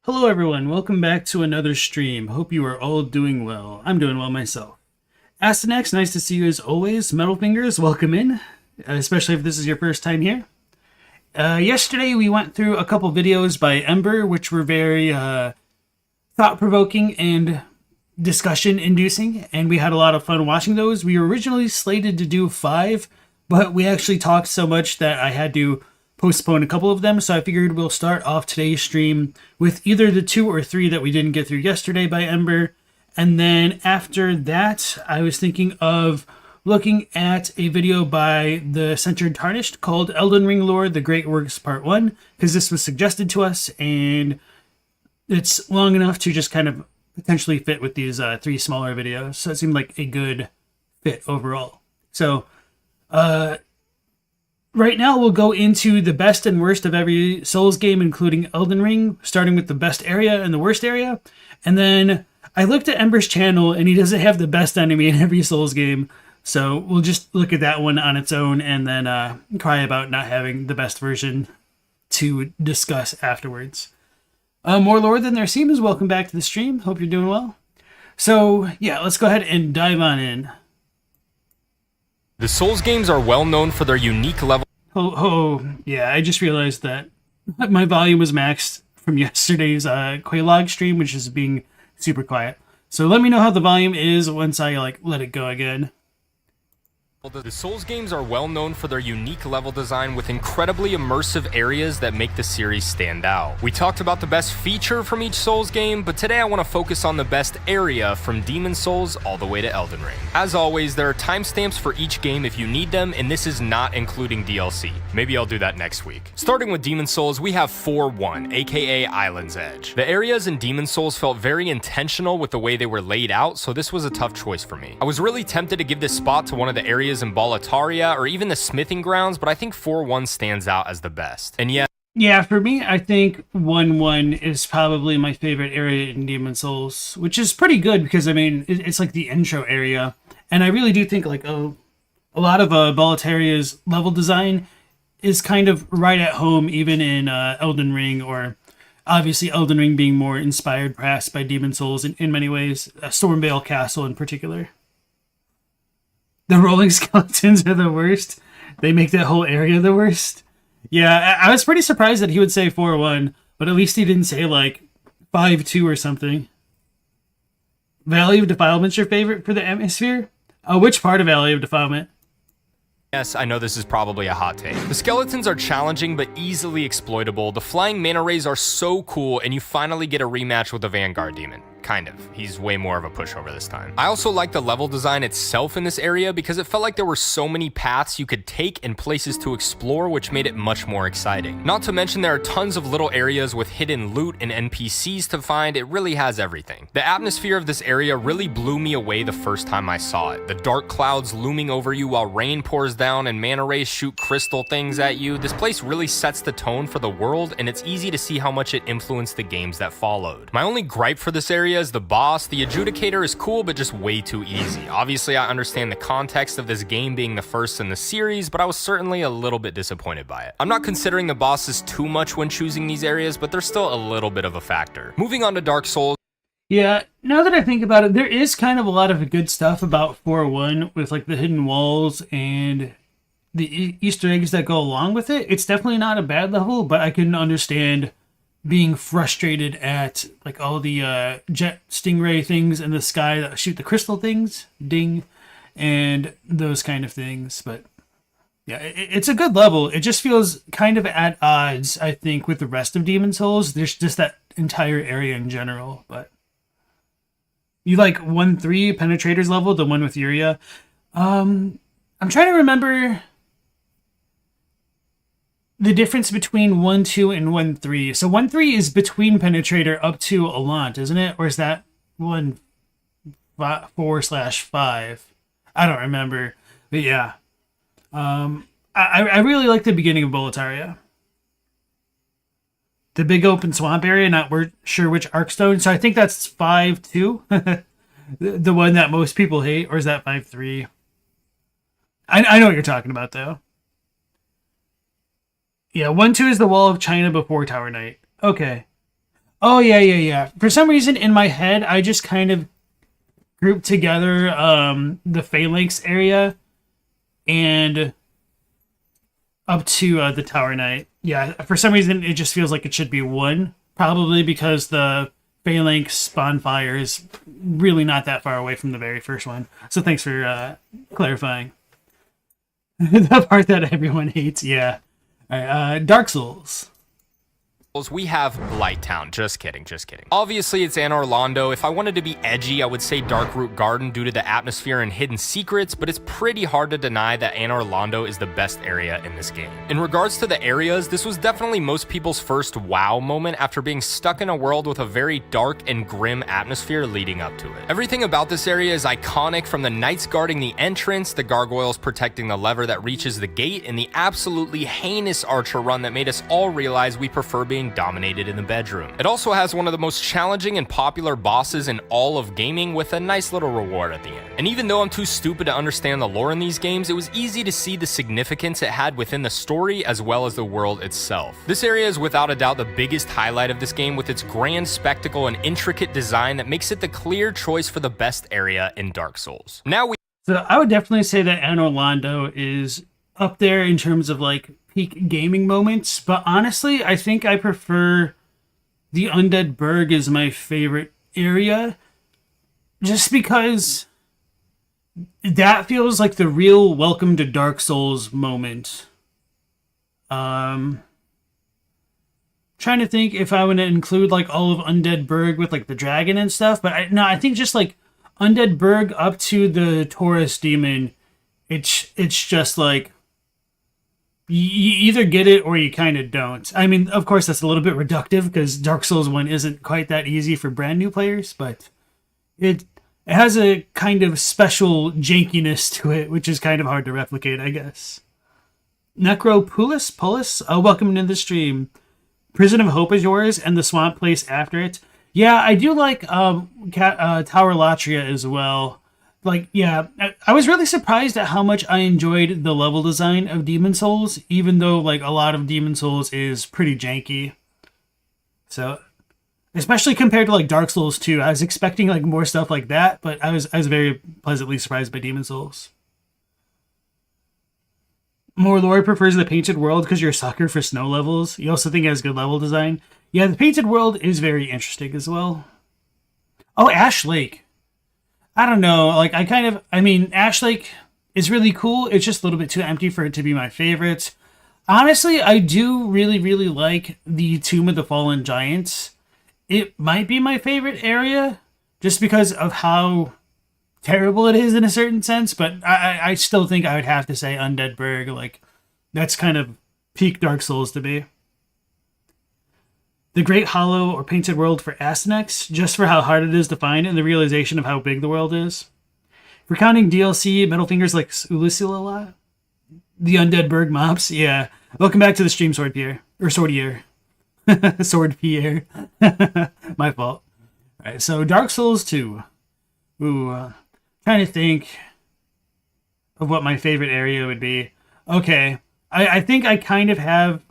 Hello everyone, welcome back to another stream. Hope you are all doing well. I'm doing well myself. Astanex, nice to see you as always. Metal Fingers, welcome in, especially if this is your first time here. Yesterday we went through a couple videos by Ember, which were very thought-provoking and discussion-inducing, and we had a lot of fun watching those. We were originally slated to do 5, but we actually talked so much that I had to postpone a couple of them, so I figured we'll start off today's stream with either the 2 or 3 that we didn't get through yesterday by Ember, and then after that, I was thinking of looking at a video by the Centered Tarnished called Elden Ring Lore, The Great Works Part 1, because this was suggested to us, and it's long enough to just kind of potentially fit with these 3 smaller videos, so it seemed like a good fit overall. So, right now, we'll go into the best and worst of every Souls game, including Elden Ring, starting with the best area and the worst area. And then I looked at Ember's channel, and he doesn't have the best enemy in every Souls game. So we'll just look at that one on its own and then cry about not having the best version to discuss afterwards. More lore than there seems. Welcome back to the stream. Hope you're doing well. So, yeah, let's go ahead and dive on in. The Souls games are well known for their unique level. Yeah, I just realized that my volume was maxed from yesterday's Quelaag stream, which is being super quiet. So let me know how the volume is once I let it go again. The Souls games are well known for their unique level design with incredibly immersive areas that make the series stand out. We talked about the best feature from each Souls game, but today I want to focus on the best area from Demon Souls all the way to Elden Ring. As always, there are timestamps for each game if you need them, and this is not including DLC. Maybe I'll do that next week. Starting with Demon Souls, we have 4-1, aka Island's Edge. The areas in Demon Souls felt very intentional with the way they were laid out, so this was a tough choice for me. I was really tempted to give this spot to one of the areas in Boletaria or even the smithing grounds, but I think 4-1 stands out as the best. And yeah, for me, I think 1-1 is probably my favorite area in Demon Souls, which is pretty good because, I mean, it's like the intro area. And I really do think a lot of Boletaria's level design is kind of right at home, even in Elden Ring, or obviously Elden Ring being more inspired perhaps by Demon Souls in many ways, Stormvale Castle in particular. The rolling skeletons are the worst. They make that whole area the worst. Yeah, I was pretty surprised that he would say 4-1, but at least he didn't say 5-2 or something. Valley of Defilement's your favorite for the atmosphere? Which part of Valley of Defilement? yes, I know this is probably a hot take. The skeletons are challenging but easily exploitable. The flying mana rays are so cool, and you finally get a rematch with the Vanguard Demon. Kind of. He's way more of a pushover this time. I also like the level design itself in this area because it felt like there were so many paths you could take and places to explore, which made it much more exciting. Not to mention there are tons of little areas with hidden loot and NPCs to find. It really has everything. The atmosphere of this area really blew me away the first time I saw it. The dark clouds looming over you while rain pours down and mana rays shoot crystal things at you. This place really sets the tone for the world, and it's easy to see how much it influenced the games that followed. My only gripe for this area is the boss. The Adjudicator is cool, but just way too easy. Obviously, I understand the context of this game being the first in the series, but I was certainly a little bit disappointed by it. I'm not considering the bosses too much when choosing these areas, but they're still a little bit of a factor. Moving on to Dark Souls. Yeah, now that I think about it, there is kind of a lot of good stuff about 4-1 with the hidden walls and the Easter eggs that go along with it. It's definitely not a bad level, but I can understand being frustrated at all the jet stingray things in the sky that shoot the crystal things, ding, and those kind of things. But yeah, it's a good level. It just feels kind of at odds, I think, with the rest of Demon Souls. There's just that entire area in general. But you like 1-3 Penetrator's level, the one with Yuria. I'm trying to remember the difference between 1-2 and 1-3. So 1-3 is between Penetrator up to Alant, isn't it? Or is that 1-4/5? I don't remember. But yeah. I really like the beginning of Boletaria. The big open swamp area, not sure which Arkstone. So I think that's 5-2. The one that most people hate. Or is that 5-3? I know what you're talking about, though. Yeah, 1-2 is the Wall of China before Tower Knight. Okay. Oh yeah. For some reason in my head, I just kind of grouped together the Phalanx area and up to the Tower Knight. Yeah, for some reason it just feels like it should be one, probably because the Phalanx bonfire is really not that far away from the very first one. So thanks for clarifying. The part that everyone hates, yeah. All right, Dark Souls. We have Blighttown. Just kidding. Obviously, it's Anor Londo. If I wanted to be edgy, I would say Darkroot Garden due to the atmosphere and hidden secrets, but it's pretty hard to deny that Anor Londo is the best area in this game. In regards to the areas, this was definitely most people's first wow moment after being stuck in a world with a very dark and grim atmosphere leading up to it. Everything about this area is iconic, from the knights guarding the entrance, the gargoyles protecting the lever that reaches the gate, and the absolutely heinous archer run that made us all realize we prefer being dominated in the bedroom. It also has one of the most challenging and popular bosses in all of gaming, with a nice little reward at the end. And even though I'm too stupid to understand the lore in these games, it was easy to see the significance it had within the story as well as the world itself. This area is without a doubt the biggest highlight of this game, with its grand spectacle and intricate design that makes it the clear choice for the best area in Dark Souls. So I would definitely say that Anor Londo is up there in terms of like peak gaming moments, but honestly, I think I prefer the Undead Burg as my favorite area, just because that feels like the real welcome to Dark Souls moment. Trying to think if I want to include like all of Undead Burg with like the dragon and stuff, but I think just like Undead Burg up to the Taurus demon, it's just like you either get it or you kind of don't. I mean, of course, that's a little bit reductive because Dark Souls 1 isn't quite that easy for brand new players, but it has a kind of special jankiness to it, which is kind of hard to replicate, I guess. Necropoulos, welcome to the stream. Prison of Hope is yours, and the swamp place after it. Yeah, I do like Tower Latria as well. Like, yeah, I was really surprised at how much I enjoyed the level design of Demon Souls, even though, like, a lot of Demon Souls is pretty janky. So, especially compared to, like, Dark Souls 2, I was expecting, like, more stuff like that, but I was very pleasantly surprised by Demon Souls. More Lore prefers the Painted World because you're a sucker for snow levels. You also think it has good level design. Yeah, the Painted World is very interesting as well. Oh, Ash Lake. I don't know, like, Ash Lake is really cool. It's just a little bit too empty for it to be my favorite. Honestly, I do really, really like the Tomb of the Fallen Giants. It might be my favorite area, just because of how terrible it is in a certain sense, but I still think I would have to say Undead Burg. Like, that's kind of peak Dark Souls to me. The Great Hollow or Painted World for Astynex, just for how hard it is to find and the realization of how big the world is. If we're counting DLC, Metal Fingers like Ulusilala, the Undead Burg mobs, yeah. Welcome back to the stream, Sword Pierre. Or Swordier. Sword Pierre. My fault. Alright, so Dark Souls 2. Ooh, trying to think of what my favorite area would be. Okay, I think I kind of have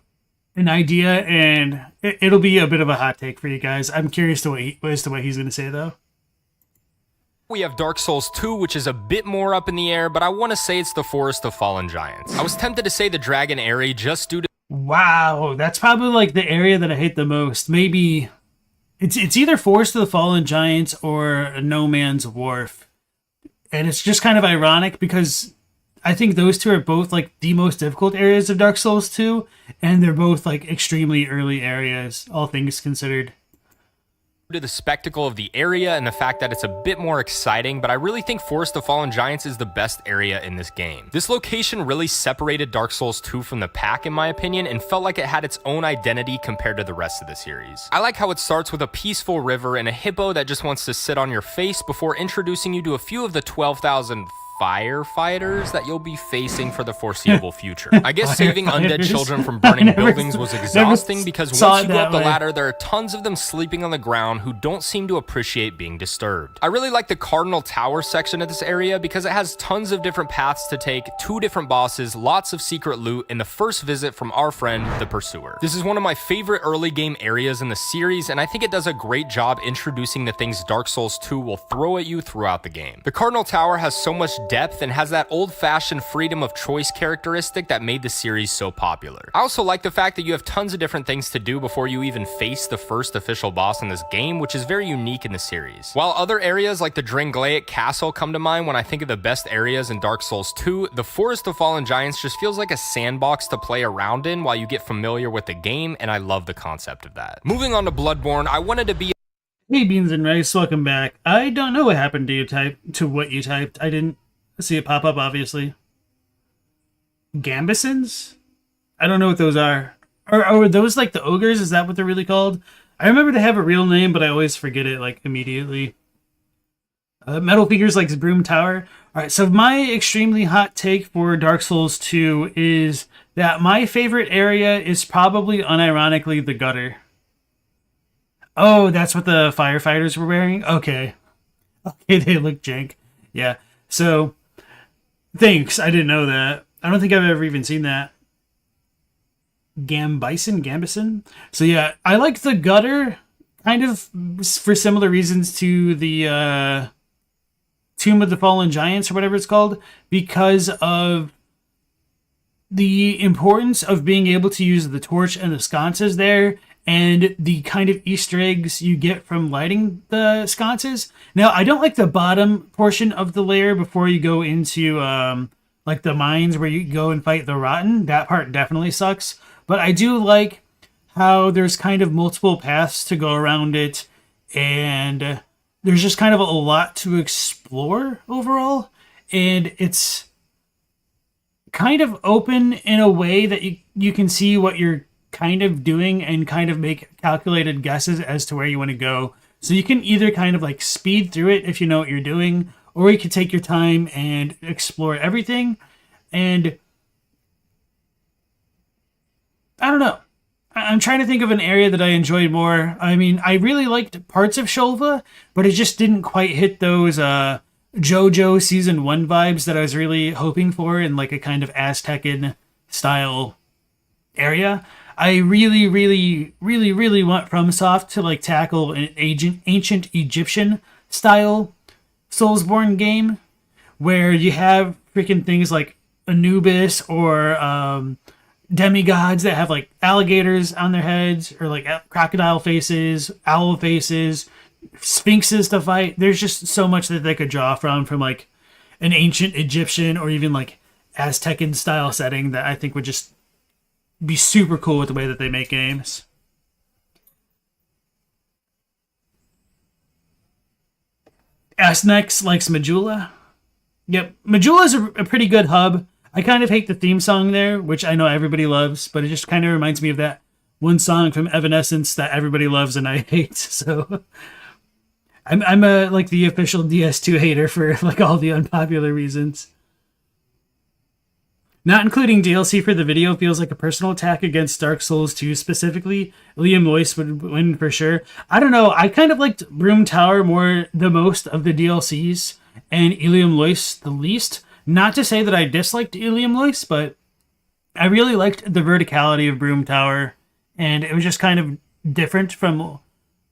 an idea, and it'll be a bit of a hot take for you guys. I'm curious as to what he's going to say, though. We have Dark Souls 2, which is a bit more up in the air, but I want to say it's the Forest of Fallen Giants. I was tempted to say the Dragon area just due to... Wow, that's probably like the area that I hate the most. Maybe it's either Forest of the Fallen Giants or No Man's Wharf. And it's just kind of ironic because I think those two are both like the most difficult areas of Dark Souls 2, and they're both like extremely early areas, all things considered. To the spectacle of the area and the fact that it's a bit more exciting, but I really think Forest of Fallen Giants is the best area in this game. This location really separated Dark Souls 2 from the pack, in my opinion, and felt like it had its own identity compared to the rest of the series. I like how it starts with a peaceful river and a hippo that just wants to sit on your face before introducing you to a few of the 12,000 firefighters that you'll be facing for the foreseeable future. I guess saving undead children from burning buildings was exhausting because once you go up the ladder, there are tons of them sleeping on the ground who don't seem to appreciate being disturbed. I really like the Cardinal Tower section of this area because it has tons of different paths to take, 2 different bosses, lots of secret loot, and the first visit from our friend, the Pursuer. This is one of my favorite early game areas in the series, and I think it does a great job introducing the things Dark Souls 2 will throw at you throughout the game. The Cardinal Tower has so much depth and has that old-fashioned freedom of choice characteristic that made the series so popular. I also like the fact that you have tons of different things to do before you even face the first official boss in this game, which is very unique in the series. While other areas like the Drangleic Castle come to mind when I think of the best areas in Dark Souls 2, the Forest of Fallen Giants just feels like a sandbox to play around in while you get familiar with the game, and I love the concept of that. Moving on to Bloodborne, I wanted to be... Hey Beans and Rice, welcome back. I don't know what happened to what you typed. I didn't see it pop up, obviously. Gambesons? I don't know what those are. Are those like the ogres? Is that what they're really called? I remember they have a real name, but I always forget it like immediately. Metal Figures like Broom Tower. Alright, so my extremely hot take for Dark Souls 2 is that my favorite area is probably unironically the gutter. Oh, that's what the firefighters were wearing? Okay. Okay, they look jank. Yeah. So, thanks. I didn't know that. I don't think I've ever even seen that. Gambison? So yeah, I like the gutter kind of for similar reasons to the Tomb of the Fallen Giants or whatever it's called, because of the importance of being able to use the torch and the sconces there, and the kind of Easter eggs you get from lighting the sconces. Now, I don't like the bottom portion of the layer before you go into like the mines where you go and fight the Rotten. That part definitely sucks. But I do like how there's kind of multiple paths to go around it, and there's just kind of a lot to explore overall. And it's kind of open in a way that you can see what you're kind of doing and kind of make calculated guesses as to where you want to go. So you can either kind of like speed through it if you know what you're doing, or you can take your time and explore everything. And I don't know. I'm trying to think of an area that I enjoyed more. I mean, I really liked parts of Shulva, but it just didn't quite hit those JoJo Season 1 vibes that I was really hoping for in like a kind of Aztecan style area. I really, really, really, really want FromSoft to like tackle an ancient Egyptian style Soulsborne game where you have freaking things like Anubis or demigods that have like alligators on their heads, or like crocodile faces, owl faces, sphinxes to fight. There's just so much that they could draw from like an ancient Egyptian or even like Aztecan style setting that I think would just be super cool with the way that they make games. Asnex likes Majula. Yep, Majula is a pretty good hub. I kind of hate the theme song there, which I know everybody loves, but it just kind of reminds me of that one song from Evanescence that everybody loves and I hate. So I'm a like the official DS2 hater for like all the unpopular reasons. Not including DLC for the video feels like a personal attack against Dark Souls 2 specifically. Liam Loyce would win for sure. I don't know. I kind of liked Broom Tower the most of the DLCs, and Ilium Loyce the least. Not to say that I disliked Ilium Loyce, but I really liked the verticality of Broom Tower, and it was just kind of different from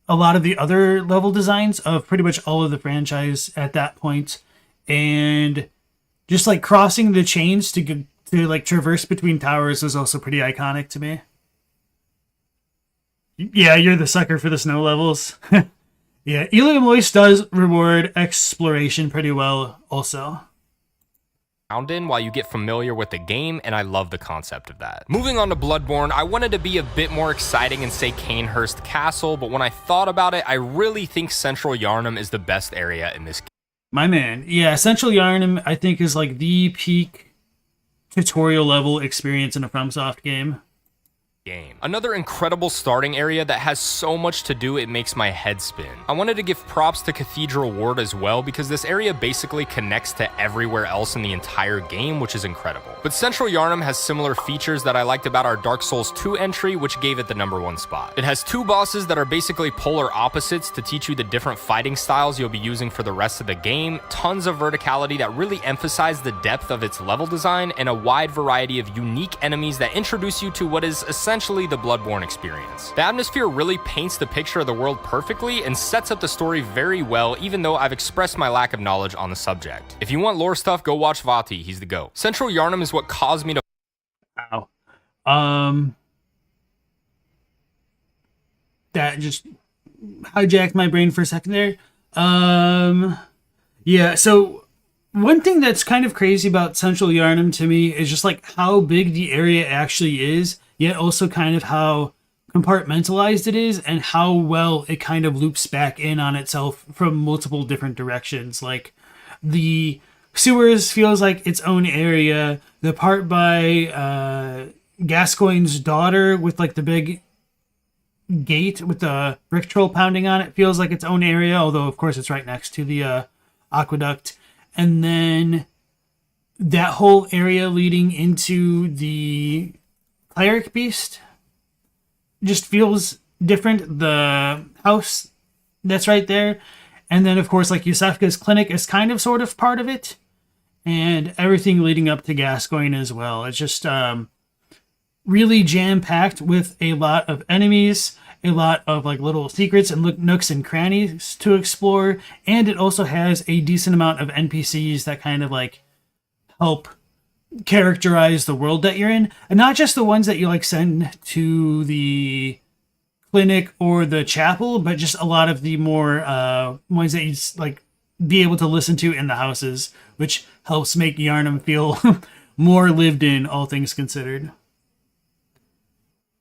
a lot of the other level designs of pretty much all of the franchise at that point. And just like crossing the chains to like traverse between towers was also pretty iconic to me. Yeah, you're the sucker for the snow levels. Yeah, Ilium Loyce does reward exploration pretty well also. In while you get familiar with the game, and I love the concept of that. Moving on to Bloodborne, I wanted to be a bit more exciting and say Canehurst Castle, but when I thought about it, I really think Central Yharnam is the best area in this game. My man, yeah, Central Yharnam I think is like the peak tutorial level experience in a FromSoft game. game. Another incredible starting area that has so much to do it makes my head spin. I wanted to give props to Cathedral Ward as well because this area basically connects to everywhere else in the entire game, which is incredible. But Central Yharnam has similar features that I liked about our Dark Souls 2 entry, which gave it the #1 spot. It has 2 bosses that are basically polar opposites to teach you the different fighting styles you'll be using for the rest of the game, tons of verticality that really emphasize the depth of its level design, and a wide variety of unique enemies that introduce you to what is essentially the Bloodborne experience. The atmosphere really paints the picture of the world perfectly and sets up the story very well, even though I've expressed my lack of knowledge on the subject. If you want lore stuff, go watch Vati, he's the GOAT. Central Yharnam is what caused me to that just hijacked my brain for a second there. Yeah, so one thing that's kind of crazy about Central Yharnam to me is just like how big the area actually is, yet also kind of how compartmentalized it is and how well it kind of loops back in on itself from multiple different directions. Like the sewers feels like its own area. The part by Gascoigne's daughter with like the big gate with the brick troll pounding on it feels like its own area, although of course it's right next to the aqueduct. And then that whole area leading into the cleric beast just feels different. The house that's right there, and then of course like Yusefka's clinic is kind of sort of part of it, and everything leading up to Gascoigne as well. It's just really jam-packed with a lot of enemies, a lot of like little secrets and nooks and crannies to explore, and it also has a decent amount of NPCs that kind of like help characterize the world that you're in, and not just the ones that you like send to the clinic or the chapel, but just a lot of the more ones that you like be able to listen to in the houses, which helps make Yharnam feel more lived in, all things considered.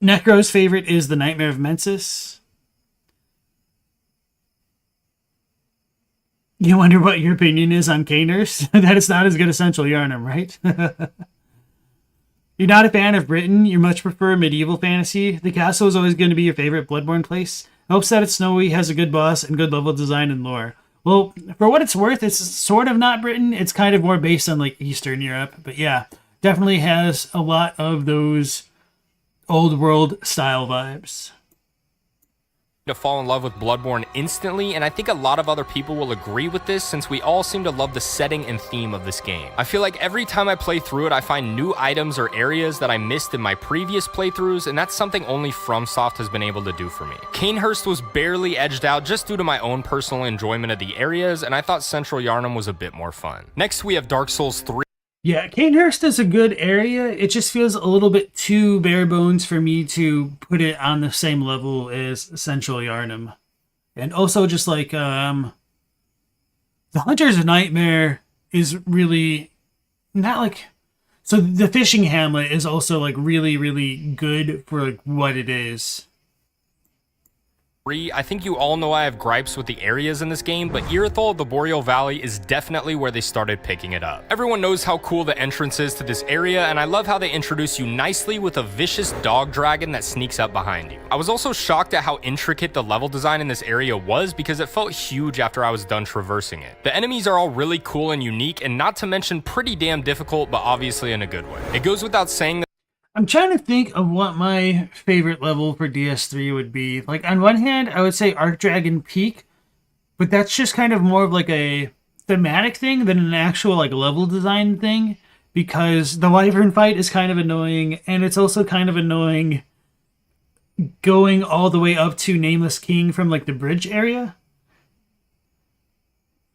Necro's favorite is the Nightmare of Mensis. You wonder what your opinion is on Cainhurst? That it's not as good as Central Yharnam, right? You're not a fan of Britain. You much prefer medieval fantasy. The castle is always going to be your favorite Bloodborne place. Hopes that it's snowy, has a good boss, and good level design and lore. Well, for what it's worth, it's sort of not Britain. It's kind of more based on like Eastern Europe. But yeah, definitely has a lot of those old world style vibes. To fall in love with Bloodborne instantly, and I think a lot of other people will agree with this since we all seem to love the setting and theme of this game. I feel like every time I play through it, I find new items or areas that I missed in my previous playthroughs, and that's something only FromSoft has been able to do for me. Cainhurst was barely edged out just due to my own personal enjoyment of the areas, and I thought Central Yharnam was a bit more fun. Next, we have Dark Souls 3. Yeah, Cainhurst is a good area. It just feels a little bit too bare bones for me to put it on the same level as Central Yharnam. And also just like, the Hunter's Nightmare is really not like... So the fishing hamlet is also like really, really good for like what it is. I think you all know I have gripes with the areas in this game, but Irithyll of the Boreal Valley is definitely where they started picking it up. Everyone knows how cool the entrance is to this area, and I love how they introduce you nicely with a vicious dog dragon that sneaks up behind you. I was also shocked at how intricate the level design in this area was because it felt huge after I was done traversing it. The enemies are all really cool and unique, and not to mention pretty damn difficult, but obviously in a good way. It goes without saying that I'm trying to think of what my favorite level for DS3 would be. Like, on one hand, I would say Archdragon Peak, but that's just kind of more of like a thematic thing than an actual like level design thing, because the Wyvern fight is kind of annoying, and it's also kind of annoying going all the way up to Nameless King from like the bridge area.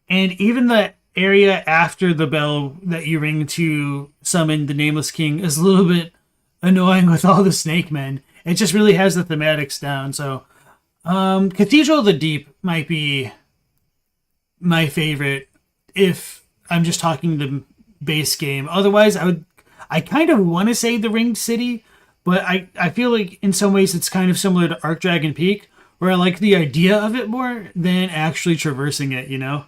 And even the area after the bell that you ring to summon the Nameless King is a little bit annoying with all the snake men. It just really has the thematics down. So Cathedral of the Deep might be my favorite if I'm just talking the base game. Otherwise, I kind of want to say the Ringed City, but I feel like in some ways it's kind of similar to Archdragon Peak, where I like the idea of it more than actually traversing it, you know?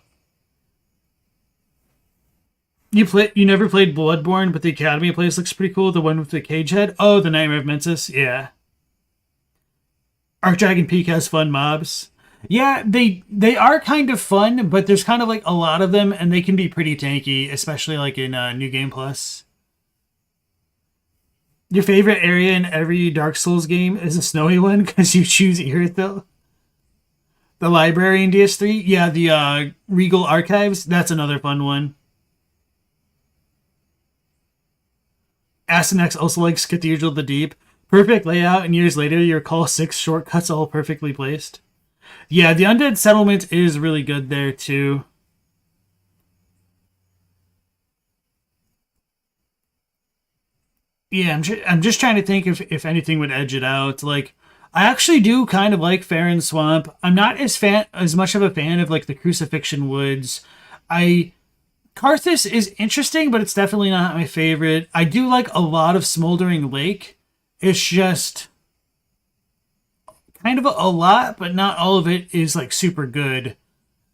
You never played Bloodborne, but the Academy place looks pretty cool. The one with the cage head. Oh, the Nightmare of Mensis. Yeah. Archdragon Peak has fun mobs. Yeah, they are kind of fun, but there's kind of like a lot of them, and they can be pretty tanky, especially like in New Game Plus. Your favorite area in every Dark Souls game is a snowy one because you choose Irithyll. The library in DS3, yeah, the Regal Archives, that's another fun one. Asenex also likes Cathedral of the Deep. Perfect layout, and years later, you recall 6 shortcuts all perfectly placed. Yeah, the Undead Settlement is really good there, too. Yeah, I'm just trying to think if anything would edge it out. Like, I actually do kind of like Farron Swamp. I'm not as much of a fan of like the Crucifixion Woods. I Karthus is interesting, but it's definitely not my favorite. I do like a lot of Smoldering Lake. It's just kind of a lot, but not all of it is like super good.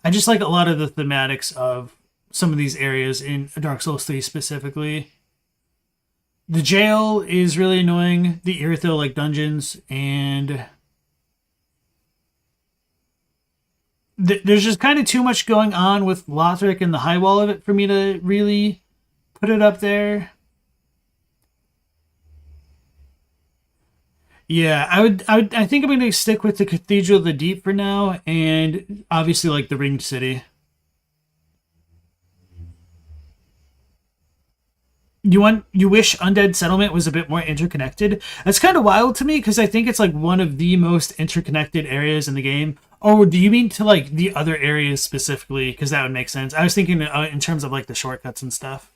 I just like a lot of the thematics of some of these areas in Dark Souls 3 specifically. The jail is really annoying. The Irithyll like dungeons, and there's just kind of too much going on with Lothric and the high wall of it for me to really put it up there. Yeah, I think I'm going to stick with the Cathedral of the Deep for now, and obviously like the Ringed City. You wish Undead Settlement was a bit more interconnected? That's kind of wild to me because I think it's like one of the most interconnected areas in the game. Oh, do you mean to like the other areas specifically? Because that would make sense. I was thinking in terms of like the shortcuts and stuff.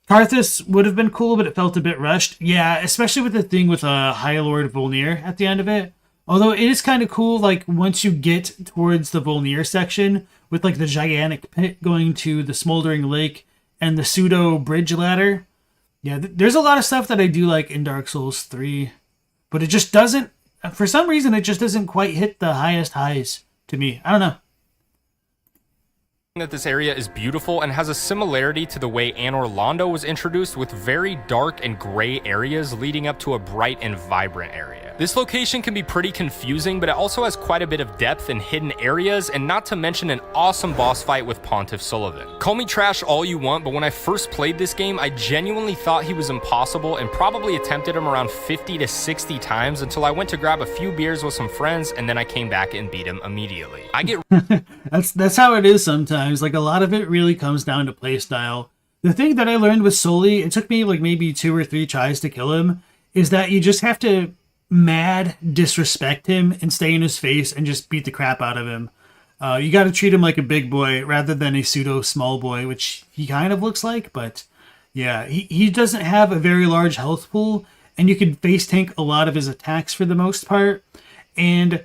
Karthus would have been cool, but it felt a bit rushed. Yeah, especially with the thing with High Lord Volnir at the end of it. Although it is kind of cool, like once you get towards the Volnir section with like the gigantic pit going to the Smoldering Lake and the pseudo bridge ladder. Yeah, there's a lot of stuff that I do like in Dark Souls 3, but it just doesn't, for some reason, it just doesn't quite hit the highest highs to me. I don't know. That this area is beautiful and has a similarity to the way Anor Londo was introduced, with very dark and gray areas leading up to a bright and vibrant area. This location can be pretty confusing, but it also has quite a bit of depth and hidden areas, and not to mention an awesome boss fight with Pontiff Sullivan. Call me trash all you want, but when I first played this game, I genuinely thought he was impossible and probably attempted him around 50 to 60 times until I went to grab a few beers with some friends, and then I came back and beat him immediately. I get that's how it is sometimes. Like a lot of it really comes down to playstyle. The thing that I learned with Sully, it took me like maybe 2 or 3 tries to kill him, is that you just have to mad disrespect him and stay in his face and just beat the crap out of him. You got to treat him like a big boy rather than a pseudo small boy, which he kind of looks like. But yeah, he doesn't have a very large health pool, and you can face tank a lot of his attacks for the most part. And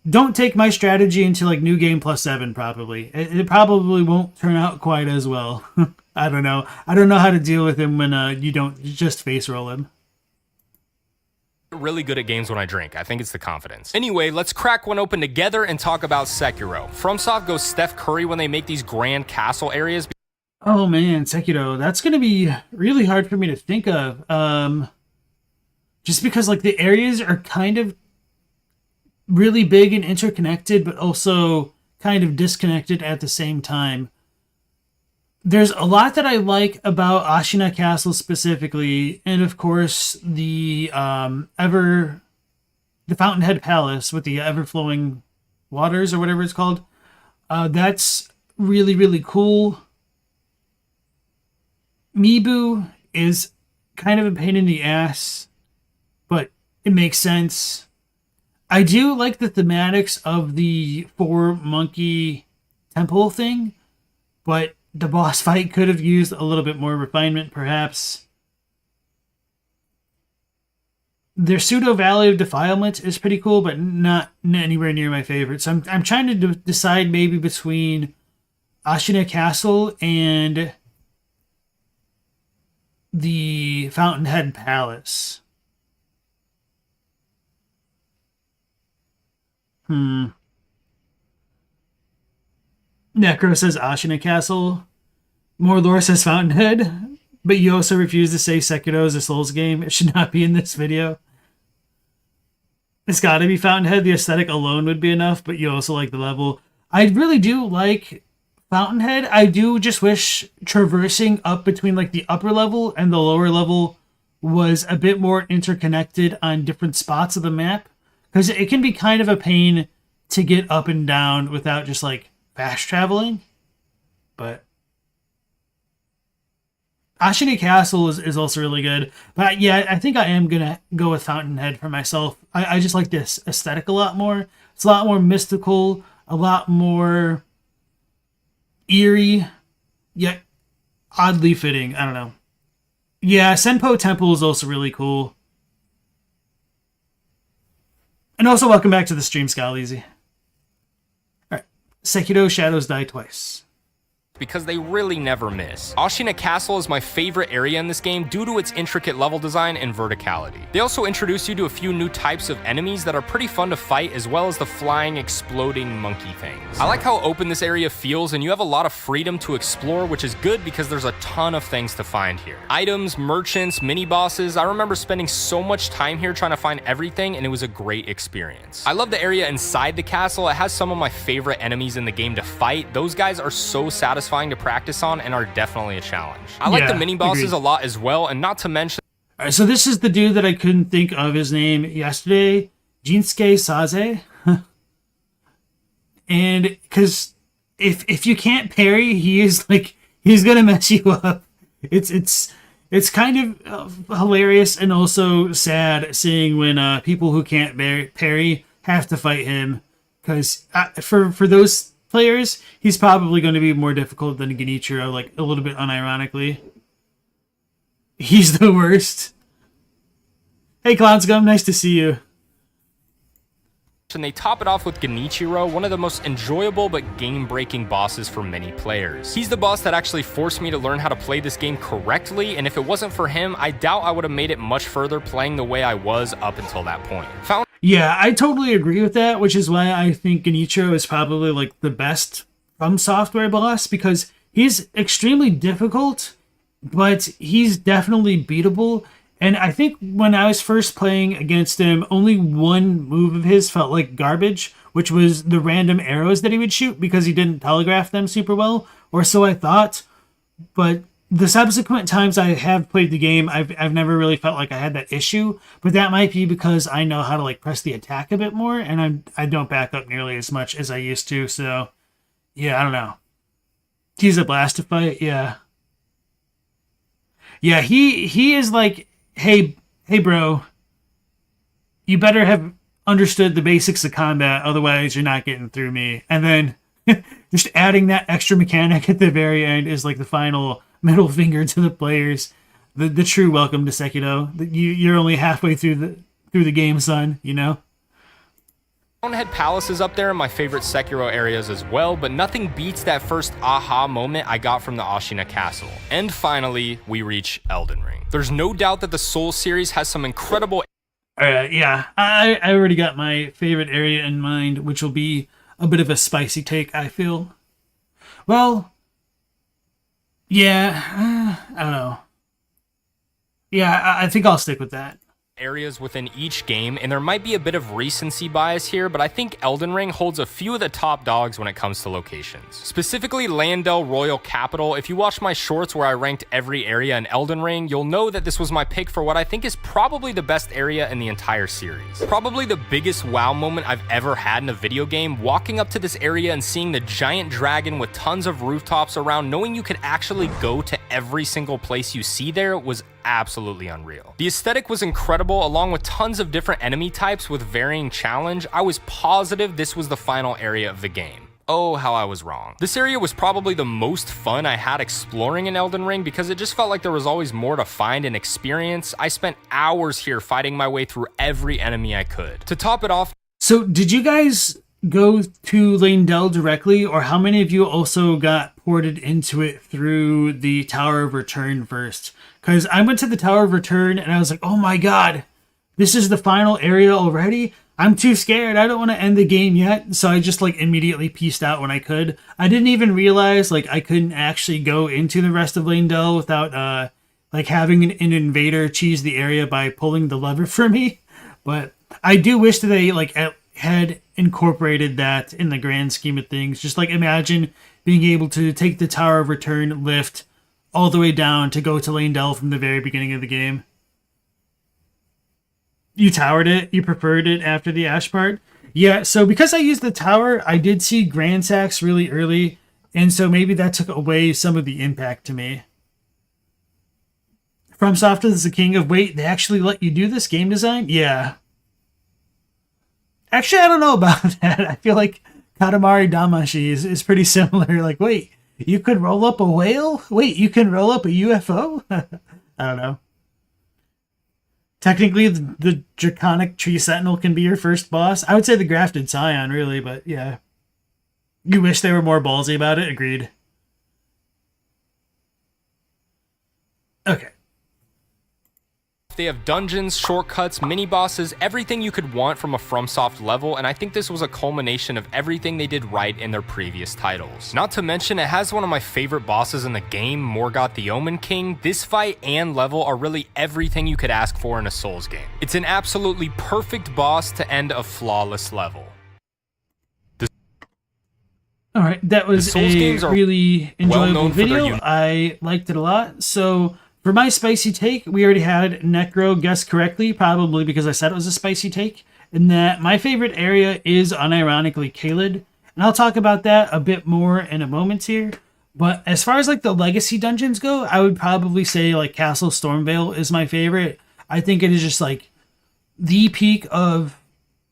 don't take my strategy into like New Game Plus 7 probably. It probably won't turn out quite as well. I don't know. I don't know how to deal with him when you don't just face roll him. Really good at games when I drink. I think it's the confidence. Anyway, let's crack one open together and talk about Sekiro. FromSoft goes Steph Curry when they make these grand castle areas. Oh man, Sekiro. That's going to be really hard for me to think of. Just because like the areas are kind of really big and interconnected, but also kind of disconnected at the same time. There's a lot that I like about Ashina Castle specifically, and of course the Fountainhead Palace with the ever-flowing waters or whatever it's called. That's really, really cool. Mibu is kind of a pain in the ass, but it makes sense. I do like the thematics of the 4-monkey temple thing, but the boss fight could have used a little bit more refinement, perhaps. Their pseudo Valley of Defilement is pretty cool, but not anywhere near my favorite. So I'm trying to decide maybe between Ashina Castle and the Fountainhead Palace. Necro says Ashina Castle. Mordor says Fountainhead. But you also refuse to say Sekiro is a Souls game. It should not be in this video. It's got to be Fountainhead. The aesthetic alone would be enough, but you also like the level. I really do like Fountainhead. I do just wish traversing up between like the upper level and the lower level was a bit more interconnected on different spots of the map, because it can be kind of a pain to get up and down without just like fast traveling. But Ashina Castle is also really good. But yeah, I think I am going to go with Fountainhead for myself. I just like this aesthetic a lot more. It's a lot more mystical, a lot more eerie, yet oddly fitting. I don't know. Yeah, Senpo Temple is also really cool. And also, welcome back to the stream, Scaleezy. Alright, Sekiro Shadows Die Twice. Because they really never miss. Ashina Castle is my favorite area in this game due to its intricate level design and verticality. They also introduce you to a few new types of enemies that are pretty fun to fight, as well as the flying, exploding monkey things. I like how open this area feels, and you have a lot of freedom to explore, which is good because there's a ton of things to find here. Items, merchants, mini-bosses. I remember spending so much time here trying to find everything, and it was a great experience. I love the area inside the castle. It has some of my favorite enemies in the game to fight. Those guys are so satisfying to practice on and are definitely a challenge. I like the mini bosses a lot as well, and not to mention. All right, so this is the dude that I couldn't think of his name yesterday, Jinsuke Saze. And because if you can't parry, he's gonna mess you up. It's kind of hilarious and also sad seeing when people who can't parry have to fight him, because for those players, he's probably going to be more difficult than Genichiro, like a little bit unironically. He's the worst. Hey, Clownsgum, nice to see you. And they top it off with Genichiro, one of the most enjoyable but game-breaking bosses for many players. He's the boss that actually forced me to learn how to play this game correctly, and if it wasn't for him, I doubt I would have made it much further playing the way I was up until that point. Yeah, I totally agree with that, which is why I think Genichiro is probably like the best From Software boss, because he's extremely difficult, but he's definitely beatable. And I think when I was first playing against him, only one move of his felt like garbage, which was the random arrows that he would shoot because he didn't telegraph them super well, or so I thought. But the subsequent times I have played the game, I've never really felt like I had that issue, but that might be because I know how to like press the attack a bit more, and I don't back up nearly as much as I used to. So yeah, I don't know. He's a blast to fight. Yeah, he is like, hey bro, you better have understood the basics of combat, otherwise you're not getting through me. And then just adding that extra mechanic at the very end is like the final middle finger to the players, the true welcome to Sekiro. You're only halfway through the game, son. You know. Fountainhead Palace is up there in my favorite Sekiro areas as well, but nothing beats that first aha moment I got from the Ashina Castle. And finally, we reach Elden Ring. There's no doubt that the Souls series has some incredible. Yeah, I already got my favorite area in mind, which will be a bit of a spicy take, I feel. Well. Yeah, I don't know. Yeah, I think I'll stick with that. Areas within each game, and there might be a bit of recency bias here, but I think Elden Ring holds a few of the top dogs when it comes to locations. Specifically, Landel Royal Capital. If you watch my shorts where I ranked every area in Elden Ring, you'll know that this was my pick for what I think is probably the best area in the entire series. Probably the biggest wow moment I've ever had in a video game, walking up to this area and seeing the giant dragon with tons of rooftops around, knowing you could actually go to every single place you see there, was absolutely unreal. The aesthetic was incredible, along with tons of different enemy types with varying challenge. I was positive this was the final area of the game. Oh, how I was wrong. This area was probably the most fun I had exploring in Elden Ring because it just felt like there was always more to find and experience. I spent hours here fighting my way through every enemy I could. To top it off. So did you guys go to Landel directly, or how many of you also got ported into it through the Tower of Return first? Because I went to the Tower of Return and I was like, oh my god, this is the final area already? I'm too scared. I don't want to end the game yet. So I just like immediately pieced out when I could. I didn't even realize like I couldn't actually go into the rest of Landel without like having an invader cheese the area by pulling the lever for me. But I do wish that they like had incorporated that in the grand scheme of things. Just like imagine being able to take the Tower of Return lift all the way down to go to Leyndell from the very beginning of the game. You towered it? You preferred it after the Ash part? Yeah, so because I used the tower, I did see Grand Sacks really early, and so maybe that took away some of the impact to me. FromSoft is the king of, wait, they actually let you do this game design? Yeah. Actually, I don't know about that. I feel like Katamari Damacy is pretty similar. Like, wait, you could roll up a whale? Wait, you can roll up a UFO? I don't know. Technically, the Draconic Tree Sentinel can be your first boss. I would say the Grafted Scion, really, but yeah. You wish they were more ballsy about it? Agreed. Okay. They have dungeons, shortcuts, mini-bosses, everything you could want from a FromSoft level, and I think this was a culmination of everything they did right in their previous titles. Not to mention, it has one of my favorite bosses in the game, Morgoth the Omen King. This fight and level are really everything you could ask for in a Souls game. It's an absolutely perfect boss to end a flawless level. Alright, that was a really enjoyable video. I liked it a lot, so... For my spicy take, we already had Necro guess correctly, probably because I said it was a spicy take, and that my favorite area is unironically Caelid, and I'll talk about that a bit more in a moment here. But as far as like the legacy dungeons go, I would probably say like Castle Stormveil is my favorite. I think it is just like the peak of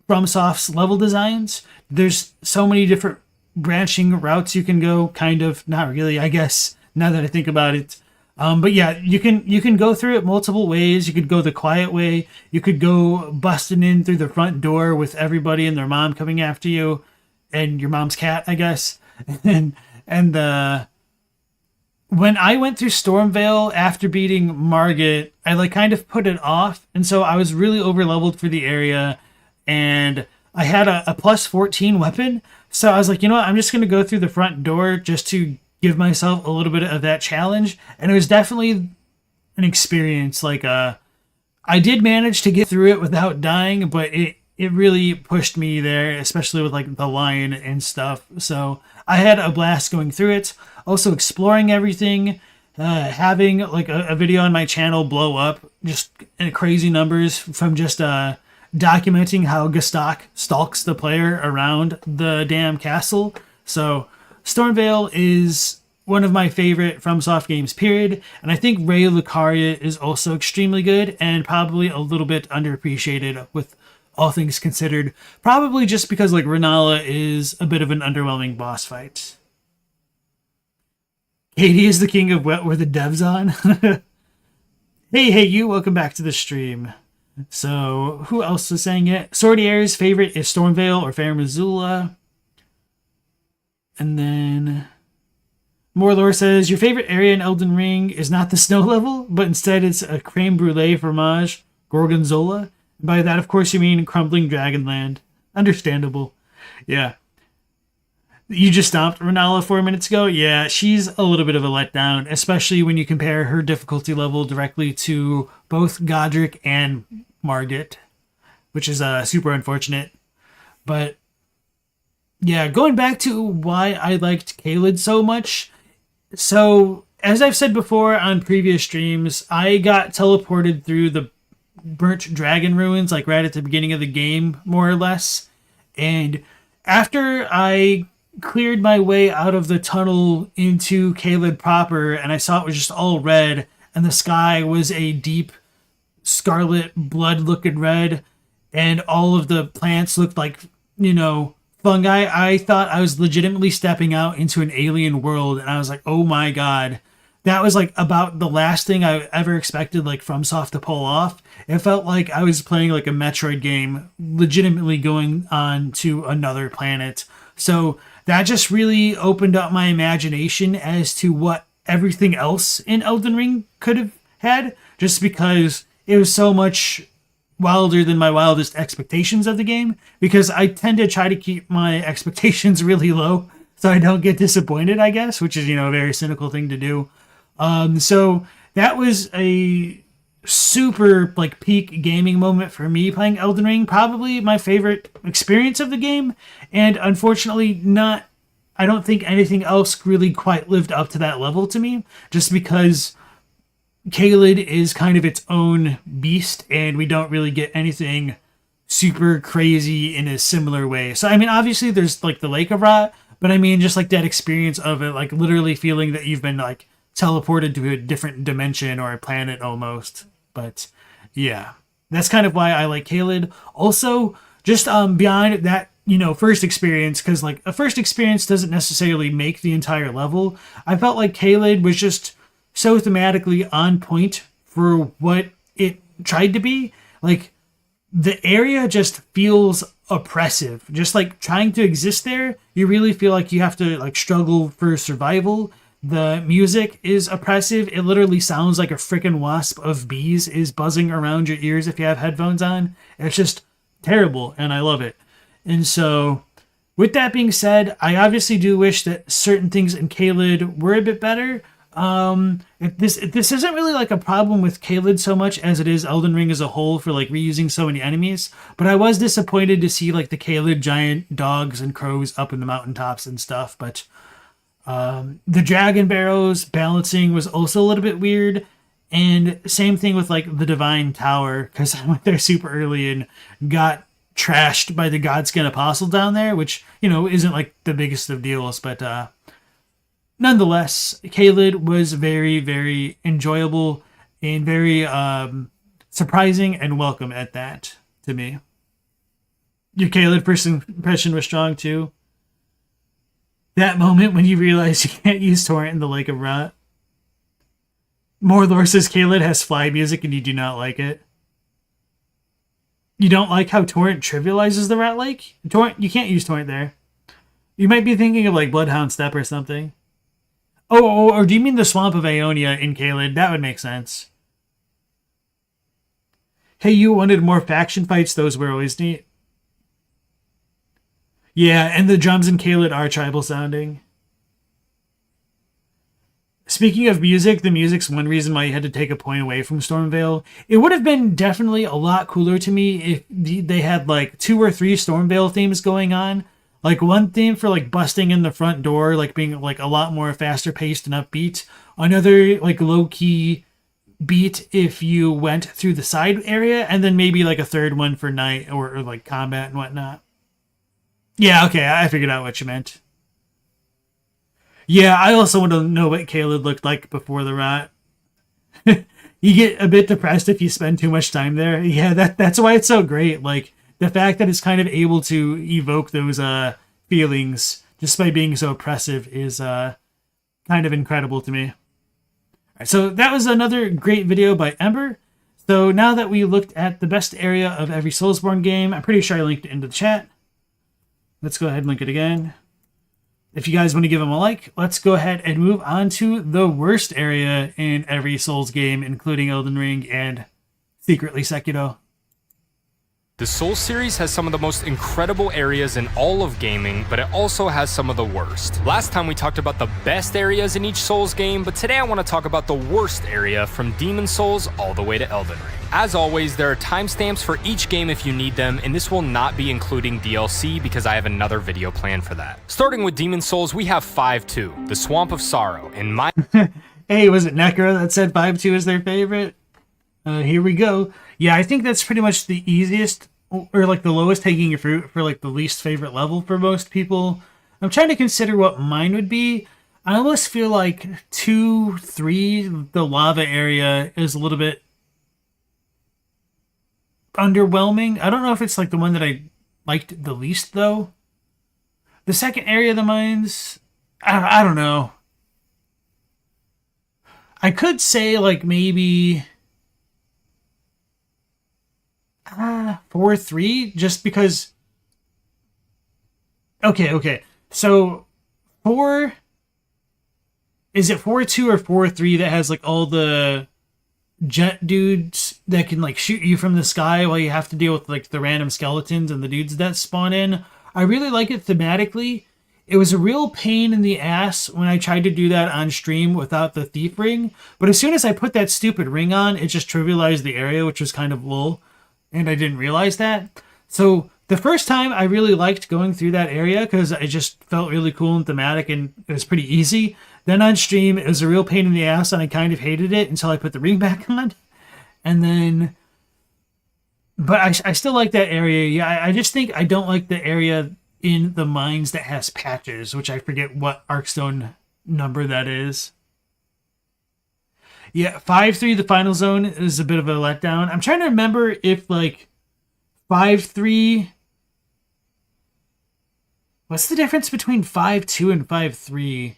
FromSoft's level designs. There's so many different branching routes you can go, kind of, not really, I guess, now that I think about it. But yeah, you can go through it multiple ways. You could go the quiet way. You could go busting in through the front door with everybody and their mom coming after you, and your mom's cat, I guess. and when I went through Stormveil after beating Margit, I like kind of put it off, and so I was really over leveled for the area, and I had a plus 14 weapon. So I was like, you know what? I'm just gonna go through the front door just to give myself a little bit of that challenge, and it was definitely an experience. Like I did manage to get through it without dying, but it really pushed me there, especially with like the lion and stuff. So I had a blast going through it, also exploring everything, having like a video on my channel blow up just in crazy numbers from just documenting how Gestak stalks the player around the damn castle. So Stormveil is one of my favorite FromSoft games, period. And I think Ray Lucaria is also extremely good and probably a little bit underappreciated with all things considered. Probably just because like Renala is a bit of an underwhelming boss fight. Katie is the king of what were the devs on? Hey, you, welcome back to the stream. So, who else is saying it? Sordier's favorite is Stormveil or Fair Missoula. And then Morlor says, your favorite area in Elden Ring is not the snow level, but instead it's a creme brulee fromage, gorgonzola. By that, of course, you mean crumbling Dragonland. Understandable. Yeah. You just stomped Renala 4 minutes ago? Yeah, she's a little bit of a letdown, especially when you compare her difficulty level directly to both Godric and Margit, which is super unfortunate. But yeah, going back to why I liked Caelid so much. So, as I've said before on previous streams, I got teleported through the burnt dragon ruins, like right at the beginning of the game, more or less. And after I cleared my way out of the tunnel into Caelid proper, and I saw it was just all red, and the sky was a deep scarlet blood-looking red, and all of the plants looked like, fungi, I thought I was legitimately stepping out into an alien world, and I was like, oh my god. That was like about the last thing I ever expected like FromSoft to pull off. It felt like I was playing like a Metroid game, legitimately going on to another planet. So that just really opened up my imagination as to what everything else in Elden Ring could have had, just because it was so much wilder than my wildest expectations of the game, because I tend to try to keep my expectations really low so I don't get disappointed, I guess, which is, a very cynical thing to do. So that was a super like peak gaming moment for me playing Elden Ring. Probably my favorite experience of the game, and unfortunately, not. I don't think anything else really quite lived up to that level to me, just because Caelid is kind of its own beast, and we don't really get anything super crazy in a similar way. So, I mean, obviously there's like the Lake of Rot, but I mean, just like that experience of it, like literally feeling that you've been like teleported to a different dimension or a planet almost. But yeah, that's kind of why I like Caelid. Also, just beyond that, first experience, because like a first experience doesn't necessarily make the entire level. I felt like Caelid was just so thematically on point for what it tried to be. Like, the area just feels oppressive. Just like trying to exist there, you really feel like you have to like struggle for survival. The music is oppressive. It literally sounds like a freaking wasp of bees is buzzing around your ears if you have headphones on. It's just terrible, and I love it. And so, with that being said, I obviously do wish that certain things in Caelid were a bit better. This isn't really like a problem with Caelid so much as it is Elden Ring as a whole for like reusing so many enemies. But I was disappointed to see like the Caelid giant dogs and crows up in the mountaintops and stuff. But the dragon barrows balancing was also a little bit weird. And same thing with like the Divine Tower, because I went there super early and got trashed by the Godskin Apostle down there, which, isn't like the biggest of deals, but nonetheless, Caelid was very, very enjoyable and very surprising and welcome at that to me. Your Caelid first impression was strong too. That moment when you realize you can't use Torrent in the Lake of Rot. Mordor says Caelid has fly music and you do not like it. You don't like how Torrent trivializes the Rat Lake? Torrent, you can't use Torrent there. You might be thinking of like Bloodhound Steppe or something. Oh, or do you mean the Swamp of Aeonia in Caelid? That would make sense. Hey, you wanted more faction fights? Those were always neat. Yeah, and the drums in Caelid are tribal sounding. Speaking of music, the music's one reason why you had to take a point away from Stormveil. It would have been definitely a lot cooler to me if they had like 2 or 3 Stormveil themes going on. Like one theme for like busting in the front door, like being like a lot more faster paced and upbeat. Another like low key beat if you went through the side area, and then maybe like a third one for night or like combat and whatnot. Yeah, okay, I figured out what you meant. Yeah, I also want to know what Caelid looked like before the rot. You get a bit depressed if you spend too much time there. Yeah, that's why it's so great. Like, the fact that it's kind of able to evoke those feelings just by being so oppressive is kind of incredible to me. All right, so that was another great video by Ember. So now that we looked at the best area of every Soulsborne game, I'm pretty sure I linked it into the chat. Let's go ahead and link it again. If you guys want to give them a like, let's go ahead and move on to the worst area in every Souls game, including Elden Ring and secretly Sekiro. The Souls series has some of the most incredible areas in all of gaming, but it also has some of the worst. Last time we talked about the best areas in each Souls game, but today I want to talk about the worst area from Demon Souls all the way to Elden Ring. As always, there are timestamps for each game if you need them, and this will not be including DLC because I have another video planned for that. Starting with Demon Souls, we have 5-2, the Swamp of Sorrow. In my Hey, was it Necro that said 5-2 is their favorite? Here we go. Yeah, I think that's pretty much the easiest, or like the lowest hanging fruit for like the least favorite level for most people. I'm trying to consider what mine would be. I almost feel like 2-3, the lava area, is a little bit underwhelming. I don't know if it's like the one that I liked the least though. The second area of the mines, I don't know. I could say like maybe 4-3, just because. Okay. So 4, is it 4-2 or 4-3 that has like all the jet dudes that can like shoot you from the sky while you have to deal with like the random skeletons and the dudes that spawn in? I really like it thematically. It was a real pain in the ass when I tried to do that on stream without the thief ring. But as soon as I put that stupid ring on, it just trivialized the area, which was kind of lol. And I didn't realize that. So the first time I really liked going through that area because it just felt really cool and thematic and it was pretty easy. Then on stream, it was a real pain in the ass and I kind of hated it until I put the ring back on. And then... But I still like that area. Yeah, I just think I don't like the area in the mines that has patches, which I forget what Arkstone number that is. Yeah, 5-3, the final zone, is a bit of a letdown. I'm trying to remember if, like, 5-3... What's the difference between 5-2 and 5-3?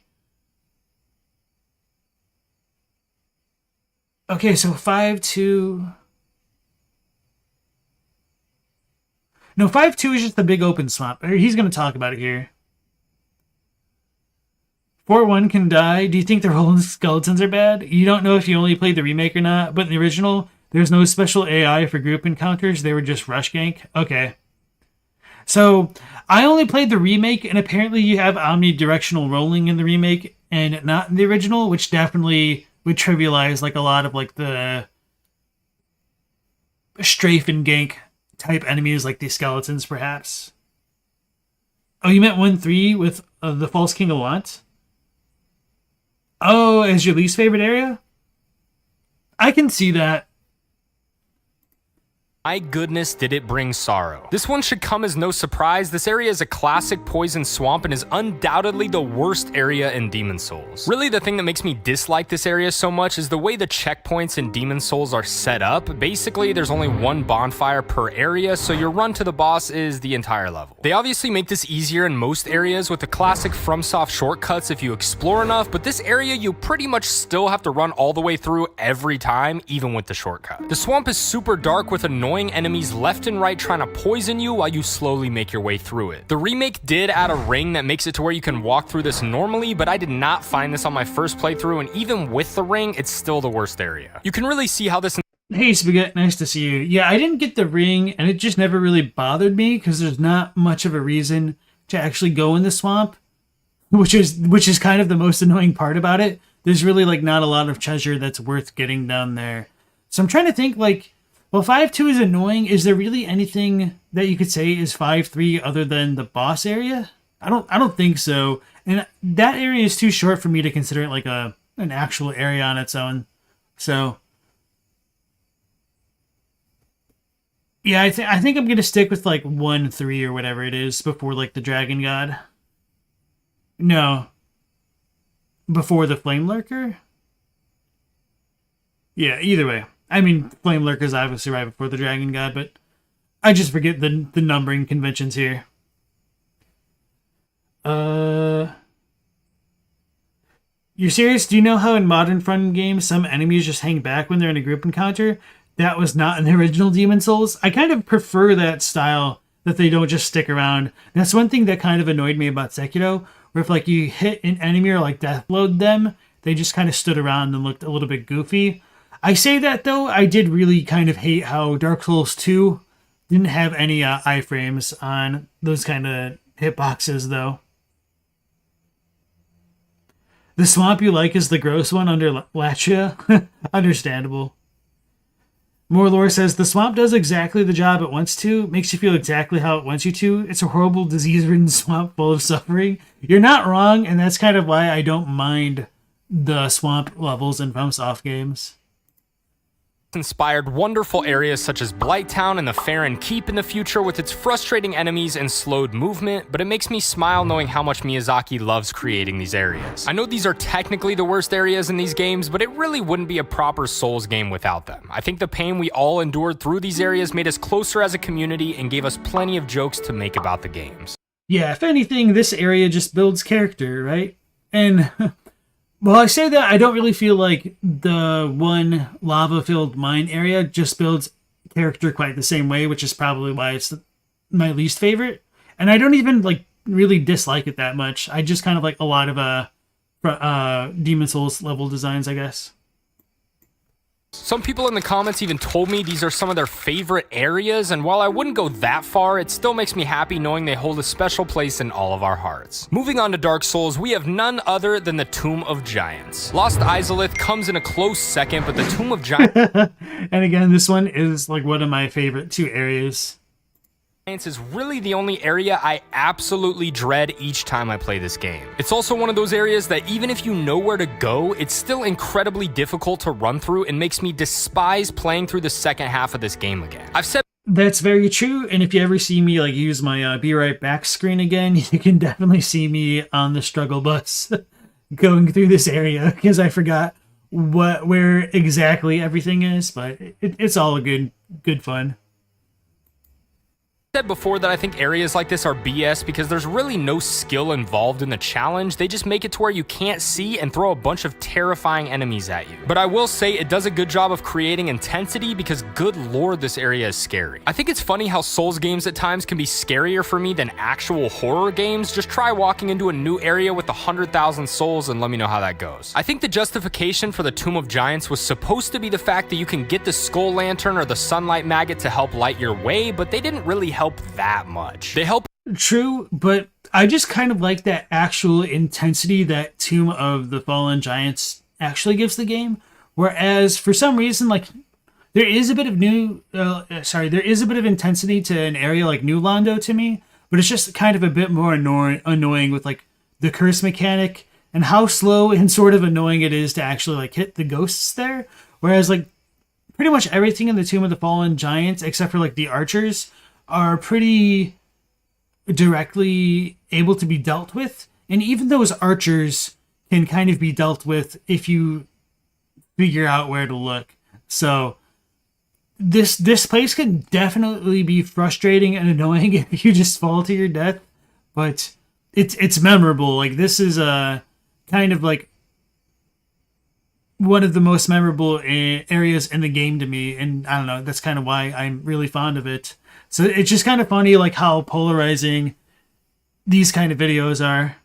Okay, so 5-2... No, 5-2 is just the big open swamp. He's going to talk about it here. 4-1 can die. Do you think the rolling skeletons are bad? You don't know if you only played the remake or not, but in the original, there's no special AI for group encounters. They were just rush gank. Okay. So, I only played the remake, and apparently you have omnidirectional rolling in the remake and not in the original, which definitely would trivialize like a lot of like the strafe and gank type enemies like the skeletons, perhaps. Oh, you meant 1-3 with the False King of Want? Oh, as your least favorite area? I can see that. My goodness, did it bring sorrow. This one should come as no surprise. This area is a classic poison swamp and is undoubtedly the worst area in Demon Souls. Really, the thing that makes me dislike this area so much is the way the checkpoints in Demon Souls are set up. Basically, there's only one bonfire per area, so your run to the boss is the entire level. They obviously make this easier in most areas with the classic FromSoft shortcuts if you explore enough, but this area you pretty much still have to run all the way through every time, even with the shortcut. The swamp is super dark with annoying enemies left and right trying to poison you while you slowly make your way through it. The remake did add a ring that makes it to where you can walk through this normally, but I did not find this on my first playthrough, and even with the ring, it's still the worst area. You can really see how this... Hey Spaghetti, nice to see you. Yeah, I didn't get the ring, and it just never really bothered me, because there's not much of a reason to actually go in the swamp, which is kind of the most annoying part about it. There's really like not a lot of treasure that's worth getting down there. So I'm trying to think like, well, 5-2 is annoying. Is there really anything that you could say is 5-3 other than the boss area? I don't think so. And that area is too short for me to consider it like an actual area on its own. So yeah, I think I'm gonna stick with like 1-3 or whatever it is before like the Dragon God. No. Before the Flame Lurker? Yeah, either way. I mean, Flame Lurkers obviously right before the Dragon God, but I just forget the numbering conventions here. You're serious? Do you know how in modern fun games some enemies just hang back when they're in a group encounter? That was not in the original Demon Souls. I kind of prefer that style, that they don't just stick around. That's one thing that kind of annoyed me about Sekiro, where if like you hit an enemy or like deathload them, they just kind of stood around and looked a little bit goofy. I say that though, I did really kind of hate how Dark Souls 2 didn't have any iframes on those kind of hitboxes though. The swamp you like is the gross one under Lachia? Understandable. Morlore says, the swamp does exactly the job it wants to, makes you feel exactly how it wants you to. It's a horrible disease-ridden swamp full of suffering. You're not wrong, and that's kind of why I don't mind the swamp levels in FromSoft games. Inspired wonderful areas such as Blighttown and the Farron Keep in the future with its frustrating enemies and slowed movement, but it makes me smile knowing how much Miyazaki loves creating these areas. I know these are technically the worst areas in these games, but it really wouldn't be a proper Souls game without them. I think the pain we all endured through these areas made us closer as a community and gave us plenty of jokes to make about the games. Yeah, if anything, this area just builds character, right? And... well, I say that I don't really feel like the one lava-filled mine area just builds character quite the same way, which is probably why it's my least favorite. And I don't even like really dislike it that much. I just kind of like a lot of Demon Souls level designs, I guess. Some people in the comments even told me these are some of their favorite areas, and while I wouldn't go that far, it still makes me happy knowing they hold a special place in all of our hearts. Moving on to Dark Souls, we have none other than the Tomb of Giants. Lost Izalith comes in a close second, but the Tomb of Giants and again, this one is like one of my favorite 2 areas. is really the only area I absolutely dread each time I play this game. It's also one of those areas that even if you know where to go, it's still incredibly difficult to run through and makes me despise playing through the second half of this game again. I've said that's very true, and if you ever see me like use my be right back screen again, you can definitely see me on the struggle bus going through this area because I forgot where exactly everything is, but it's all a good fun. Said before that I think areas like this are BS because there's really no skill involved in the challenge. They just make it to where you can't see and throw a bunch of terrifying enemies at you. But I will say it does a good job of creating intensity because good lord, this area is scary. I think it's funny how Souls games at times can be scarier for me than actual horror games. Just try walking into a new area with 100,000 souls and let me know how that goes. I think the justification for the Tomb of Giants was supposed to be the fact that you can get the skull lantern or the sunlight maggot to help light your way, but they didn't really help that much. They help. True, but I just kind of like that actual intensity that Tomb of the Fallen Giants actually gives the game. Whereas for some reason, like there is a bit of intensity to an area like New Londo to me, but it's just kind of a bit more annoying with like the curse mechanic and how slow and sort of annoying it is to actually like hit the ghosts there. Whereas like pretty much everything in the Tomb of the Fallen Giants, except for like the archers, are pretty directly able to be dealt with. And even those archers can kind of be dealt with if you figure out where to look. So this place can definitely be frustrating and annoying if you just fall to your death, but it's memorable. Like this is a kind of like one of the most memorable areas in the game to me, and I don't know, that's kind of why I'm really fond of it. So it's just kind of funny like how polarizing these kind of videos are.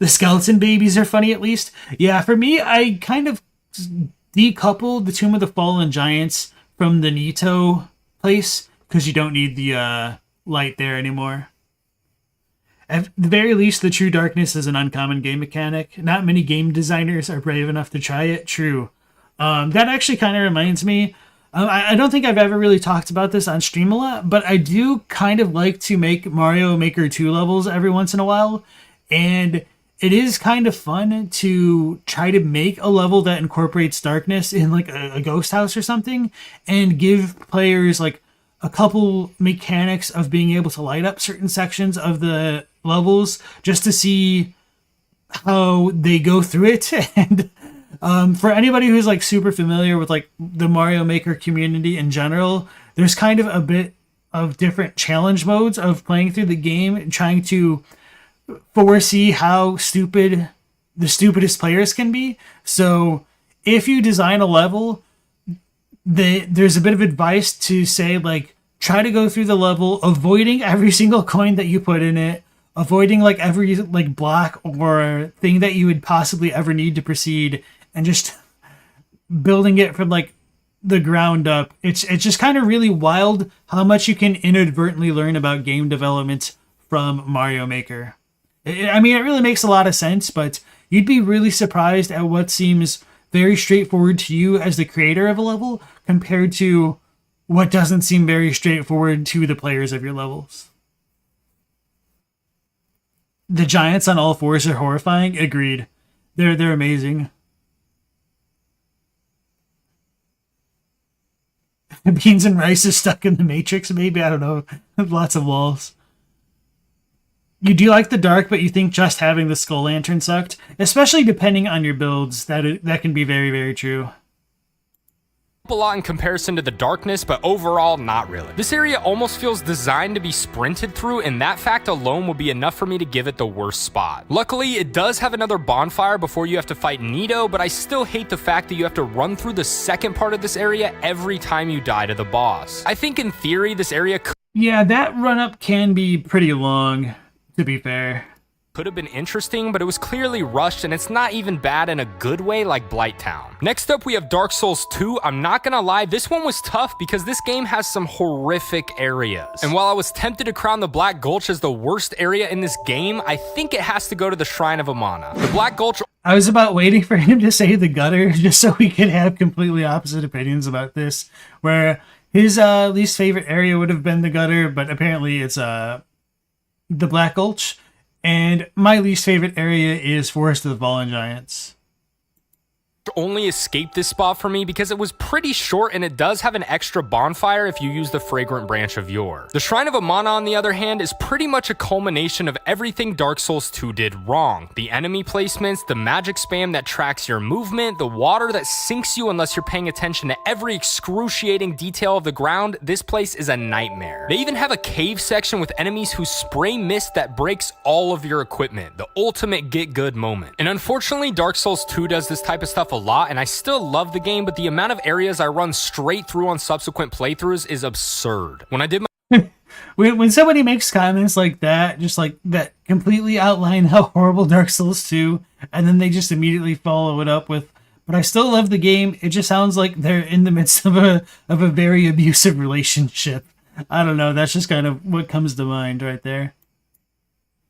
The skeleton babies are funny, at least. Yeah, for me, I kind of decoupled the Tomb of the Fallen Giants from the Nito place because you don't need the light there anymore. At the very least, the True Darkness is an uncommon game mechanic. Not many game designers are brave enough to try it. True. That actually kind of reminds me, I don't think I've ever really talked about this on stream a lot, but I do kind of like to make Mario Maker 2 levels every once in a while. And it is kind of fun to try to make a level that incorporates darkness in like a ghost house or something and give players like a couple mechanics of being able to light up certain sections of the levels just to see how they go through it. And for anybody who's like super familiar with like the Mario Maker community in general, there's kind of a bit of different challenge modes of playing through the game and trying to foresee how stupid the stupidest players can be. So if you design a level, there's a bit of advice to say like try to go through the level avoiding every single coin that you put in it, avoiding like every like block or thing that you would possibly ever need to proceed, and just building it from like the ground up. It's just kind of really wild how much you can inadvertently learn about game development from Mario Maker. I mean, it really makes a lot of sense, but you'd be really surprised at what seems very straightforward to you as the creator of a level compared to what doesn't seem very straightforward to the players of your levels. The giants on all fours are horrifying. Agreed. They're amazing. Beans and rice is stuck in the Matrix, maybe. I don't know. Lots of walls. You do like the dark, but you think just having the skull lantern sucked, especially depending on your builds. That can be very, very true. A lot in comparison to the darkness, but overall not really. This area almost feels designed to be sprinted through, and that fact alone would be enough for me to give it the worst spot. Luckily, it does have another bonfire before you have to fight Nito, but I still hate the fact that you have to run through the second part of this area every time you die to the boss. I think in theory this area Yeah, that run up can be pretty long, to be fair. could have been interesting, but it was clearly rushed, and it's not even bad in a good way like Blight Town. Next up, we have Dark Souls 2. I'm not gonna lie, this one was tough because this game has some horrific areas. And while I was tempted to crown the Black Gulch as the worst area in this game, I think it has to go to the Shrine of Amana. The Black Gulch... I was about waiting for him to say the gutter just so we could have completely opposite opinions about this, where his least favorite area would have been the gutter, but apparently it's the Black Gulch. And my least favorite area is Forest of the Fallen Giants. Only escaped this spot for me because it was pretty short, and it does have an extra bonfire if you use the Fragrant Branch of Yore. The Shrine of Amana, on the other hand, is pretty much a culmination of everything Dark Souls 2 did wrong. The enemy placements, the magic spam that tracks your movement, the water that sinks you unless you're paying attention to every excruciating detail of the ground. This place is a nightmare. They even have a cave section with enemies who spray mist that breaks all of your equipment. The ultimate get good moment. And unfortunately, Dark Souls 2 does this type of stuff a lot, and I still love the game, but the amount of areas I run straight through on subsequent playthroughs is absurd. When I did my when somebody makes comments like that, just like that completely outline how horrible Dark Souls 2, and then they just immediately follow it up with, but I still love the game, it just sounds like they're in the midst of a very abusive relationship. I don't know, that's just kind of what comes to mind right there.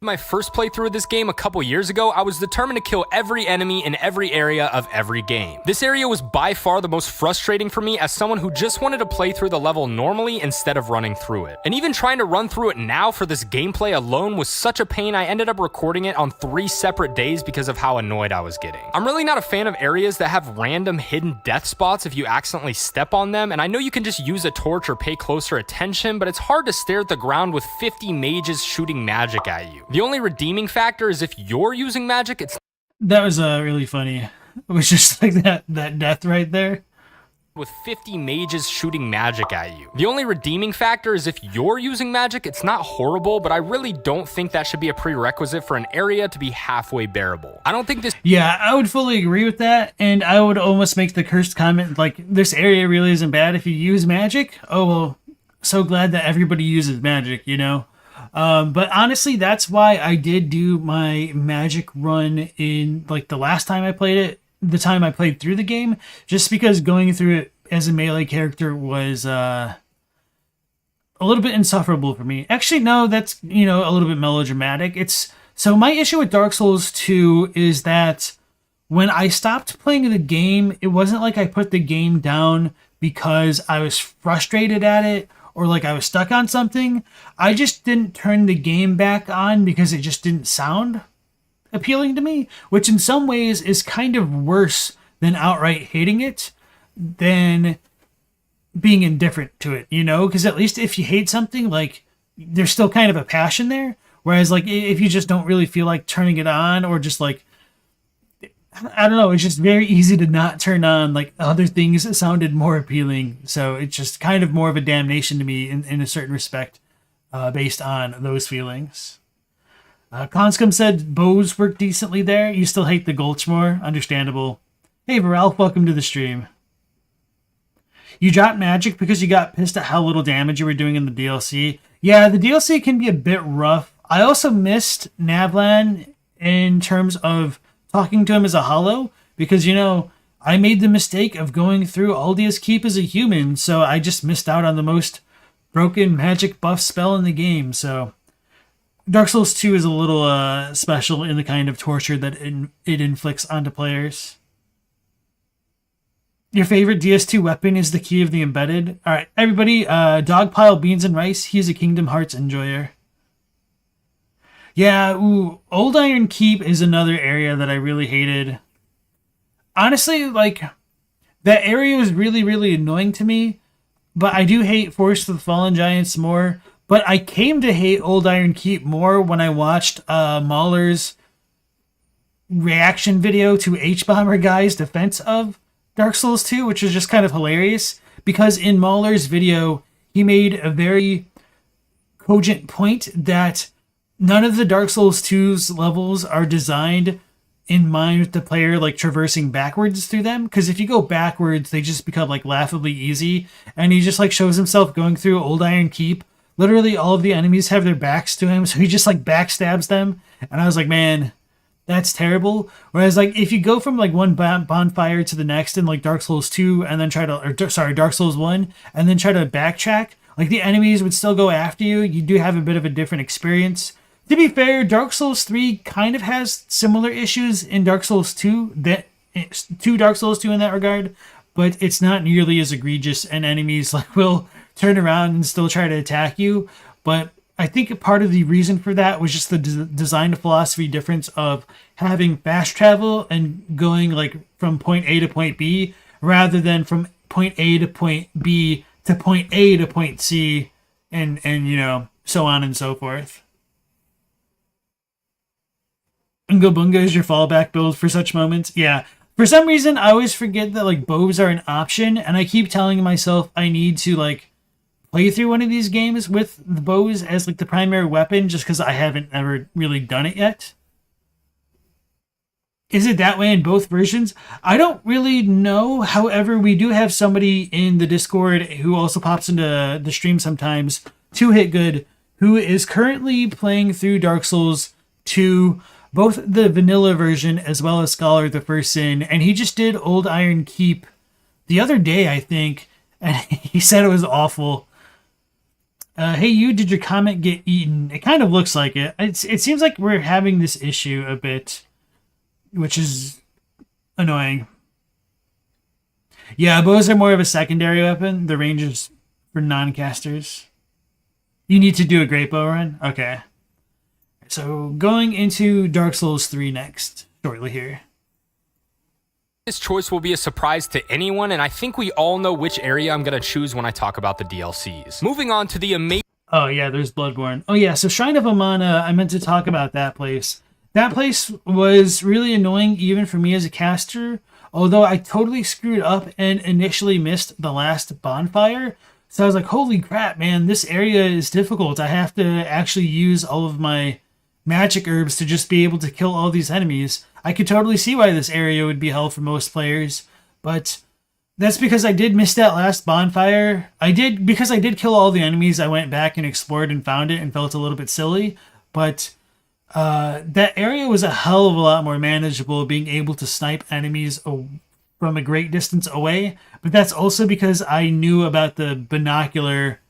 My first playthrough of this game a couple years ago, I was determined to kill every enemy in every area of every game. This area was by far the most frustrating for me as someone who just wanted to play through the level normally instead of running through it. And even trying to run through it now for this gameplay alone was such a pain, I ended up recording it on 3 separate days because of how annoyed I was getting. I'm really not a fan of areas that have random hidden death spots if you accidentally step on them, and I know you can just use a torch or pay closer attention, but it's hard to stare at the ground with 50 mages shooting magic at you. The only redeeming factor is if you're using magic, it's... That was really funny. It was just like that death right there. With 50 mages shooting magic at you. The only redeeming factor is if you're using magic, it's not horrible, but I really don't think that should be a prerequisite for an area to be halfway bearable. I don't think this... Yeah, I would fully agree with that, and I would almost make the cursed comment, like, this area really isn't bad if you use magic. Oh, well, so glad that everybody uses magic, you know? But honestly, that's why I did do my magic run in, like, the last time I played it, the time I played through the game, just because going through it as a melee character was a little bit insufferable for me. Actually, no, that's, you know, a little bit melodramatic. So my issue with Dark Souls 2 is that when I stopped playing the game, it wasn't like I put the game down because I was frustrated at it or like I was stuck on something. I just didn't turn the game back on because it just didn't sound appealing to me, which in some ways is kind of worse than outright hating it, than being indifferent to it, you know? Because at least if you hate something, like, there's still kind of a passion there. Whereas, like, if you just don't really feel like turning it on, or just, like, I don't know, it's just very easy to not turn on, like, other things that sounded more appealing. So it's just kind of more of a damnation to me in a certain respect, based on those feelings. Conscom said bows work decently there. You still hate the Gulch more. Understandable. Hey, Varalf, welcome to the stream. You dropped magic because you got pissed at how little damage you were doing in the DLC. Yeah, the DLC can be a bit rough. I also missed Navlan in terms of talking to him as a hollow, because, you know, I made the mistake of going through Aldia's Keep as a human, so I just missed out on the most broken magic buff spell in the game. So Dark Souls 2 is a little special in the kind of torture that it inflicts onto players. Your favorite DS2 weapon is the Key of the Embedded. All right, everybody, Dogpile Beans and Rice, he's a Kingdom Hearts enjoyer. Yeah, Old Iron Keep is another area that I really hated. Honestly, like, that area was really, really annoying to me, but I do hate Forest of the Fallen Giants more. But I came to hate Old Iron Keep more when I watched Mahler's reaction video to H-Bomber Guy's defense of Dark Souls 2, which is just kind of hilarious, because in Mahler's video, he made a very cogent point that none of the Dark Souls 2's levels are designed in mind with the player, like, traversing backwards through them, because if you go backwards, they just become, like, laughably easy, and he just, like, shows himself going through Old Iron Keep, literally all of the enemies have their backs to him, so he just like backstabs them. And I was like, man, that's terrible. Whereas like if you go from like one bonfire to the next in like Dark Souls 2 and then Dark Souls 1 and then try to backtrack, like the enemies would still go after you. You do have a bit of a different experience. To be fair, Dark Souls 3 kind of has similar issues in Dark Souls 2 to Dark Souls 2 in that regard, but it's not nearly as egregious, and enemies like will turn around and still try to attack you. But I think part of the reason for that was just the design philosophy difference of having fast travel and going like from point A to point B rather than from point A to point B to point A to point C and you know, so on and so forth. Unga Bunga is your fallback build for such moments. Yeah. For some reason, I always forget that like bows are an option, and I keep telling myself I need to like play through one of these games with the bows as like the primary weapon, just because I haven't ever really done it yet. Is it that way in both versions? I don't really know. However, we do have somebody in the Discord who also pops into the stream sometimes, 2HitGood, who is currently playing through Dark Souls 2, both the vanilla version as well as Scholar of the First Sin, and he just did Old Iron Keep the other day, I think, and he said it was awful. Hey, you, did your comment get eaten? It kind of looks like it. It seems like we're having this issue a bit, which is annoying. Yeah, bows are more of a secondary weapon. The range is for non-casters. You need to do a great bow run? Okay. So going into Dark Souls 3 next, shortly here. This choice will be a surprise to anyone, and I think we all know which area I'm going to choose when I talk about the DLCs. Moving on to the amazing... Oh yeah, there's Bloodborne. Oh yeah, so Shrine of Amana, I meant to talk about that place. That place was really annoying even for me as a caster, although I totally screwed up and initially missed the last bonfire. So I was like, holy crap, man, this area is difficult. I have to actually use all of my magic herbs to just be able to kill all these enemies. I could totally see why this area would be hell for most players, but that's because I did miss that last bonfire. Because I did kill all the enemies, I went back and explored and found it and felt a little bit silly, but that area was a hell of a lot more manageable, being able to snipe enemies from a great distance away, but that's also because I knew about the binocular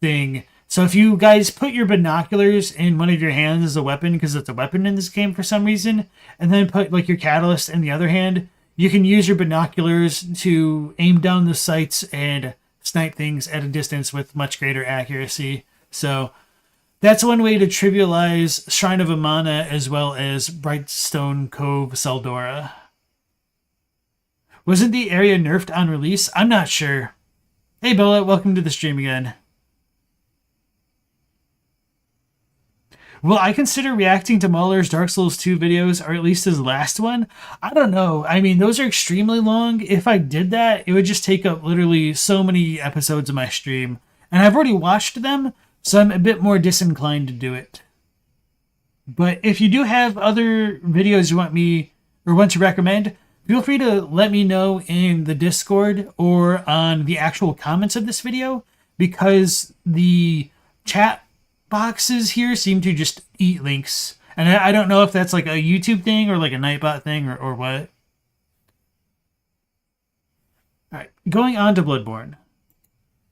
thing. So if you guys put your binoculars in one of your hands as a weapon, because it's a weapon in this game for some reason, and then put like your catalyst in the other hand, you can use your binoculars to aim down the sights and snipe things at a distance with much greater accuracy. So that's one way to trivialize Shrine of Amana as well as Brightstone Cove Seldora. Wasn't the area nerfed on release? I'm not sure. Hey Bella, welcome to the stream again. Will I consider reacting to Mahler's Dark Souls 2 videos, or at least his last one? I don't know. I mean, those are extremely long. If I did that, it would just take up literally so many episodes of my stream. And I've already watched them, so I'm a bit more disinclined to do it. But if you do have other videos you want me or want to recommend, feel free to let me know in the Discord or on the actual comments of this video, because the chat boxes here seem to just eat links. And I don't know if that's like a YouTube thing or like a Nightbot thing or what. Alright, going on to Bloodborne.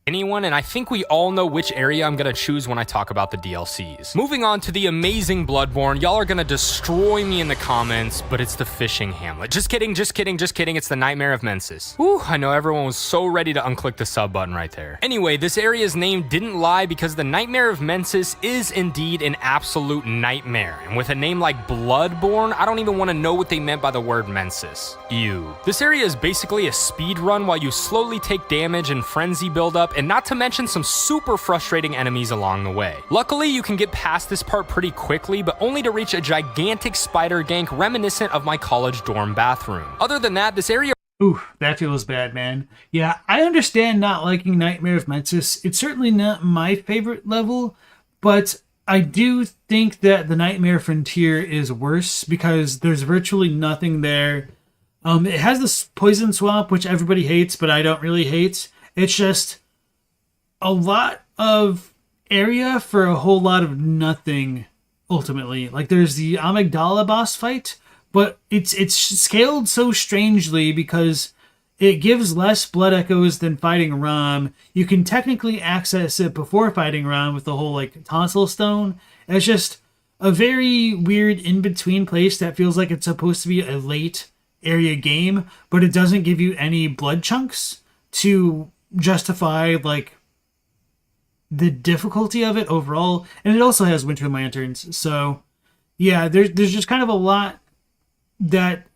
anyone, and I think we all know which area I'm gonna choose when I talk about the DLCs. Moving on to the amazing Bloodborne. Y'all are gonna destroy me in the comments, but it's the fishing hamlet. Just kidding, just kidding, just kidding. It's the Nightmare of Mensis. Whew, I know everyone was so ready to unclick the sub button right there. Anyway, this area's name didn't lie, because the Nightmare of Mensis is indeed an absolute nightmare. And with a name like Bloodborne, I don't even want to know what they meant by the word Mensis. Ew. This area is basically a speed run while you slowly take damage and frenzy buildup, and not to mention some super frustrating enemies along the way. Luckily, you can get past this part pretty quickly, but only to reach a gigantic spider gank reminiscent of my college dorm bathroom. Other than that, this area... Ooh, that feels bad, man. Yeah, I understand not liking Nightmare of Mensis. It's certainly not my favorite level, but I do think that the Nightmare Frontier is worse because there's virtually nothing there. It has this poison swamp, which everybody hates, but I don't really hate. It's just a lot of area for a whole lot of nothing, ultimately. Like, there's the Amygdala boss fight, but it's scaled so strangely because it gives less blood echoes than fighting Rom. You can technically access it before fighting Rom with the whole, like, tonsil stone. It's just a very weird in-between place that feels like it's supposed to be a late area game, but it doesn't give you any blood chunks to justify, like, the difficulty of it overall. And it also has winter lanterns. So, yeah, there's just kind of a lot that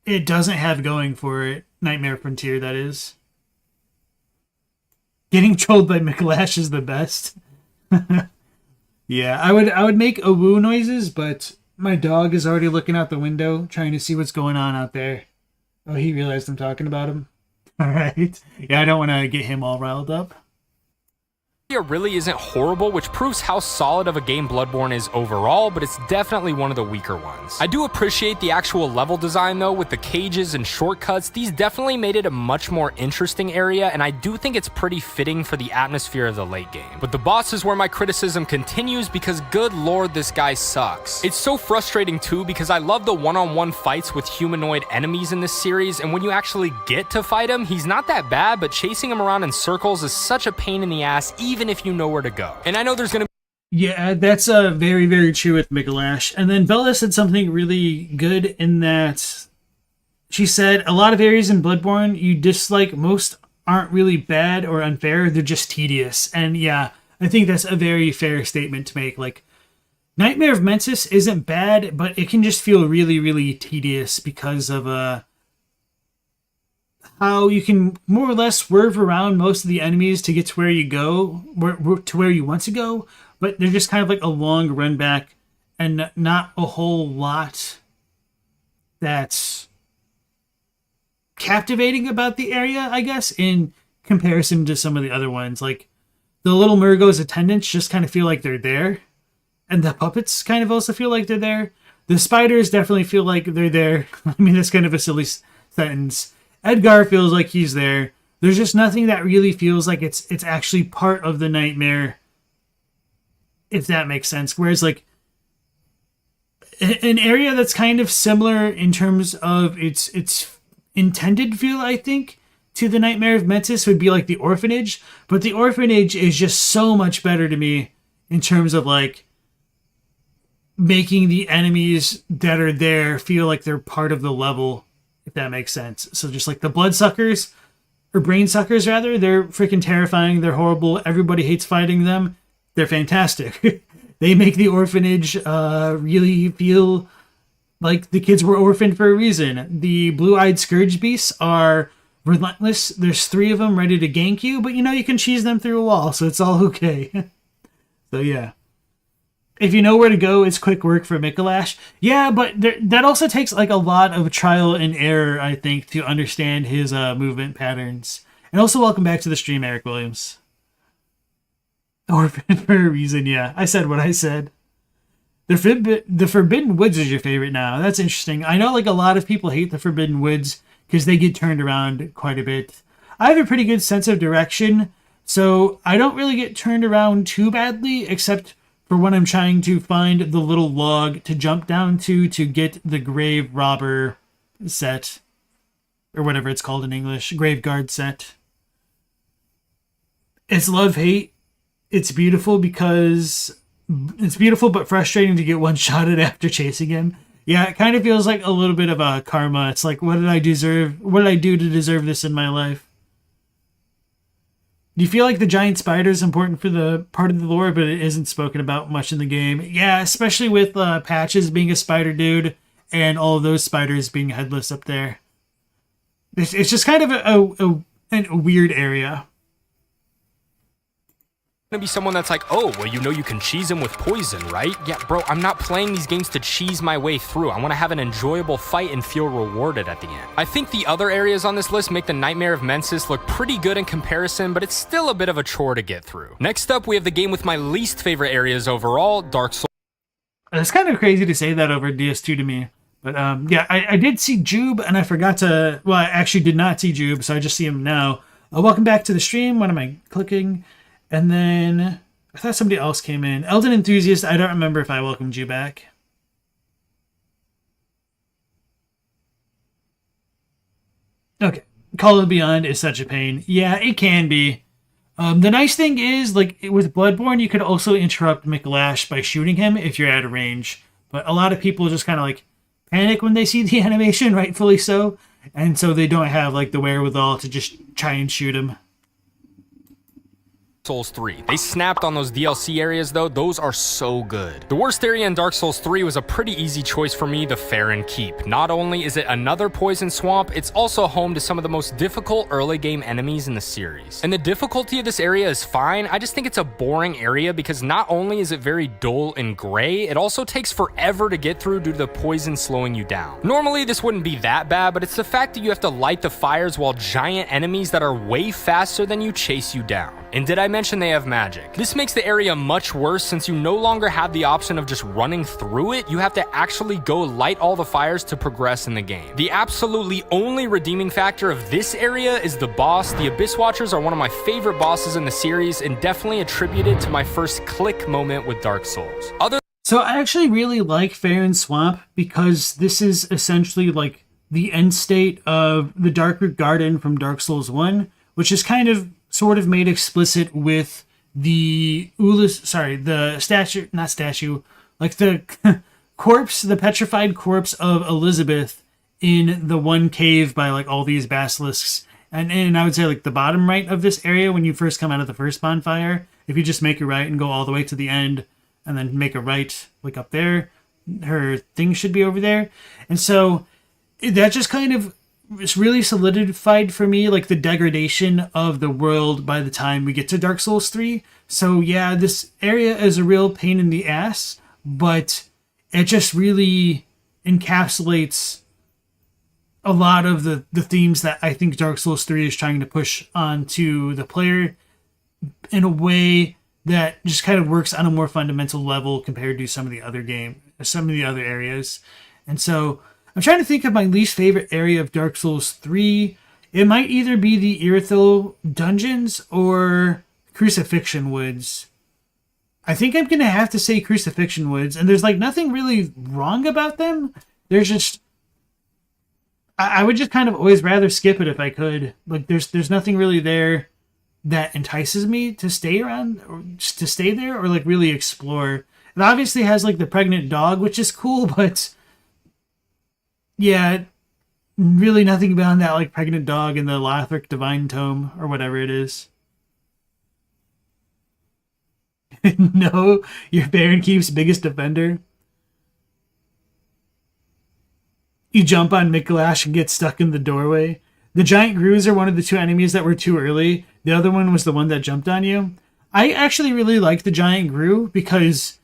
it doesn't have going for it. Nightmare Frontier, that is. Getting trolled by Micklash is the best. Yeah, I would make woo noises, but my dog is already looking out the window, trying to see what's going on out there. Oh, he realized I'm talking about him. All right. Yeah, I don't want to get him all riled up. It really isn't horrible, which proves how solid of a game Bloodborne is overall, but it's definitely one of the weaker ones. I do appreciate the actual level design though, with the cages and shortcuts. These definitely made it a much more interesting area, and I do think it's pretty fitting for the atmosphere of the late game. But the boss is where my criticism continues, because good lord, this guy sucks. It's so frustrating too, because I love the one-on-one fights with humanoid enemies in this series, and when you actually get to fight him, he's not that bad, but chasing him around in circles is such a pain in the ass, even if you know where to go. And I know there's gonna be... Yeah, that's very, very true with Micklash. And then Bella said something really good in that she said a lot of areas in Bloodborne you dislike most aren't really bad or unfair, they're just tedious. And yeah, I think that's a very fair statement to make. Like, Nightmare of Mensis isn't bad, but it can just feel really, really tedious because of how you can more or less swerve around most of the enemies to get to where you go, to where you want to go, but they're just kind of like a long run back and not a whole lot that's captivating about the area, I guess, in comparison to some of the other ones. Like, the little Murgo's attendants just kind of feel like they're there, and the puppets kind of also feel like they're there. The spiders definitely feel like they're there. I mean, that's kind of a silly sentence. Edgar feels like he's there. There's just nothing that really feels like it's actually part of the nightmare, if that makes sense. Whereas, like, an area that's kind of similar in terms of its intended feel, I think, to the Nightmare of Mensis would be like the Orphanage. But the Orphanage is just so much better to me in terms of, like, making the enemies that are there feel like they're part of the level, if that makes sense. So just like the bloodsuckers, or brain suckers rather, they're freaking terrifying. They're horrible. Everybody hates fighting them. They're fantastic. They make the orphanage really feel like the kids were orphaned for a reason. The blue-eyed scourge beasts are relentless. There's 3 of them ready to gank you, but you know you can cheese them through a wall, so it's all okay. So yeah. If you know where to go, it's quick work for Micklash. Yeah, but that also takes like a lot of trial and error, I think, to understand his movement patterns. And also, welcome back to the stream, Eric Williams. Orphan for a reason, yeah. I said what I said. The Forbidden Woods is your favorite now. That's interesting. I know like a lot of people hate the Forbidden Woods because they get turned around quite a bit. I have a pretty good sense of direction, so I don't really get turned around too badly, except for when I'm trying to find the little log to jump down to get the Grave Robber set. Or whatever it's called in English. Graveguard set. It's love-hate. It's beautiful because... It's beautiful but frustrating to get one-shotted after chasing him. Yeah, it kind of feels like a little bit of a karma. It's like, what did I deserve? What did I do to deserve this in my life? Do you feel like the giant spider is important for the part of the lore, but it isn't spoken about much in the game? Yeah, especially with Patches being a spider dude and all of those spiders being headless up there. It's just kind of a weird area. Gonna be someone that's like, oh, well, you know you can cheese him with poison, right? Yeah, bro, I'm not playing these games to cheese my way through. I want to have an enjoyable fight and feel rewarded at the end. I think the other areas on this list make the Nightmare of Mensis look pretty good in comparison, but it's still a bit of a chore to get through. Next up, we have the game with my least favorite areas overall, Dark Souls. It's kind of crazy to say that over DS2 to me. But yeah, I did see Jube, and I forgot to... Well, I actually did not see Jube, so I just see him now. Welcome back to the stream. What am I clicking? And then I thought somebody else came in. Elden Enthusiast, I don't remember if I welcomed you back. Okay. Call of Beyond is such a pain. Yeah, it can be. The nice thing is, like with Bloodborne, you could also interrupt McLash by shooting him if you're out of range. But a lot of people just kind of like panic when they see the animation, rightfully so, and so they don't have like the wherewithal to just try and shoot him. Souls 3. They snapped on those DLC areas though, those are so good. The worst area in Dark Souls 3 was a pretty easy choice for me, the Farron Keep. Not only is it another poison swamp, it's also home to some of the most difficult early game enemies in the series. And the difficulty of this area is fine, I just think it's a boring area because not only is it very dull and gray, it also takes forever to get through due to the poison slowing you down. Normally this wouldn't be that bad, but it's the fact that you have to light the fires while giant enemies that are way faster than you chase you down. And did I mention they have magic? This makes the area much worse since you no longer have the option of just running through it, you have to actually go light all the fires to progress in the game. The absolutely only redeeming factor of this area is the boss. The Abyss Watchers are one of my favorite bosses in the series and definitely attributed to my first click moment with Dark Souls. So I actually really like Farron Swamp because this is essentially like the end state of the Darkroot Garden from Dark Souls 1, which is kind of sort of made explicit with the the statue, not statue, like the corpse, the petrified corpse of Elizabeth in the one cave by like all these basilisks. And I would say like the bottom right of this area when you first come out of the first bonfire, if you just make a right and go all the way to the end and then make a right like up there, her thing should be over there. And so that just kind of it's really solidified for me like the degradation of the world by the time we get to Dark Souls 3. So yeah, this area is a real pain in the ass, but it just really encapsulates a lot of the themes that I think Dark Souls 3 is trying to push onto the player in a way that just kind of works on a more fundamental level compared to some of the other areas. And so I'm trying to think of my least favorite area of Dark Souls 3. It might either be the Irithyll dungeons or Crucifixion Woods. I think I'm going to have to say Crucifixion Woods, and there's like nothing really wrong about them. There's just I would just kind of always rather skip it if I could. Like there's nothing really there that entices me to stay around or to stay there or like really explore. It obviously has like the pregnant dog, which is cool, but yeah, really nothing beyond that like pregnant dog in the Lothric Divine Tome or whatever it is. No, your Baron Keep's biggest defender. You jump on Mikolash and get stuck in the doorway. The giant Grus are one of the two enemies that were too early. The other one was the one that jumped on you. I actually really like the giant Gru because,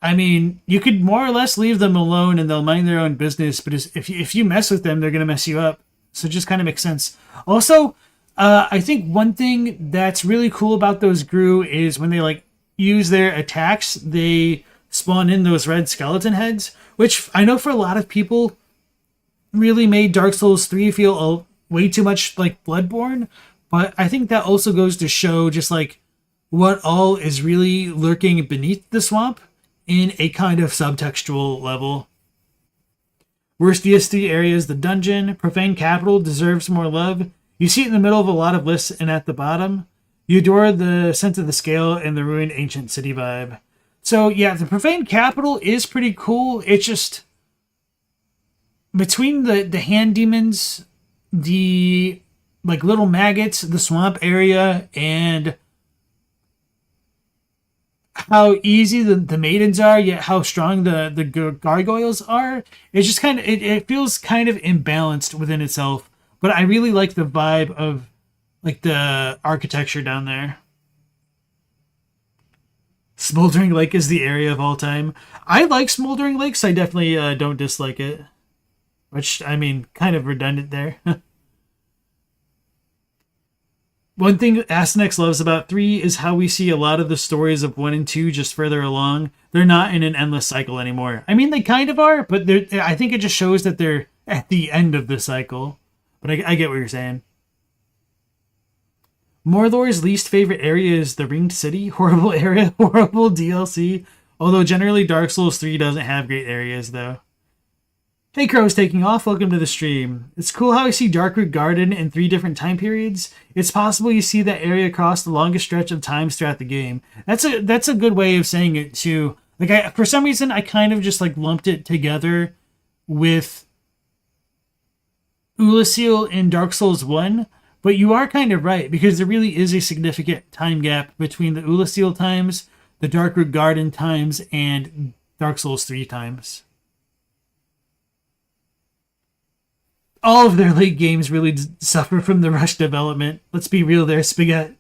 I mean, you could more or less leave them alone and they'll mind their own business, but if you mess with them, they're going to mess you up. So it just kind of makes sense. Also, I think one thing that's really cool about those Gru is when they like use their attacks, they spawn in those red skeleton heads, which I know for a lot of people really made Dark Souls 3 feel way too much like Bloodborne, but I think that also goes to show just like what all is really lurking beneath the swamp in a kind of subtextual level. Worst DSD area is the dungeon. Profane Capital deserves more love. You see it in the middle of a lot of lists and at the bottom. You adore the sense of the scale and the ruined ancient city vibe. So yeah, the Profane Capital is pretty cool. It's just between the hand demons, the like little maggots, the swamp area, and how easy the maidens are, yet how strong the gargoyles are. It's just kind of it feels kind of imbalanced within itself. But I really like the vibe of like the architecture down there. Smoldering Lake is the area of all time. I like Smoldering Lakes. I definitely don't dislike it. Which, I mean, kind of redundant there. One thing Astynex loves about 3 is how we see a lot of the stories of 1 and 2 just further along. They're not in an endless cycle anymore. I mean, they kind of are, but I think it just shows that they're at the end of the cycle. But I get what you're saying. Mordor's least favorite area is the Ringed City. Horrible area, horrible DLC. Although generally Dark Souls 3 doesn't have great areas though. Hey Crow's taking off, welcome to the stream. It's cool how I see Darkroot Garden in 3 different time periods. It's possible you see that area across the longest stretch of times throughout the game. That's a good way of saying it too. Like for some reason I kind of just like lumped it together with Ulasil in Dark Souls 1, but you are kind of right because there really is a significant time gap between the Ulasil times, the Darkroot Garden times, and Dark Souls 3 times. All of their late games really suffer from the rush development. Let's be real there, Spaghetti.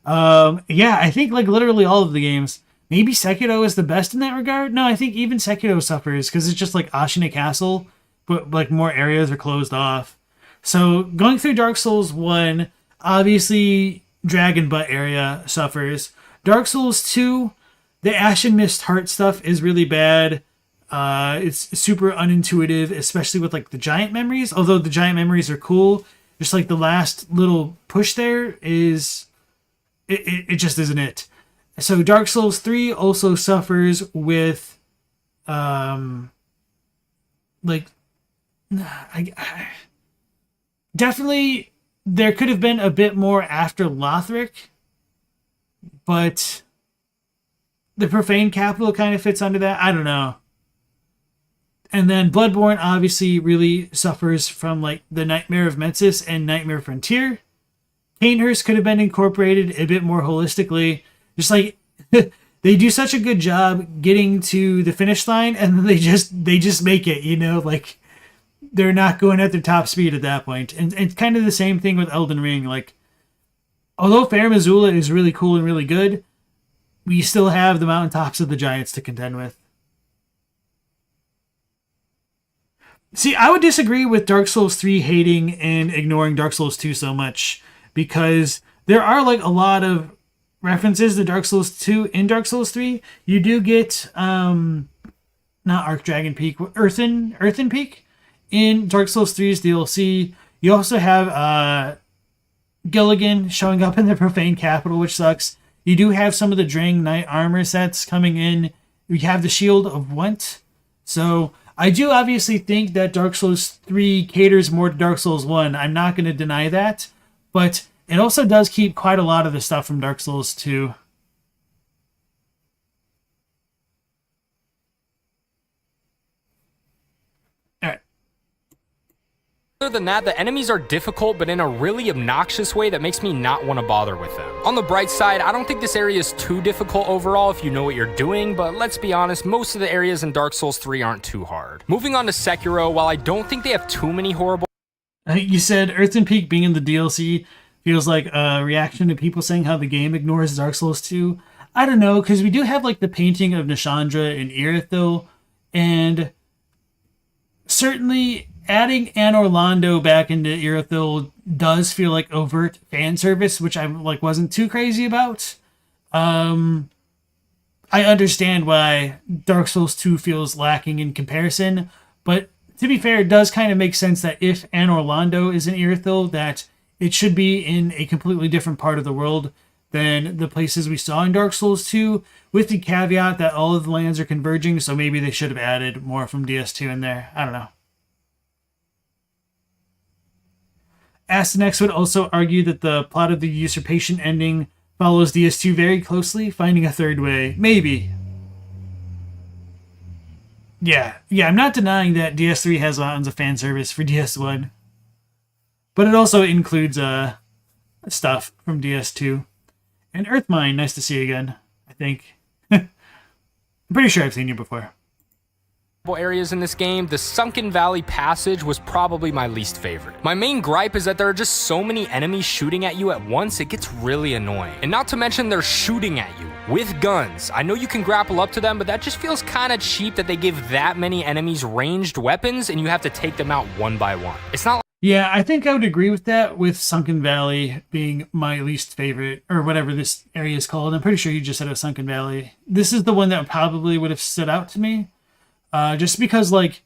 Yeah, I think like literally all of the games. Maybe Sekiro is the best in that regard? No, I think even Sekiro suffers because it's just like Ashina Castle, but like more areas are closed off. So going through Dark Souls 1, obviously Dragon Butt area suffers. Dark Souls 2, the Ashen Mist Heart stuff is really bad. It's super unintuitive, especially with like the giant memories. Although the giant memories are cool, just like the last little push there is, it just isn't it. So Dark Souls 3 also suffers with, definitely there could have been a bit more after Lothric, but the Profane Capital kind of fits under that. I don't know. And then Bloodborne obviously really suffers from like the Nightmare of Mensis and Nightmare Frontier. Cainhurst could have been incorporated a bit more holistically. Just like they do such a good job getting to the finish line, and then they just make it, you know, like they're not going at their top speed at that point. And kind of the same thing with Elden Ring. Like, although Fair Missoula is really cool and really good, we still have the mountaintops of the giants to contend with. See, I would disagree with Dark Souls 3 hating and ignoring Dark Souls 2 so much, because there are like a lot of references to Dark Souls 2 in Dark Souls 3. You do get not Archdragon Peak, Earthen Peak in Dark Souls 3's DLC. You also have Gilligan showing up in the Profane Capital, which sucks. You do have some of the Drang Knight armor sets coming in. You have the Shield of Went. So I do obviously think that Dark Souls 3 caters more to Dark Souls 1. I'm not going to deny that. But it also does keep quite a lot of the stuff from Dark Souls 2. Alright. Other than that, the enemies are difficult, but in a really obnoxious way that makes me not want to bother with them. On the bright side, I don't think this area is too difficult overall if you know what you're doing, but let's be honest, most of the areas in Dark Souls 3 aren't too hard. Moving on to Sekiro, while I don't think they have too many horrible... You said Earthen Peak being in the DLC feels like a reaction to people saying how the game ignores Dark Souls 2. I don't know, because we do have like the painting of Nishandra in Irithyll, and certainly adding Anor Londo back into Irithyll does feel like overt fan service, which I like wasn't too crazy about. I understand why Dark Souls 2 feels lacking in comparison, but to be fair, it does kind of make sense that if Anor Londo is in Irithyll, that it should be in a completely different part of the world than the places we saw in Dark Souls 2, with the caveat that all of the lands are converging, so maybe they should have added more from DS2 in there. I don't know. Astinex would also argue that the plot of the usurpation ending follows DS2 very closely, finding a third way. Maybe. Yeah, I'm not denying that DS3 has mountains of fan service for DS1. But it also includes stuff from DS2. And Earthmine, nice to see you again, I think. I'm pretty sure I've seen you before. Areas in this game, the Sunken Valley Passage was probably my least favorite. My main gripe is that there are just so many enemies shooting at you at once, it gets really annoying. And not to mention they're shooting at you with guns. I know you can grapple up to them, but that just feels kind of cheap that they give that many enemies ranged weapons and you have to take them out one by one. It's not like... Yeah, I think I would agree with that, with Sunken Valley being my least favorite, or whatever this area is called. I'm pretty sure you just said a Sunken Valley. This is the one that probably would have stood out to me. Just because, like,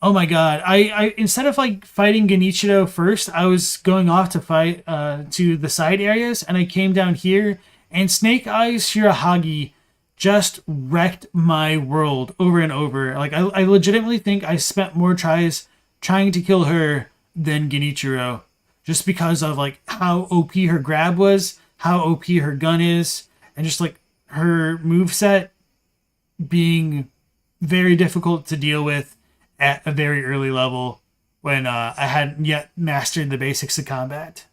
Oh my god. I instead of like fighting Genichiro first, I was going off to fight to the side areas, and I came down here, and Snake Eyes Shirahagi just wrecked my world over and over. Like I legitimately think I spent more tries trying to kill her than Genichiro. Just because of like how OP her grab was, how OP her gun is, and just like her moveset being very difficult to deal with at a very early level when I hadn't yet mastered the basics of combat.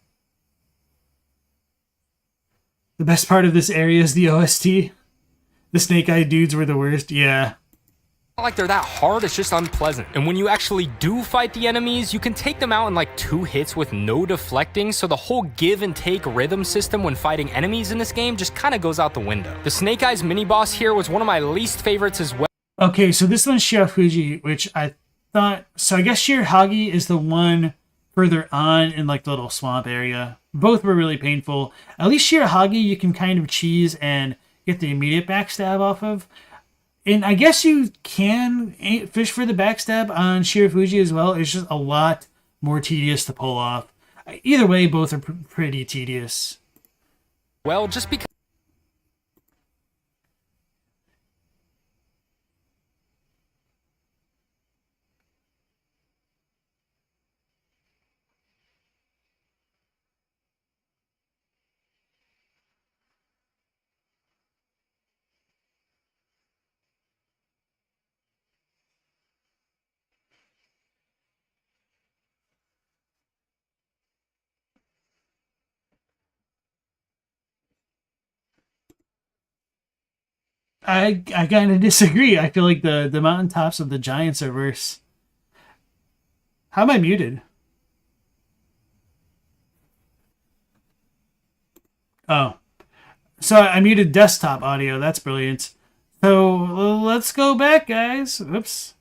The best part of this area is the OST. The Snake Eye dudes were the worst. Yeah. Not like they're that hard, it's just unpleasant. And when you actually do fight the enemies, you can take them out in like 2 hits with no deflecting, so the whole give and take rhythm system when fighting enemies in this game just kind of goes out the window. The Snake Eyes mini-boss here was one of my least favorites as well. Okay, so this one's Shirafuji, which I thought... So I guess Shirahagi is the one further on in like the little swamp area. Both were really painful. At least Shirahagi you can kind of cheese and get the immediate backstab off of. And I guess you can fish for the backstab on Shirafuji as well. It's just a lot more tedious to pull off. Either way, both are pretty tedious. Well, just because I kind of disagree. I feel like the mountaintops of the giants are worse. How am I muted? Oh. So I muted desktop audio. That's brilliant. So let's go back, guys. Oops.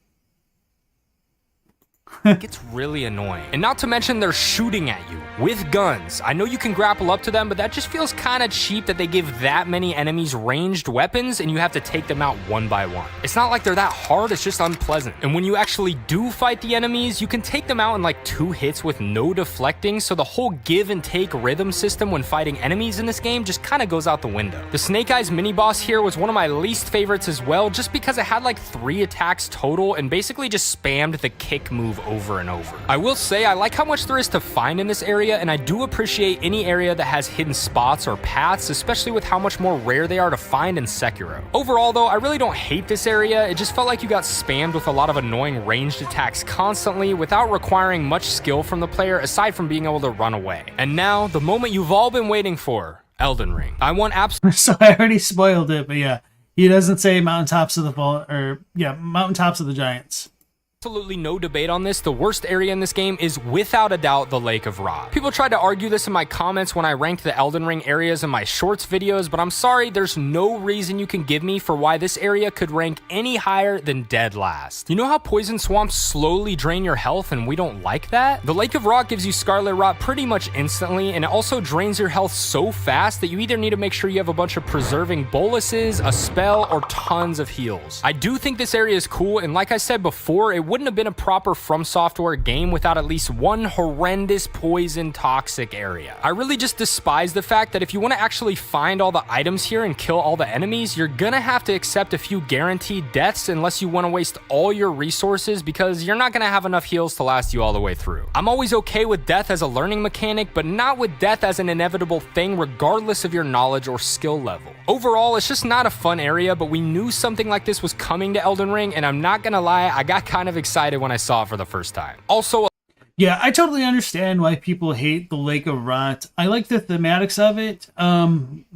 it gets really annoying. And not to mention they're shooting at you with guns. I know you can grapple up to them, but that just feels kind of cheap that they give that many enemies ranged weapons and you have to take them out one by one. It's not like they're that hard, it's just unpleasant. And when you actually do fight the enemies, you can take them out in like 2 hits with no deflecting, so the whole give and take rhythm system when fighting enemies in this game just kind of goes out the window. The Snake Eyes mini-boss here was one of my least favorites as well, just because it had like 3 attacks total and basically just spammed the kick move over and over. I will say I like how much there is to find in this area, and I do appreciate any area that has hidden spots or paths, especially with how much more rare they are to find in Sekiro. Overall though, I really don't hate this area. It just felt like you got spammed with a lot of annoying ranged attacks constantly without requiring much skill from the player aside from being able to run away. And now, the moment you've all been waiting for, Elden Ring. I want So I already spoiled it, but yeah. He doesn't say mountaintops of the fall, or yeah, mountaintops of the giants. absolutely no debate on this. The worst area in this game is without a doubt the Lake of Rot. People tried to argue this in my comments when I ranked the Elden Ring areas in my shorts videos, but I'm sorry, there's no reason you can give me for why this area could rank any higher than dead last. You know how poison swamps slowly drain your health and we don't like that? The Lake of Rot gives you Scarlet Rot pretty much instantly, and it also drains your health so fast that you either need to make sure you have a bunch of preserving boluses, a spell, or tons of heals. I do think this area is cool, and like I said before, it wouldn't have been a proper From Software game without at least one horrendous poison toxic area. I really just despise the fact that if you want to actually find all the items here and kill all the enemies, you're gonna have to accept a few guaranteed deaths unless you want to waste all your resources, because you're not gonna have enough heals to last you all the way through. I'm always okay with death as a learning mechanic, but not with death as an inevitable thing regardless of your knowledge or skill level. Overall, it's just not a fun area, but we knew something like this was coming to Elden Ring, and I'm not gonna lie, I got kind of excited when I saw it for the first time. Also, yeah, I totally understand why people hate the Lake of Rot. I like the thematics of it.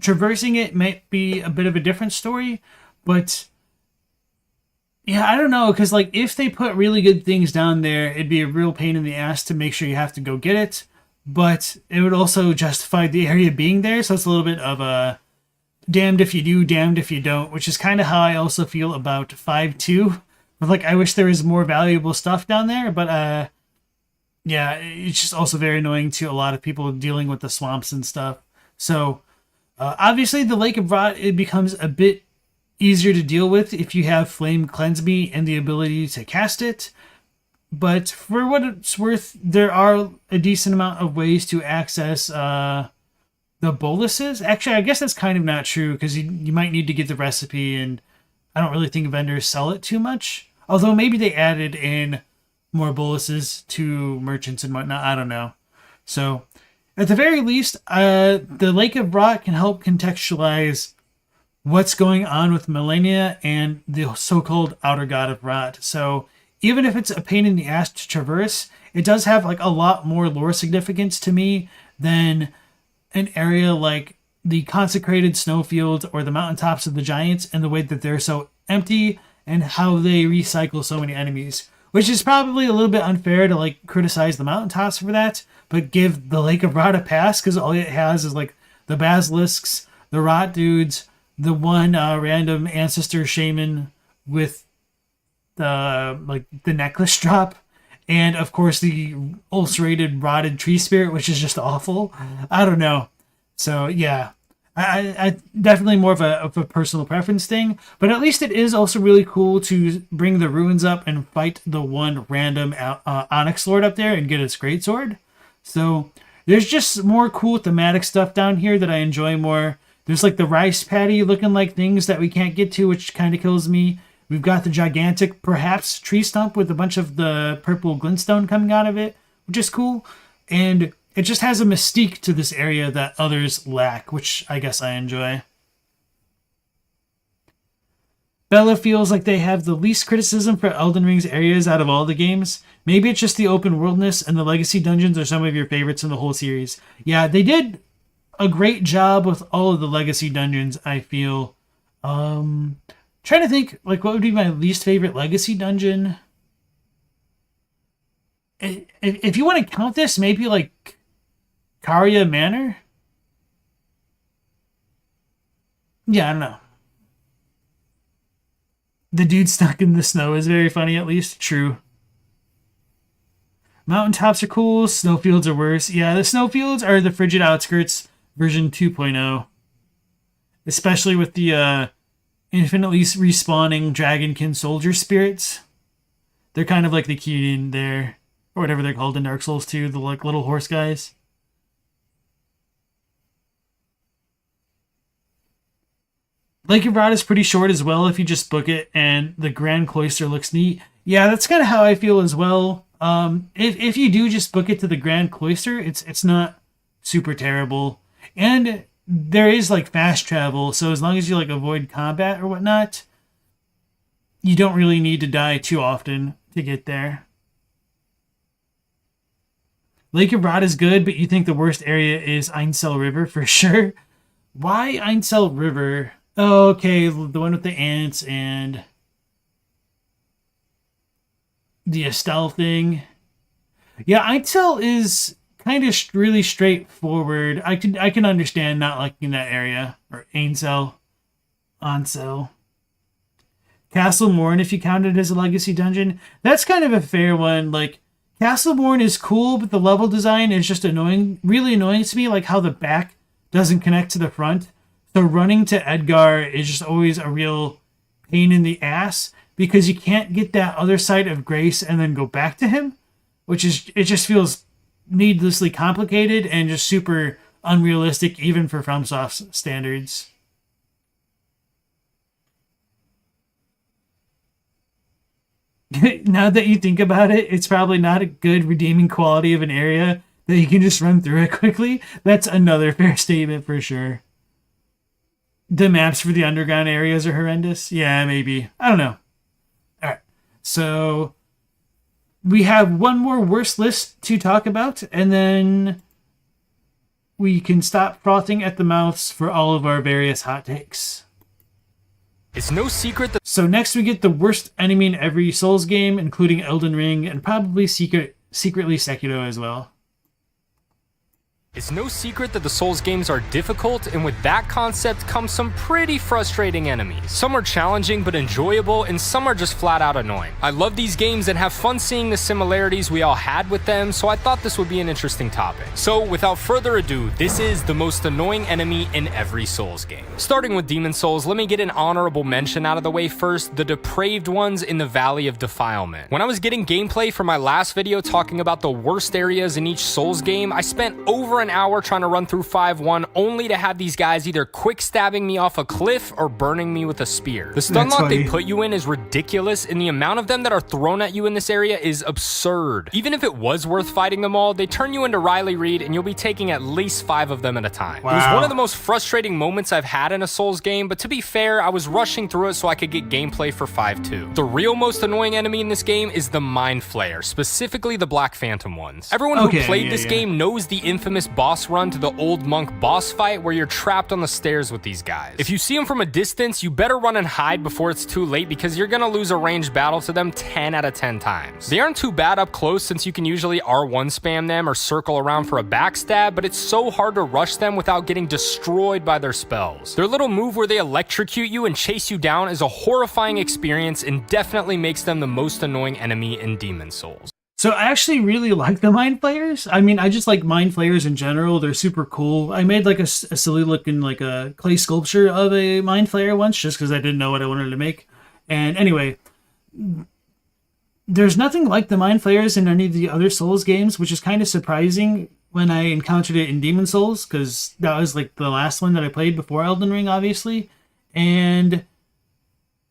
Traversing it might be a bit of a different story, but yeah, I don't know, because like if they put really good things down there, it'd be a real pain in the ass to make sure you have to go get it, but it would also justify the area being there, so it's a little bit of a damned if you do, damned if you don't, which is kind of how I also feel about 5-2. Like, I wish there was more valuable stuff down there, but yeah, it's just also very annoying to a lot of people dealing with the swamps and stuff. So obviously the Lake of Rot, it becomes a bit easier to deal with if you have Flame Cleanse Me and the ability to cast it. But for what it's worth, there are a decent amount of ways to access the boluses. Actually, I guess that's kind of not true because you might need to get the recipe, and I don't really think vendors sell it too much. Although maybe they added in more boluses to merchants and whatnot. I don't know. So, at the very least, the Lake of Rot can help contextualize what's going on with Millennia and the so-called Outer God of Rot. So, even if it's a pain in the ass to traverse, it does have like a lot more lore significance to me than an area like the consecrated snowfields or the mountaintops of the giants, and the way that they're so empty and how they recycle so many enemies. Which is probably a little bit unfair to like criticize the mountaintops for that, but give the Lake of Rot a pass because all it has is like the basilisks, the rot dudes, the one random ancestor shaman with the necklace drop, and of course the ulcerated rotted tree spirit, which is just awful. I don't know. So yeah, I definitely more of a personal preference thing, but at least it is also really cool to bring the ruins up and fight the one random Onyx Lord up there and get its greatsword. So there's just more cool thematic stuff down here that I enjoy more. There's like the rice paddy looking like things that we can't get to, which kind of kills me. We've got the gigantic, perhaps, tree stump with a bunch of the purple glintstone coming out of it, which is cool. And it just has a mystique to this area that others lack, which I guess I enjoy. Bella feels like they have the least criticism for Elden Ring's areas out of all the games. Maybe it's just the open worldness, and the legacy dungeons are some of your favorites in the whole series. Yeah, they did a great job with all of the legacy dungeons, I feel. Trying to think, like, what would be my least favorite legacy dungeon? If you want to count this, maybe, like, Caria Manor? Yeah, I don't know. The dude stuck in the snow is very funny, at least. True. Mountaintops are cool. Snowfields are worse. Yeah, the snowfields are the Frigid Outskirts version 2.0. Especially with the infinitely respawning dragonkin soldier spirits. They're kind of like the Kyrian there, or whatever they're called in Dark Souls 2, the like little horse guys. Lake of Rot is pretty short as well if you just book it, and the Grand Cloister looks neat. Yeah, that's kind of how I feel as well. If you do just book it to the Grand Cloister, it's not super terrible. And there is like fast travel, so as long as you like avoid combat or whatnot, you don't really need to die too often to get there. Lake of Rot is good, but you think the worst area is Ainsel River for sure. Why Ainsel River? Oh, okay, the one with the ants and the Estelle thing. Yeah, Ainsel is kind of really straightforward. I can understand not liking that area, or Ainsel, Ansel. Castle Morn, if you count it as a legacy dungeon, that's kind of a fair one. Like, Castle Morn is cool, but the level design is just annoying, really annoying to me, like how the back doesn't connect to the front. So running to Edgar is just always a real pain in the ass because you can't get that other side of grace and then go back to him, it just feels needlessly complicated and just super unrealistic even for FromSoft standards. Now that you think about it, it's probably not a good redeeming quality of an area that you can just run through it quickly. That's another fair statement for sure. The maps for the underground areas are horrendous. Yeah, maybe. I don't know. Alright. So we have one more worst list to talk about, and then we can stop frothing at the mouths for all of our various hot takes. It's no secret that... So next we get the worst enemy in every Souls game, including Elden Ring, and probably secretly Sekiro as well. It's no secret that the Souls games are difficult, and with that concept comes some pretty frustrating enemies. Some are challenging but enjoyable, and some are just flat out annoying. I love these games and have fun seeing the similarities we all had with them, so I thought this would be an interesting topic. So without further ado, this is the most annoying enemy in every Souls game. Starting with Demon Souls, let me get an honorable mention out of the way first, the depraved ones in the Valley of Defilement. When I was getting gameplay for my last video talking about the worst areas in each Souls game, I spent over an hour trying to run through 5-1 only to have these guys either quick stabbing me off a cliff or burning me with a spear. The stun lock they put you in is ridiculous, and the amount of them that are thrown at you in this area is absurd. Even if it was worth fighting them all, they turn you into Riley Reid and you'll be taking at least 5 of them at a time. Wow. It was one of the most frustrating moments I've had in a Souls game, but to be fair, I was rushing through it so I could get gameplay for 5-2. The real most annoying enemy in this game is the Mind Flayer, specifically the Black Phantom ones. Everyone who played this game knows the infamous boss run to the Old Monk boss fight where you're trapped on the stairs with these guys. If you see them from a distance, you better run and hide before it's too late because you're gonna lose a ranged battle to them 10 out of 10 times. They aren't too bad up close since you can usually R1 spam them or circle around for a backstab, but it's so hard to rush them without getting destroyed by their spells. Their little move where they electrocute you and chase you down is a horrifying experience and definitely makes them the most annoying enemy in Demon Souls. So I actually really like the Mind Flayers. I mean, I just like Mind Flayers in general. They're super cool. I made like a silly looking like a clay sculpture of a Mind Flayer once just because I didn't know what I wanted to make. And anyway, there's nothing like the Mind Flayers in any of the other Souls games, which is kind of surprising when I encountered it in Demon Souls because that was like the last one that I played before Elden Ring, obviously. And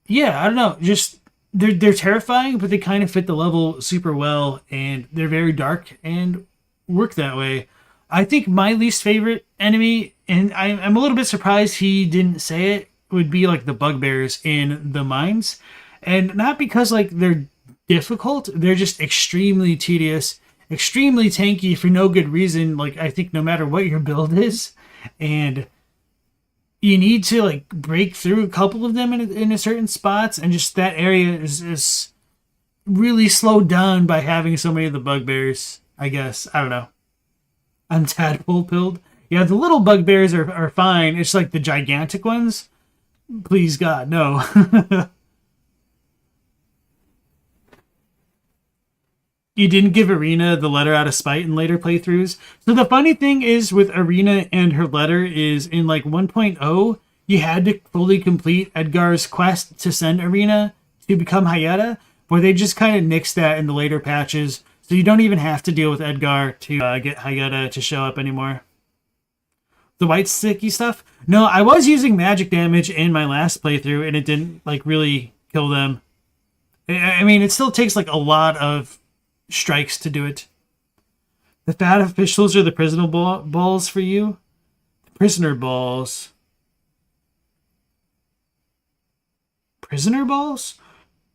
yeah, I don't know, just... They're terrifying, but they kind of fit the level super well, and they're very dark and work that way. I think my least favorite enemy, and I'm a little bit surprised he didn't say it, would be like the bugbears in the mines. And not because like they're difficult, they're just extremely tedious, extremely tanky for no good reason, like I think no matter what your build is. And you need to like break through a couple of them in a certain spots, and just that area is really slowed down by having so many of the bugbears, I guess. I don't know. I'm tadpole pilled. Yeah, the little bugbears are fine. It's like the gigantic ones. Please God, no. You didn't give Arena the letter out of spite in later playthroughs. So the funny thing is with Arena and her letter is in like 1.0, you had to fully complete Edgar's quest to send Arena to become Hayata, where they just kind of nixed that in the later patches. So you don't even have to deal with Edgar to get Hayata to show up anymore. The white sticky stuff? No, I was using magic damage in my last playthrough and it didn't like really kill them. I mean, it still takes like a lot of strikes to do it. The fat officials are the prisoner balls for you. Prisoner balls. Prisoner balls?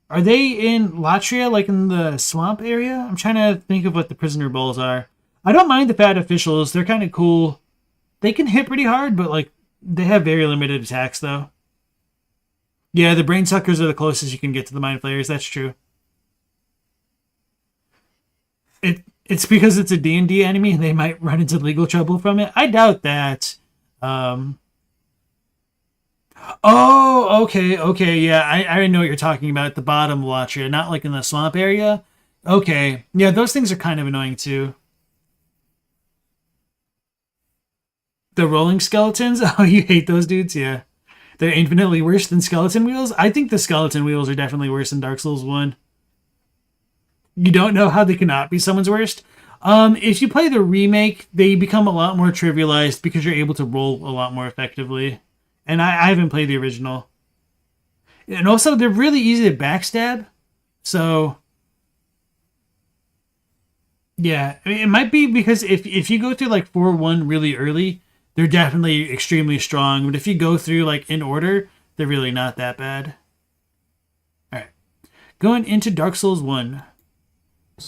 Are they in Latria, like in the swamp area? I'm trying to think of what the prisoner balls are. I don't mind the fat officials. They're kind of cool. They can hit pretty hard, but like they have very limited attacks though. Yeah, the brain suckers are the closest you can get to the Mind Flayers. That's true. It's because it's a D&D enemy and they might run into legal trouble from it. I doubt that. Oh, okay, yeah, I know what you're talking about at the bottom of Latria, not like in the swamp area. Okay, yeah, those things are kind of annoying too. The rolling skeletons? Oh, you hate those dudes? Yeah. They're infinitely worse than skeleton wheels? I think the skeleton wheels are definitely worse than Dark Souls 1. You don't know how they cannot be someone's worst? If you play the remake, they become a lot more trivialized because you're able to roll a lot more effectively. And I haven't played the original. And also, they're really easy to backstab. So, yeah. I mean, it might be because if you go through like 4-1 really early, they're definitely extremely strong. But if you go through like in order, they're really not that bad. Alright. Going into Dark Souls 1.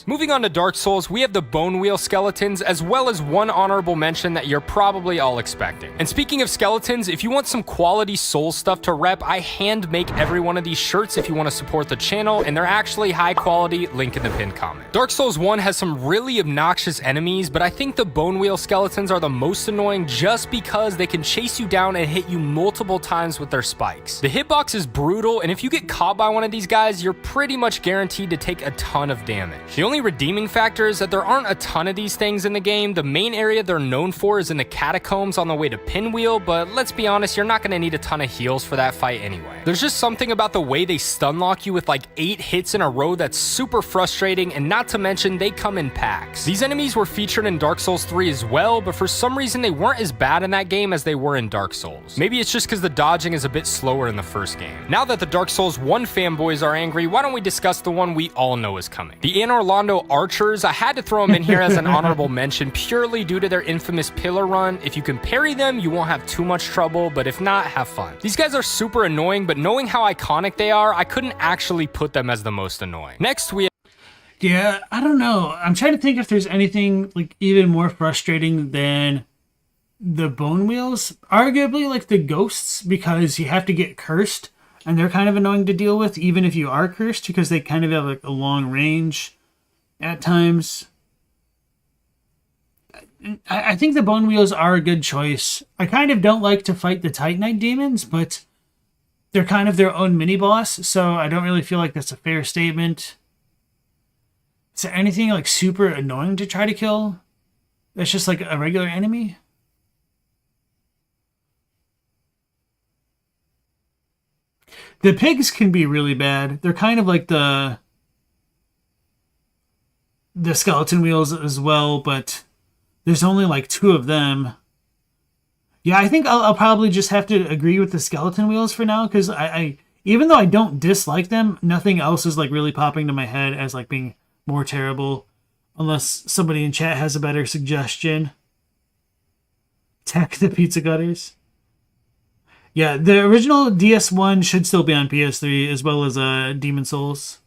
Moving on to Dark Souls, we have the Bone Wheel skeletons, as well as one honorable mention that you're probably all expecting. And speaking of skeletons, if you want some quality Souls stuff to rep, I hand make every one of these shirts if you want to support the channel, and they're actually high quality, link in the pinned comment. Dark Souls 1 has some really obnoxious enemies, but I think the Bone Wheel skeletons are the most annoying just because they can chase you down and hit you multiple times with their spikes. The hitbox is brutal, and if you get caught by one of these guys, you're pretty much guaranteed to take a ton of damage. The only redeeming factor is that there aren't a ton of these things in the game. The main area they're known for is in the catacombs on the way to Pinwheel, but let's be honest, you're not going to need a ton of heals for that fight anyway. There's just something about the way they stun lock you with like 8 hits in a row that's super frustrating, and not to mention they come in packs. These enemies were featured in Dark Souls 3 as well, but for some reason they weren't as bad in that game as they were in Dark Souls. Maybe it's just because the dodging is a bit slower in the first game. Now that the Dark Souls 1 fanboys are angry, why don't we discuss the one we all know is coming? The Anor Londo Archers. I had to throw them in here as an honorable mention purely due to their infamous pillar run. If you can parry them, you won't have too much trouble, but if not, have fun. These guys are super annoying, but knowing how iconic they are, I couldn't actually put them as the most annoying. Next, we have... Yeah, I don't know. I'm trying to think if there's anything like even more frustrating than the Bone Wheels. Arguably like the ghosts, because you have to get cursed, and they're kind of annoying to deal with even if you are cursed, because they kind of have like a long range at times. I think the Bone Wheels are a good choice. I kind of don't like to fight the Titanite demons, but they're kind of their own mini-boss, so I don't really feel like that's a fair statement. Is there anything like super annoying to try to kill that's just like a regular enemy? The pigs can be really bad. They're kind of like the skeleton wheels as well, but there's only like 2 of them. Yeah, I think I'll probably just have to agree with the skeleton wheels for now, because I even though I don't dislike them, nothing else is like really popping to my head as like being more terrible, unless somebody in chat has a better suggestion. Attack the pizza gutters. Yeah, the original DS1 should still be on PS3 as well as Demon Souls.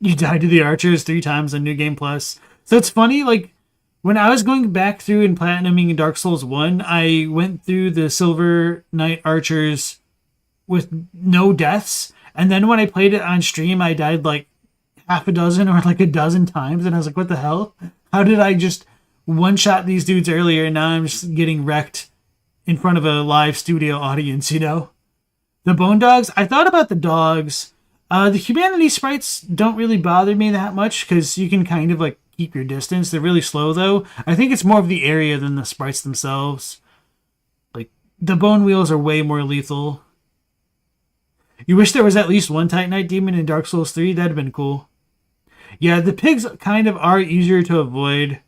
You died to the archers 3 times on New Game Plus. So it's funny, like, when I was going back through and platinuming Dark Souls 1, I went through the Silver Knight archers with no deaths. And then when I played it on stream, I died like half a dozen or like a dozen times. And I was like, what the hell? How did I just one-shot these dudes earlier and now I'm just getting wrecked in front of a live studio audience, you know? The Bone Dogs, I thought about the dogs. The humanity sprites don't really bother me that much because you can kind of like keep your distance. They're really slow though. I think it's more of the area than the sprites themselves. Like, the Bone Wheels are way more lethal. You wish there was at least one Titanite demon in Dark Souls 3? That'd have been cool. Yeah, the pigs kind of are easier to avoid.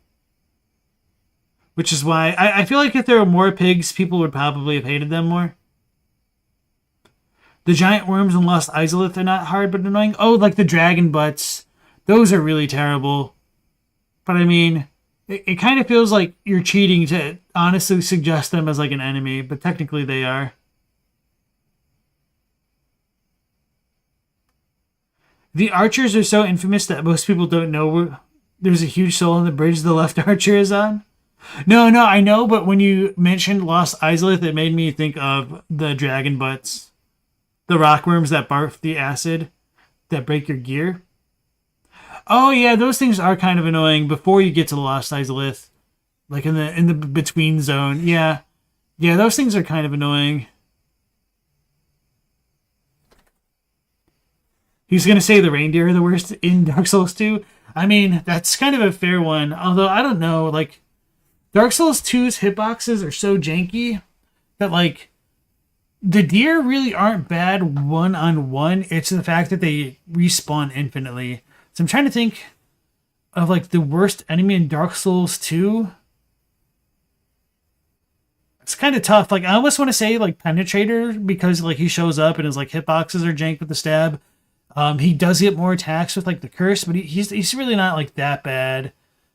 Which is why I feel like if there were more pigs, people would probably have hated them more. The giant worms in Lost Izalith are not hard but annoying. Oh, like the dragon butts. Those are really terrible. But I mean, it kind of feels like you're cheating to honestly suggest them as like an enemy, but technically they are. The archers are so infamous that most people don't know there's a huge soul on the bridge the left archer is on. No, I know, but when you mentioned Lost Izalith, it made me think of the dragon butts. The rockworms that barf the acid that break your gear. Oh yeah, those things are kind of annoying before you get to the Lost Izalith. Like in the between zone. Yeah. Yeah, those things are kind of annoying. He's going to say the reindeer are the worst in Dark Souls 2. I mean, that's kind of a fair one. Although, I don't know, like, Dark Souls 2's hitboxes are so janky that, like, the deer really aren't bad one-on-one. It's the fact that they respawn infinitely. So I'm trying to think of, like, the worst enemy in Dark Souls 2. It's kind of tough. Like, I almost want to say, like, Penetrator, because, like, he shows up and his, like, hitboxes are janked with the stab. He does get more attacks with like the curse, but he's really not like that bad. I'm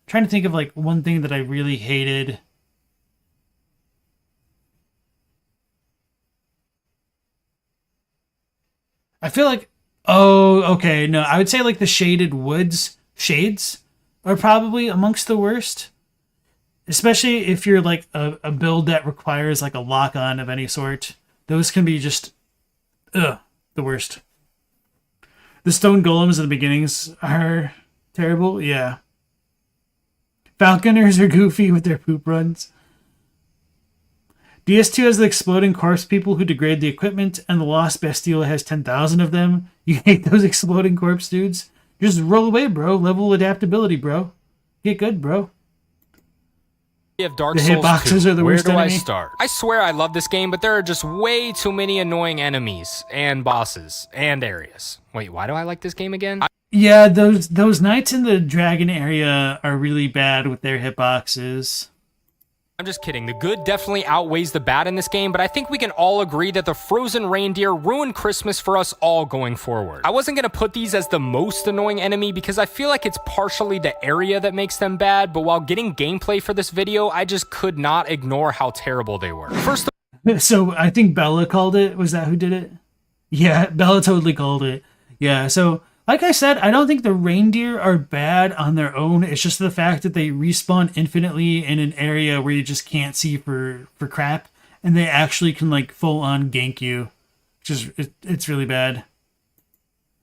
trying to think of like one thing that I really hated. I feel like Oh, okay. No, I would say like the shaded woods shades are probably amongst the worst. Especially if you're like a build that requires like a lock on of any sort. Those can be just the worst. The stone golems at the beginnings are terrible. Yeah. Falconers are goofy with their poop runs. DS2 has the exploding corpse people who degrade the equipment, and the Lost Bastille has 10,000 of them. You hate those exploding corpse dudes? Just roll away, bro. Level adaptability, bro. Get good, bro. We have Dark The Souls hitboxes 2. are the Where worst do I enemy. start? I swear I love this game, but there are just way too many annoying enemies and bosses and areas. Wait, why do I like this game again? Yeah, those knights in the dragon area are really bad with their hitboxes. I'm just kidding. The good definitely outweighs the bad in this game, but I think we can all agree that the frozen reindeer ruined Christmas for us all going forward. I wasn't going to put these as the most annoying enemy because I feel like it's partially the area that makes them bad, but while getting gameplay for this video, I just could not ignore how terrible they were. First So I think Bella called it. Was that who did it? Yeah, Bella totally called it. Yeah, so like I said, I don't think the reindeer are bad on their own. It's just the fact that they respawn infinitely in an area where you just can't see for crap, and they actually can like full on gank you. It's really bad.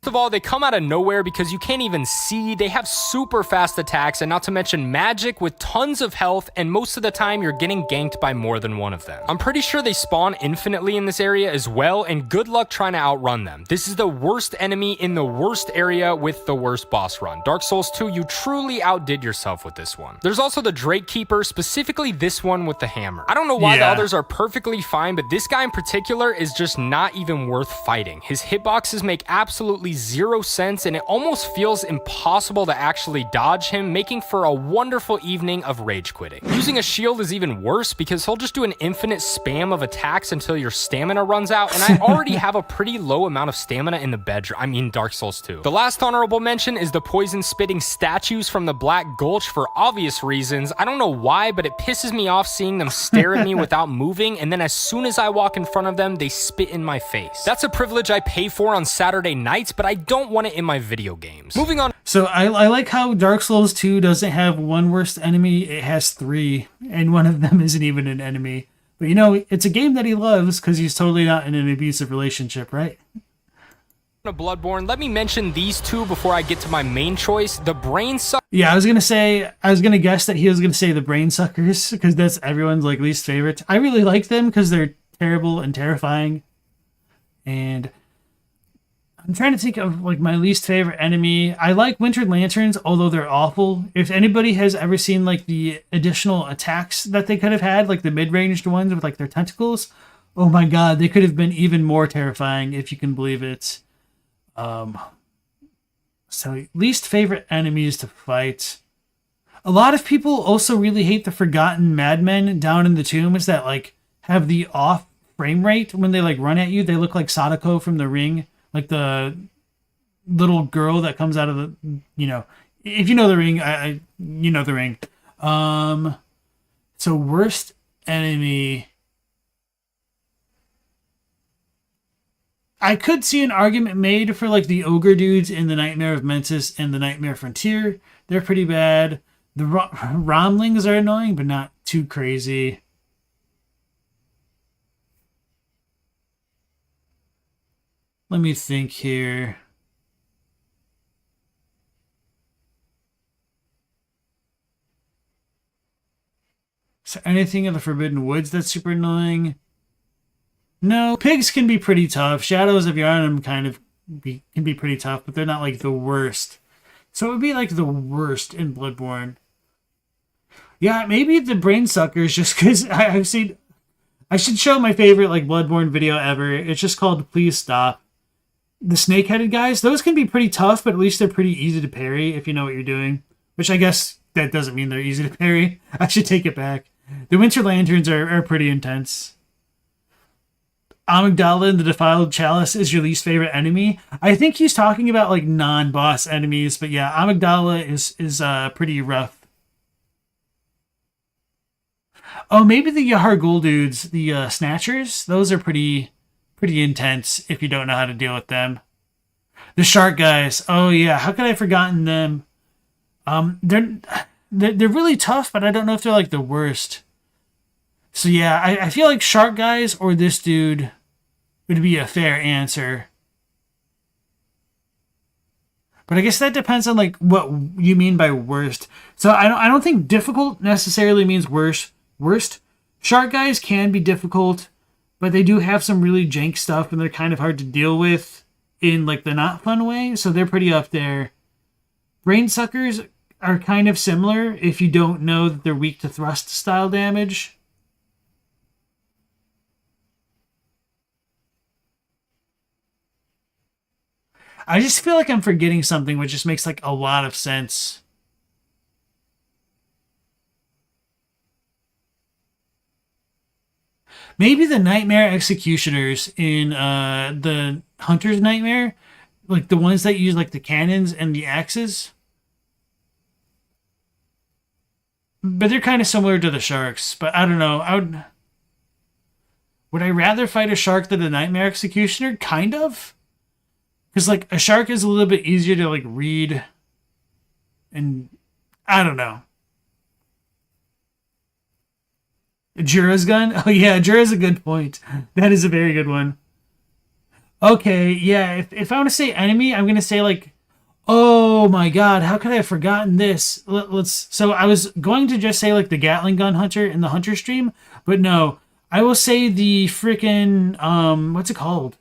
of all, they come out of nowhere because you can't even see. They have super fast attacks, and not to mention magic with tons of health, and most of the time you're getting ganked by more than one of them. I'm pretty sure they spawn infinitely in this area as well, and good luck trying to outrun them. This is the worst enemy in the worst area with the worst boss run. Dark Souls 2, you truly outdid yourself with this one. There's also the Drake Keeper, specifically this one with the hammer. I don't know why the others are perfectly fine, but this guy in particular is just not even worth fighting. His hitboxes make absolutely zero sense, and it almost feels impossible to actually dodge him, making for a wonderful evening of rage quitting. Using a shield is even worse because he'll just do an infinite spam of attacks until your stamina runs out, and I already have a pretty low amount of stamina in the bedroom. I mean, Dark Souls 2. The last honorable mention is the poison spitting statues from the Black Gulch for obvious reasons. I don't know why, but it pisses me off seeing them stare at me without moving, and then as soon as I walk in front of them, they spit in my face. That's a privilege I pay for on Saturday nights, but I don't want it in my video games. Moving on. So I like how Dark Souls 2 doesn't have one worst enemy, it has three, and one of them isn't even an enemy. But you know, it's a game that he loves because he's totally not in an abusive relationship, right? Bloodborne, let me mention these two before I get to my main choice. The Brain Sucker. Yeah, I was gonna guess that he was gonna say the Brain Suckers because that's everyone's like least favorite. I really like them because they're terrible and terrifying. And I'm trying to think of like my least favorite enemy. I like Winter Lanterns, although they're awful. If anybody has ever seen like the additional attacks that they could have had, like the mid-ranged ones with like their tentacles, oh my god, they could have been even more terrifying if you can believe it. So least favorite enemies to fight. A lot of people also really hate the Forgotten Madmen down in the tombs that like have the off frame rate when they like run at you. They look like Sadako from The Ring, like the little girl that comes out of the, you know, if you know The Ring, you know The Ring. So worst enemy. I could see an argument made for like the ogre dudes in the Nightmare of Mensis and the Nightmare Frontier. They're pretty bad. The Romlings are annoying, but not too crazy. Let me think here. Is there anything in the Forbidden Woods that's super annoying? No, pigs can be pretty tough. Shadows of Yharnam can be pretty tough, but they're not like the worst. So it would be like the worst in Bloodborne. Yeah, maybe the Brain Suckers, just because I've seen. I should show my favorite like Bloodborne video ever. It's just called Please Stop. The snake-headed guys, those can be pretty tough, but at least they're pretty easy to parry if you know what you're doing. Which I guess that doesn't mean they're easy to parry. I should take it back. The Winter Lanterns are pretty intense. Amygdala and the Defiled Chalice is your least favorite enemy. I think he's talking about like non-boss enemies, but yeah, Amygdala is pretty rough. Oh, maybe the Yahar'gul dudes, the Snatchers. Those are pretty intense if you don't know how to deal with them. The shark guys. Oh yeah, how could I have forgotten them? They're they're really tough, but I don't know if they're like the worst. So yeah, I feel like shark guys or this dude would be a fair answer. But I guess that depends on like what you mean by worst. So I don't think difficult necessarily means worst. Worst. Shark guys can be difficult, but they do have some really jank stuff and they're kind of hard to deal with in like the not fun way. So they're pretty up there. Brain suckers are kind of similar if you don't know that they're weak to thrust style damage. I just feel like I'm forgetting something which just makes like a lot of sense. Maybe the Nightmare Executioners in the Hunter's Nightmare, like the ones that use like the cannons and the axes. But they're kind of similar to the sharks. But I don't know. Would I rather fight a shark than a Nightmare Executioner? Kind of. Because like a shark is a little bit easier to like read, and I don't know. Jura's gun? Oh yeah, Jura's a good point. That is a very good one. Okay, yeah, if I want to say enemy, I'm gonna say like, oh my god, how could I have forgotten this? Let's. So I was going to just say like the Gatling gun hunter in the hunter stream, but no, I will say the freaking what's it called?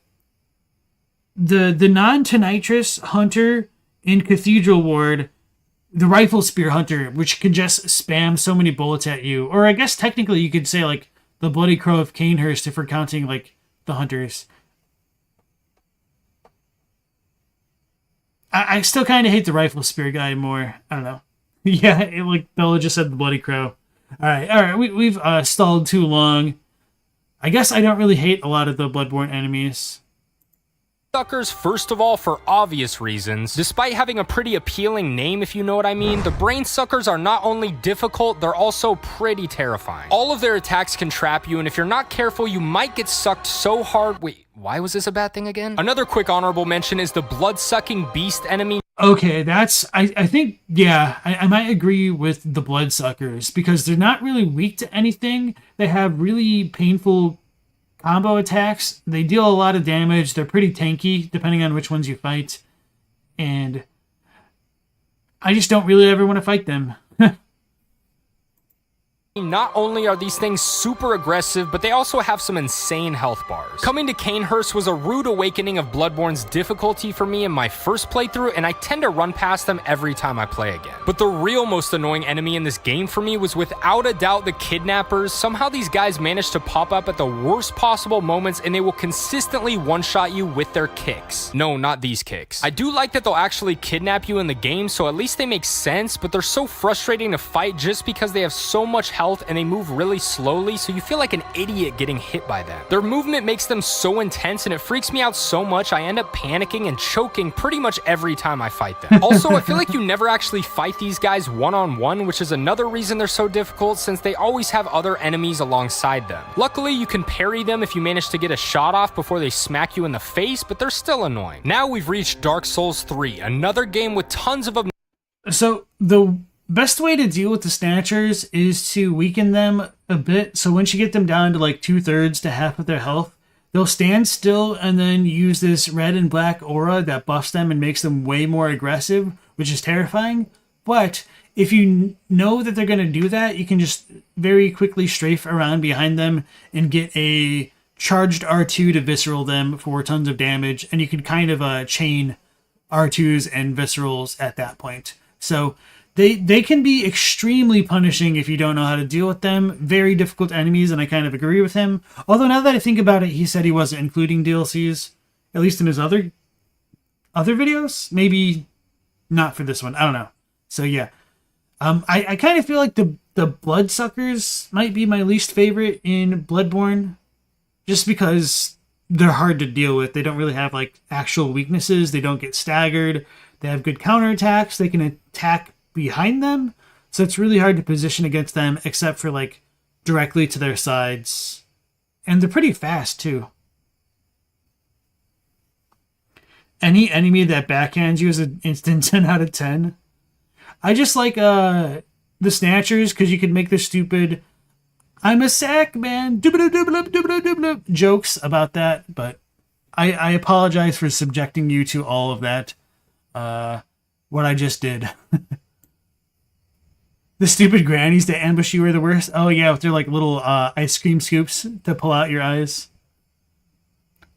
The non-tonitrous hunter in Cathedral Ward, the rifle spear hunter, which can just spam so many bullets at you. Or I guess technically you could say like the Bloody Crow of Canehurst if we're counting like the hunters. I still kind of hate the rifle spear guy more. I don't know. Yeah, like Bella just said, the Bloody Crow. All right. We've stalled too long. I guess I don't really hate a lot of the Bloodborne enemies. Suckers, first of all, for obvious reasons. Despite having a pretty appealing name, if you know what I mean, the brain suckers are not only difficult, they're also pretty terrifying. All of their attacks can trap you, and if you're not careful, you might get sucked so hard. Wait, why was this a bad thing again? Another quick honorable mention is the blood-sucking beast enemy. Okay, I think, yeah, I might agree with the bloodsuckers because they're not really weak to anything. They have really painful combo attacks. They deal a lot of damage. They're pretty tanky depending on which ones you fight. And I just don't really ever want to fight them. Not only are these things super aggressive, but they also have some insane health bars. Coming to Canehurst was a rude awakening of Bloodborne's difficulty for me in my first playthrough, and I tend to run past them every time I play again. But the real most annoying enemy in this game for me was without a doubt the kidnappers. Somehow these guys manage to pop up at the worst possible moments, and they will consistently one-shot you with their kicks. No, not these kicks. I do like that they'll actually kidnap you in the game, so at least they make sense, but they're so frustrating to fight just because they have so much health and they move really slowly, so you feel like an idiot getting hit by them. Their movement makes them so intense and it freaks me out so much I end up panicking and choking pretty much every time I fight them. Also, I feel like you never actually fight these guys one-on-one, which is another reason they're so difficult since they always have other enemies alongside them. Luckily, you can parry them if you manage to get a shot off before they smack you in the face, but they're still annoying. Now we've reached Dark Souls 3, another game with tons of... So the best way to deal with the snatchers is to weaken them a bit. So once you get them down to like 2/3 to half of their health, they'll stand still and then use this red and black aura that buffs them and makes them way more aggressive, which is terrifying. But if you know that they're going to do that, you can just very quickly strafe around behind them and get a charged R2 to visceral them for tons of damage. And you can kind of chain R2s and viscerals at that point. So They can be extremely punishing if you don't know how to deal with them. Very difficult enemies, and I kind of agree with him. Although now that I think about it, he said he wasn't including DLCs, at least in his other videos. Maybe not for this one. I don't know. So yeah, I kind of feel like the bloodsuckers might be my least favorite in Bloodborne, just because they're hard to deal with. They don't really have like actual weaknesses. They don't get staggered. They have good counterattacks. They can attack behind them, so it's really hard to position against them except for like directly to their sides, and they're pretty fast too. Any enemy that backhands you is an instant 10 out of 10. I just like the Snatchers because you can make the stupid "I'm a sack man" jokes about that, but I apologize for subjecting you to all of that. What I just did. The stupid grannies that ambush you are the worst. Oh yeah, with their like little ice cream scoops to pull out your eyes.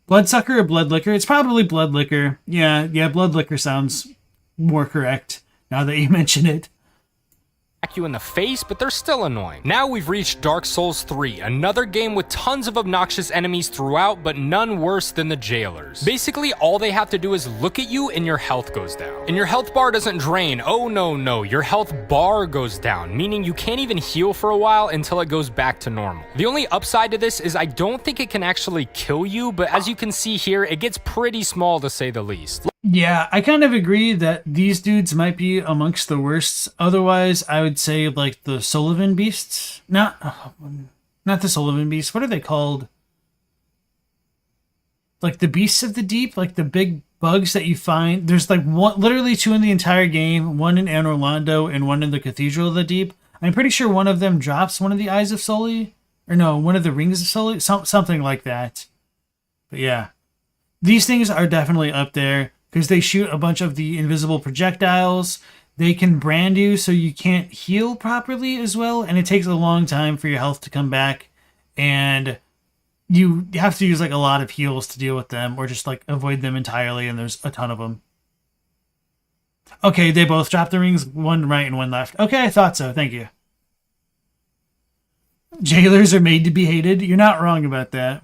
Bloodsucker or Bloodlicker? It's probably Bloodlicker. Yeah, Bloodlicker sounds more correct now that you mention it. You in the face, but they're still annoying. Now we've reached Dark Souls 3, another game with tons of obnoxious enemies throughout, but none worse than the jailers. Basically, all they have to do is look at you and your health goes down. And your health bar doesn't drain. Oh no, your health bar goes down, meaning you can't even heal for a while until it goes back to normal. The only upside to this is I don't think it can actually kill you, but as you can see here, it gets pretty small to say the least. Yeah, I kind of agree that these dudes might be amongst the worst. Otherwise, I would say like the Sullivan Beasts. Not the Sullivan Beasts. What are they called? Like the Beasts of the Deep, like the big bugs that you find. There's like literally two in the entire game, one in Anor Londo and one in the Cathedral of the Deep. I'm pretty sure one of them drops one of the Eyes of Sully. Or no, one of the Rings of Sully. Something like that. But yeah, these things are definitely up there. Because they shoot a bunch of the invisible projectiles. They can brand you so you can't heal properly as well. And it takes a long time for your health to come back. And you have to use like a lot of heals to deal with them. Or just like avoid them entirely. And there's a ton of them. Okay, they both dropped the rings. One right and one left. Okay, I thought so. Thank you. Jailers are made to be hated. You're not wrong about that.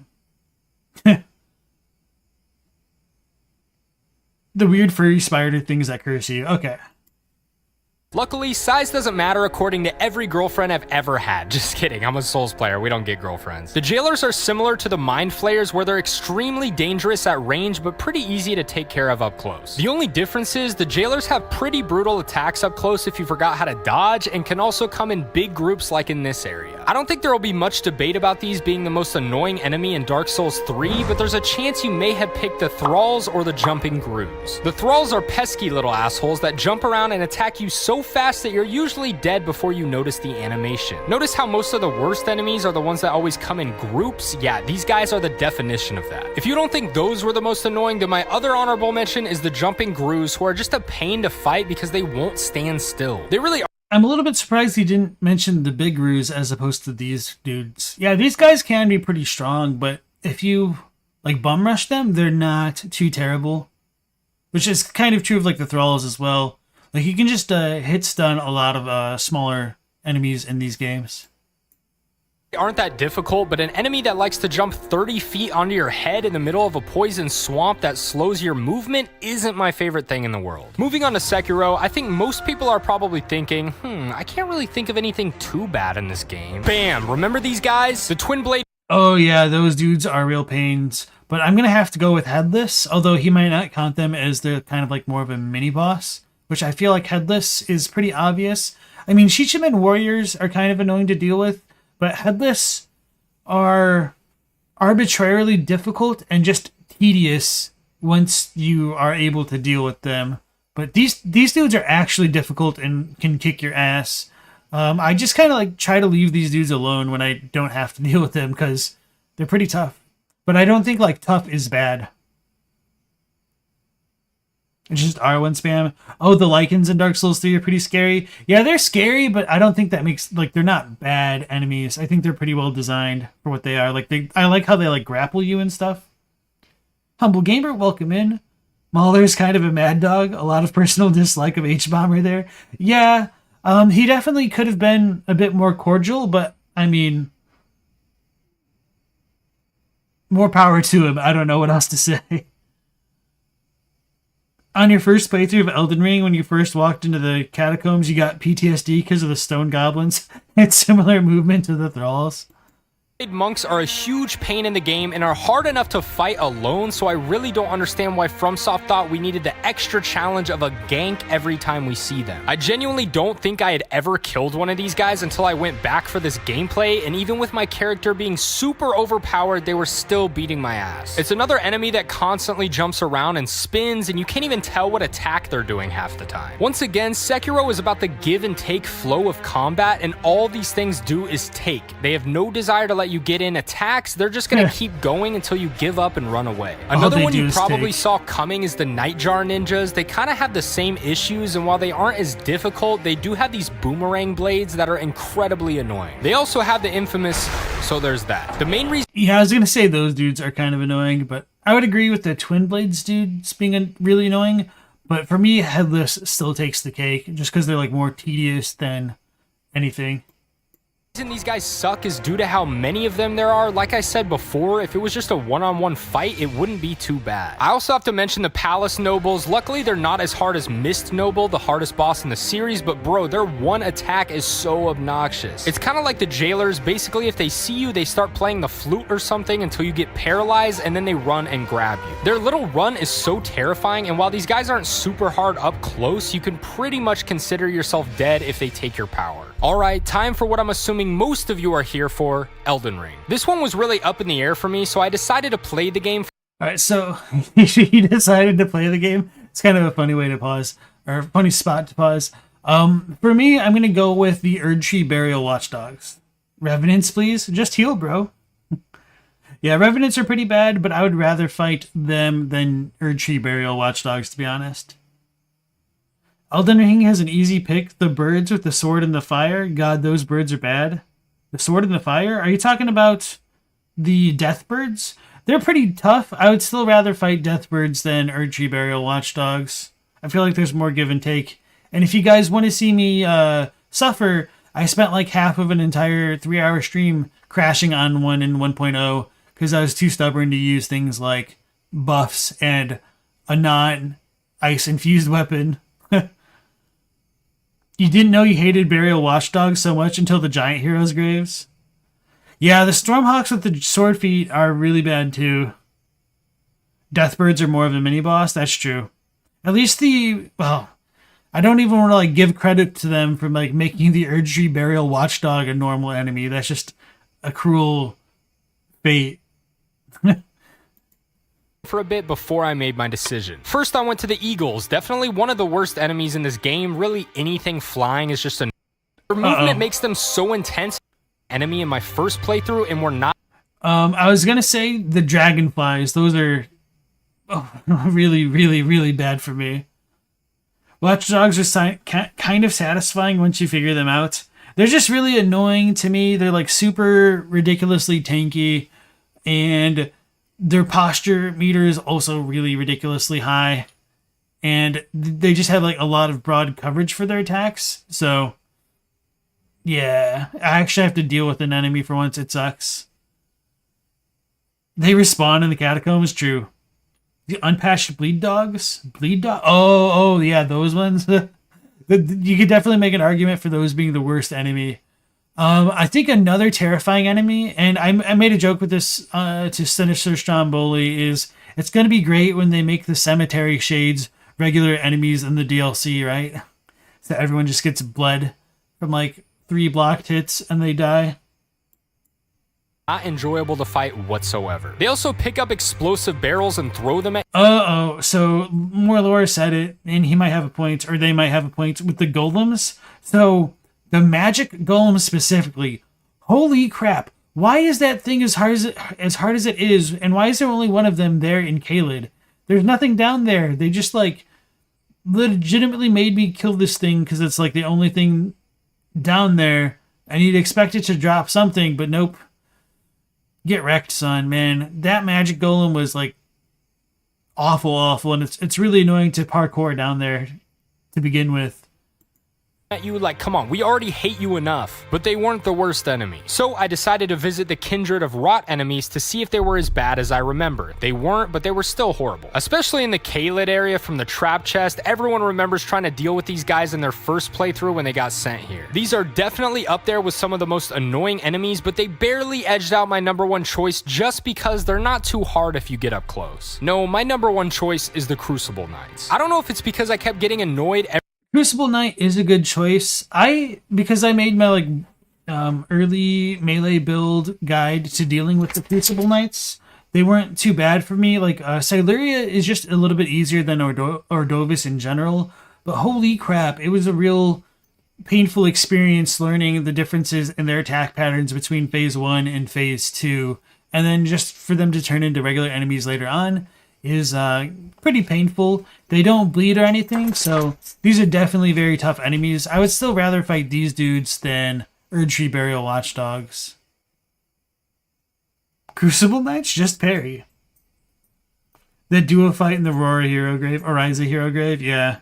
The weird furry spider things that curse you. Okay. Luckily, size doesn't matter according to every girlfriend I've ever had. Just kidding, I'm a Souls player, we don't get girlfriends. The jailers are similar to the mind flayers where they're extremely dangerous at range but pretty easy to take care of up close. The only difference is the jailers have pretty brutal attacks up close if you forgot how to dodge and can also come in big groups like in this area. I don't think there will be much debate about these being the most annoying enemy in Dark Souls 3, but there's a chance you may have picked the Thralls or the Jumping Grooves. The Thralls are pesky little assholes that jump around and attack you so fast that you're usually dead before you notice the animation. Notice how most of the worst enemies are the ones that always come in groups? Yeah, these guys are the definition of that. If you don't think those were the most annoying, then my other honorable mention is the Jumping Grooves, who are just a pain to fight because they won't stand still. They really are. I'm a little bit surprised he didn't mention the Big Roos as opposed to these dudes. Yeah, these guys can be pretty strong, but if you like bum rush them, they're not too terrible. Which is kind of true of like the Thralls as well. Like you can just hit stun a lot of smaller enemies in these games. Aren't that difficult, but an enemy that likes to jump 30 feet onto your head in the middle of a poison swamp that slows your movement isn't my favorite thing in the world. Moving on to Sekiro, I think most people are probably thinking, I can't really think of anything too bad in this game. Bam! Remember these guys? The Twin Blade. Oh yeah, those dudes are real pains. But I'm going to have to go with Headless, although he might not count them as they're kind of like more of a mini-boss, which I feel like Headless is pretty obvious. I mean, Shichiman warriors are kind of annoying to deal with, but Headless are arbitrarily difficult and just tedious once you are able to deal with them. But these dudes are actually difficult and can kick your ass. I just kind of like try to leave these dudes alone when I don't have to deal with them because they're pretty tough. But I don't think like tough is bad. It's just R1 spam. Oh, the Lycans in Dark Souls 3 are pretty scary. Yeah, they're scary, but I don't think that makes like they're not bad enemies. I think they're pretty well designed for what they are. Like I like how they like grapple you and stuff. Humble Gamer, welcome in. Mahler's kind of a mad dog. A lot of personal dislike of H-Bomber there. Yeah, he definitely could have been a bit more cordial, but I mean, more power to him. I don't know what else to say. On your first playthrough of Elden Ring, when you first walked into the catacombs, you got PTSD because of the stone goblins. It's similar movement to the Thralls. Monks are a huge pain in the game and are hard enough to fight alone, so I really don't understand why FromSoft thought we needed the extra challenge of a gank every time we see them. I genuinely don't think I had ever killed one of these guys until I went back for this gameplay, and even with my character being super overpowered, they were still beating my ass. It's another enemy that constantly jumps around and spins, and you can't even tell what attack they're doing half the time. Once again, Sekiro is about the give and take flow of combat, and all these things do is take. They have no desire to let you get in attacks. They're just gonna keep going until you give up and run away. Another one you probably saw coming is the Nightjar ninjas. They kind of have the same issues, and while they aren't as difficult, they do have these boomerang blades that are incredibly annoying. They also have the infamous, so there's that. The main reason... Yeah, I was gonna say those dudes are kind of annoying, but I would agree with the Twin Blades dudes being really annoying, but for me, Headless still takes the cake, just because they're like more tedious than anything. These guys suck is due to how many of them there are. Like I said before, if it was just a one-on-one fight, it wouldn't be too bad. I also have to mention the Palace Nobles. Luckily, they're not as hard as Mist Noble, the hardest boss in the series, but bro, their one attack is so obnoxious. It's kind of like the jailers. Basically, if they see you, they start playing the flute or something until you get paralyzed, and then they run and grab you. Their little run is so terrifying, and while these guys aren't super hard up close, you can pretty much consider yourself dead if they take your power. Alright, time for what I'm assuming most of you are here for, Elden Ring. This one was really up in the air for me, so I decided to play the game. Alright, so he decided to play the game. It's kind of a funny way to pause, or a funny spot to pause. For me, I'm going to go with the Erdtree Burial Watchdogs. Revenants, please. Just heal, bro. Yeah, Revenants are pretty bad, but I would rather fight them than Erdtree Burial Watchdogs, to be honest. Elden Ring has an easy pick. The birds with the sword and the fire. God, those birds are bad. The sword and the fire? Are you talking about the death birds? They're pretty tough. I would still rather fight death birds than Erdtree Burial Watchdogs. I feel like there's more give and take. And if you guys want to see me suffer, I spent like half of an entire 3-hour stream crashing on one in 1.0 because I was too stubborn to use things like buffs and a non-ice-infused weapon. You didn't know you hated Burial Watchdogs so much until the Giant Heroes' Graves? Yeah, the Stormhawks with the sword feet are really bad too. Deathbirds are more of a mini-boss, that's true. At least I don't even want to like give credit to them for like making the Erdtree Burial Watchdog a normal enemy. That's just a cruel fate. For a bit before I made my decision. First, I went to the Eagles. Definitely one of the worst enemies in this game. Really, anything flying is just a... Their movement makes them so intense. Enemy in my first playthrough, and we're not... I was gonna say the Dragonflies. Those are really, really, really bad for me. Watchdogs are kind of satisfying once you figure them out. They're just really annoying to me. They're like super ridiculously tanky, and their posture meter is also really ridiculously high, and they just have like a lot of broad coverage for their attacks. So yeah, I actually have to deal with an enemy for once. It sucks. They respawn in the catacombs. True. The Unpatched Bleed Dogs? Bleed Dog? Oh, yeah, those ones. You could definitely make an argument for those being the worst enemy. I think another terrifying enemy, and I made a joke with this to Sinister Stromboli, is it's going to be great when they make the Cemetery Shades regular enemies in the DLC, right? So everyone just gets bled from like 3 blocked hits and they die. Not enjoyable to fight whatsoever. They also pick up explosive barrels and throw them at... So more Laura said it, and he might have a point, or they might have a point with the golems. So the magic golem specifically, holy crap! Why is that thing as hard as it is, and why is there only one of them there in Caelid? There's nothing down there. They just like legitimately made me kill this thing because it's like the only thing down there, and you'd expect it to drop something, but nope. Get wrecked, son, man. That magic golem was like awful, and it's really annoying to parkour down there to begin with. at you like, come on, we already hate you enough. But they weren't the worst enemy. So I decided to visit the kindred of rot enemies to see if they were as bad as I remember. They weren't, but they were still horrible. Especially in the Caelid area from the trap chest, everyone remembers trying to deal with these guys in their first playthrough when they got sent here. These are definitely up there with some of the most annoying enemies, but they barely edged out my number one choice just because they're not too hard if you get up close. No, my number one choice is the Crucible Knights. I don't know if it's because I kept getting annoyed Crucible Knight is a good choice. Because I made my early melee build guide to dealing with the Crucible Knights, they weren't too bad for me. Like Siluria is just a little bit easier than Ordovis in general, but holy crap, it was a real painful experience learning the differences in their attack patterns between phase 1 and phase 2, and then just for them to turn into regular enemies later on is pretty painful. They don't bleed or anything, so these are definitely very tough enemies. I would still rather fight these dudes than Erdtree Burial Watchdogs. Crucible Knights just parry. The duo fight in the Aurora Hero Grave, Oriza Hero Grave, yeah.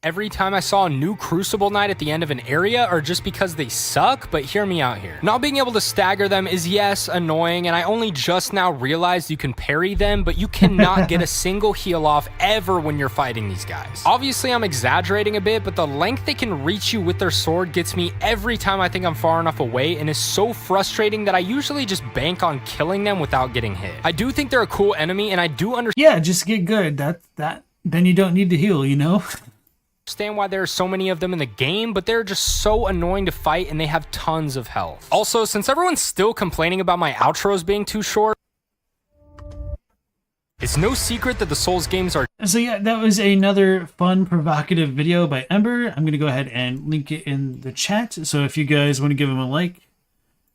every time I saw a new Crucible Knight at the end of an area, or just because they suck, but hear me out here. Not being able to stagger them is, yes, annoying, and I only just now realized you can parry them, but you cannot get a single heal off ever when you're fighting these guys. Obviously, I'm exaggerating a bit, but the length they can reach you with their sword gets me every time I think I'm far enough away, and is so frustrating that I usually just bank on killing them without getting hit. I do think they're a cool enemy, and I do understand. Yeah, just get good. Then you don't need to heal, you know? Understand why there are so many of them in the game, but they're just so annoying to fight and they have tons of health. Also, since everyone's still complaining about my outros being too short, it's no secret that the Souls games are... So yeah, that was another fun, provocative video by Ember. I'm going to go ahead and link it in the chat, so if you guys want to give him a like,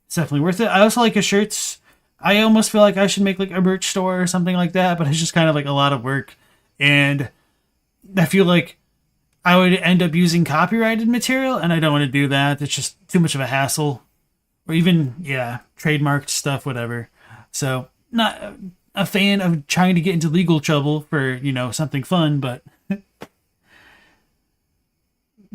it's definitely worth it. I also like his shirts. I almost feel like I should make like a merch store or something like that, but it's just kind of like a lot of work, and I feel like I would end up using copyrighted material, and I don't want to do that. It's just too much of a hassle. Or even, yeah, trademarked stuff, whatever. So, not a fan of trying to get into legal trouble for, you know, something fun, but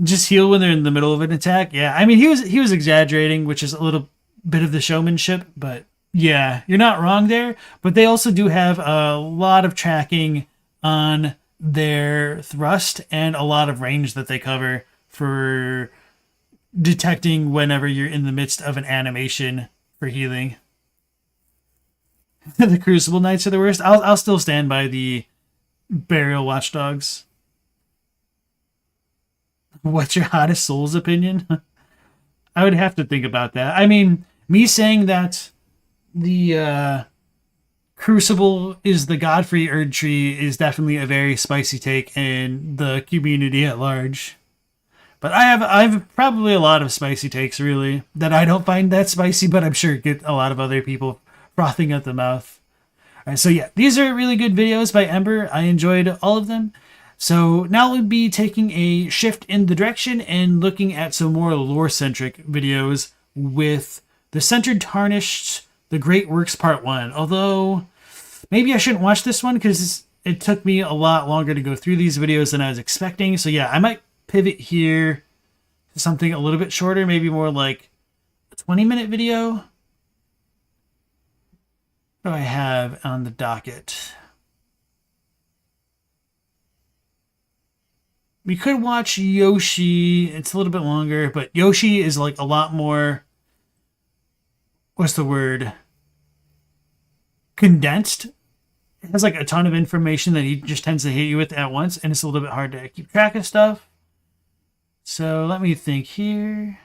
just heal when they're in the middle of an attack. Yeah, I mean, he was exaggerating, which is a little bit of the showmanship, but yeah, you're not wrong there. But they also do have a lot of tracking on their thrust and a lot of range that they cover for detecting whenever you're in the midst of an animation for healing. The Crucible Knights are the worst. I'll still stand by the Burial Watchdogs. What's your hottest Souls opinion? I would have to think about that. I mean, me saying that the Crucible is the Godfrey Erdtree is definitely a very spicy take in the community at large. But I've probably a lot of spicy takes, really, that I don't find that spicy, but I'm sure get a lot of other people frothing at the mouth. All right, so yeah, these are really good videos by Ember. I enjoyed all of them. So now we'll be taking a shift in the direction and looking at some more lore-centric videos with the Centered Tarnished, The Great Works Part 1. Although, maybe I shouldn't watch this one because it took me a lot longer to go through these videos than I was expecting. So yeah, I might pivot here to something a little bit shorter, maybe more like a 20-minute video. What do I have on the docket? We could watch Yoshi. It's a little bit longer, but Yoshi is like a lot more... What's the word? Condensed. It has like a ton of information that he just tends to hit you with at once, and it's a little bit hard to keep track of stuff. So let me think here.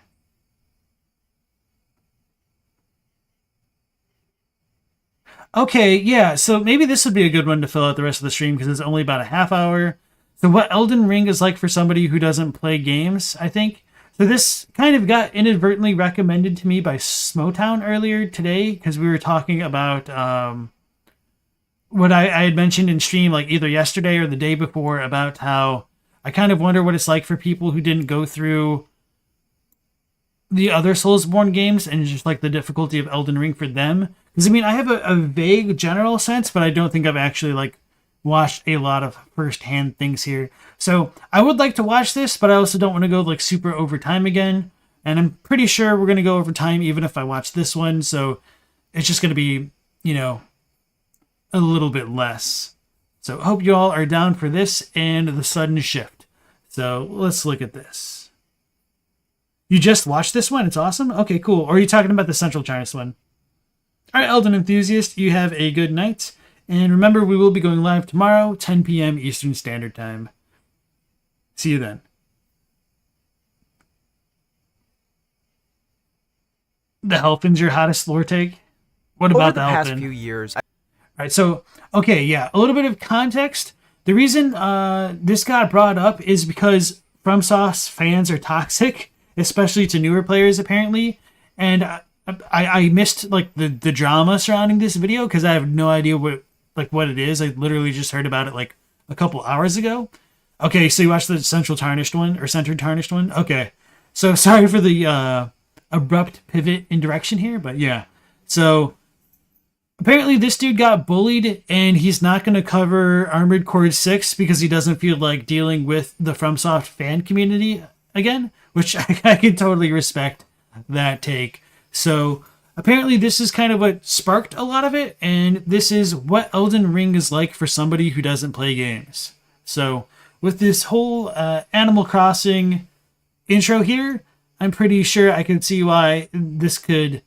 Okay, yeah, so maybe this would be a good one to fill out the rest of the stream because it's only about a half hour. So what Elden Ring is like for somebody who doesn't play games, I think. So this kind of got inadvertently recommended to me by Smotown earlier today because we were talking about what I had mentioned in stream like either yesterday or the day before about how I kind of wonder what it's like for people who didn't go through the other Soulsborne games and just like the difficulty of Elden Ring for them. Because I mean, I have a vague general sense, but I don't think I've actually like watched a lot of first-hand things here. So I would like to watch this, but I also don't want to go like super over time again. And I'm pretty sure we're going to go over time even if I watch this one. So it's just going to be, you know, a little bit less. So I hope you all are down for this and the sudden shift. So let's look at this. You just watched this one? It's awesome? Okay, cool. Or are you talking about the Central Tarnished one? All right, Elden Enthusiast, you have a good night. And remember, we will be going live tomorrow, 10 p.m. Eastern Standard Time. See you then. The Helpin's your hottest lore take? What about Over the the past Helpin? few years, All right, so, okay, yeah, a little bit of context. The reason this got brought up is because FromSoft's fans are toxic, especially to newer players, apparently. And I missed, like, the drama surrounding this video because I have no idea what it is. I literally just heard about it, like, a couple hours ago. Okay, so you watched the Central Tarnished one, or Centered Tarnished one? Okay. So, sorry for the abrupt pivot in direction here, but yeah. So apparently this dude got bullied and he's not going to cover Armored Core 6 because he doesn't feel like dealing with the FromSoft fan community again, which I can totally respect that take. So apparently this is kind of what sparked a lot of it, and this is what Elden Ring is like for somebody who doesn't play games. So with this whole Animal Crossing intro here, I'm pretty sure I can see why this could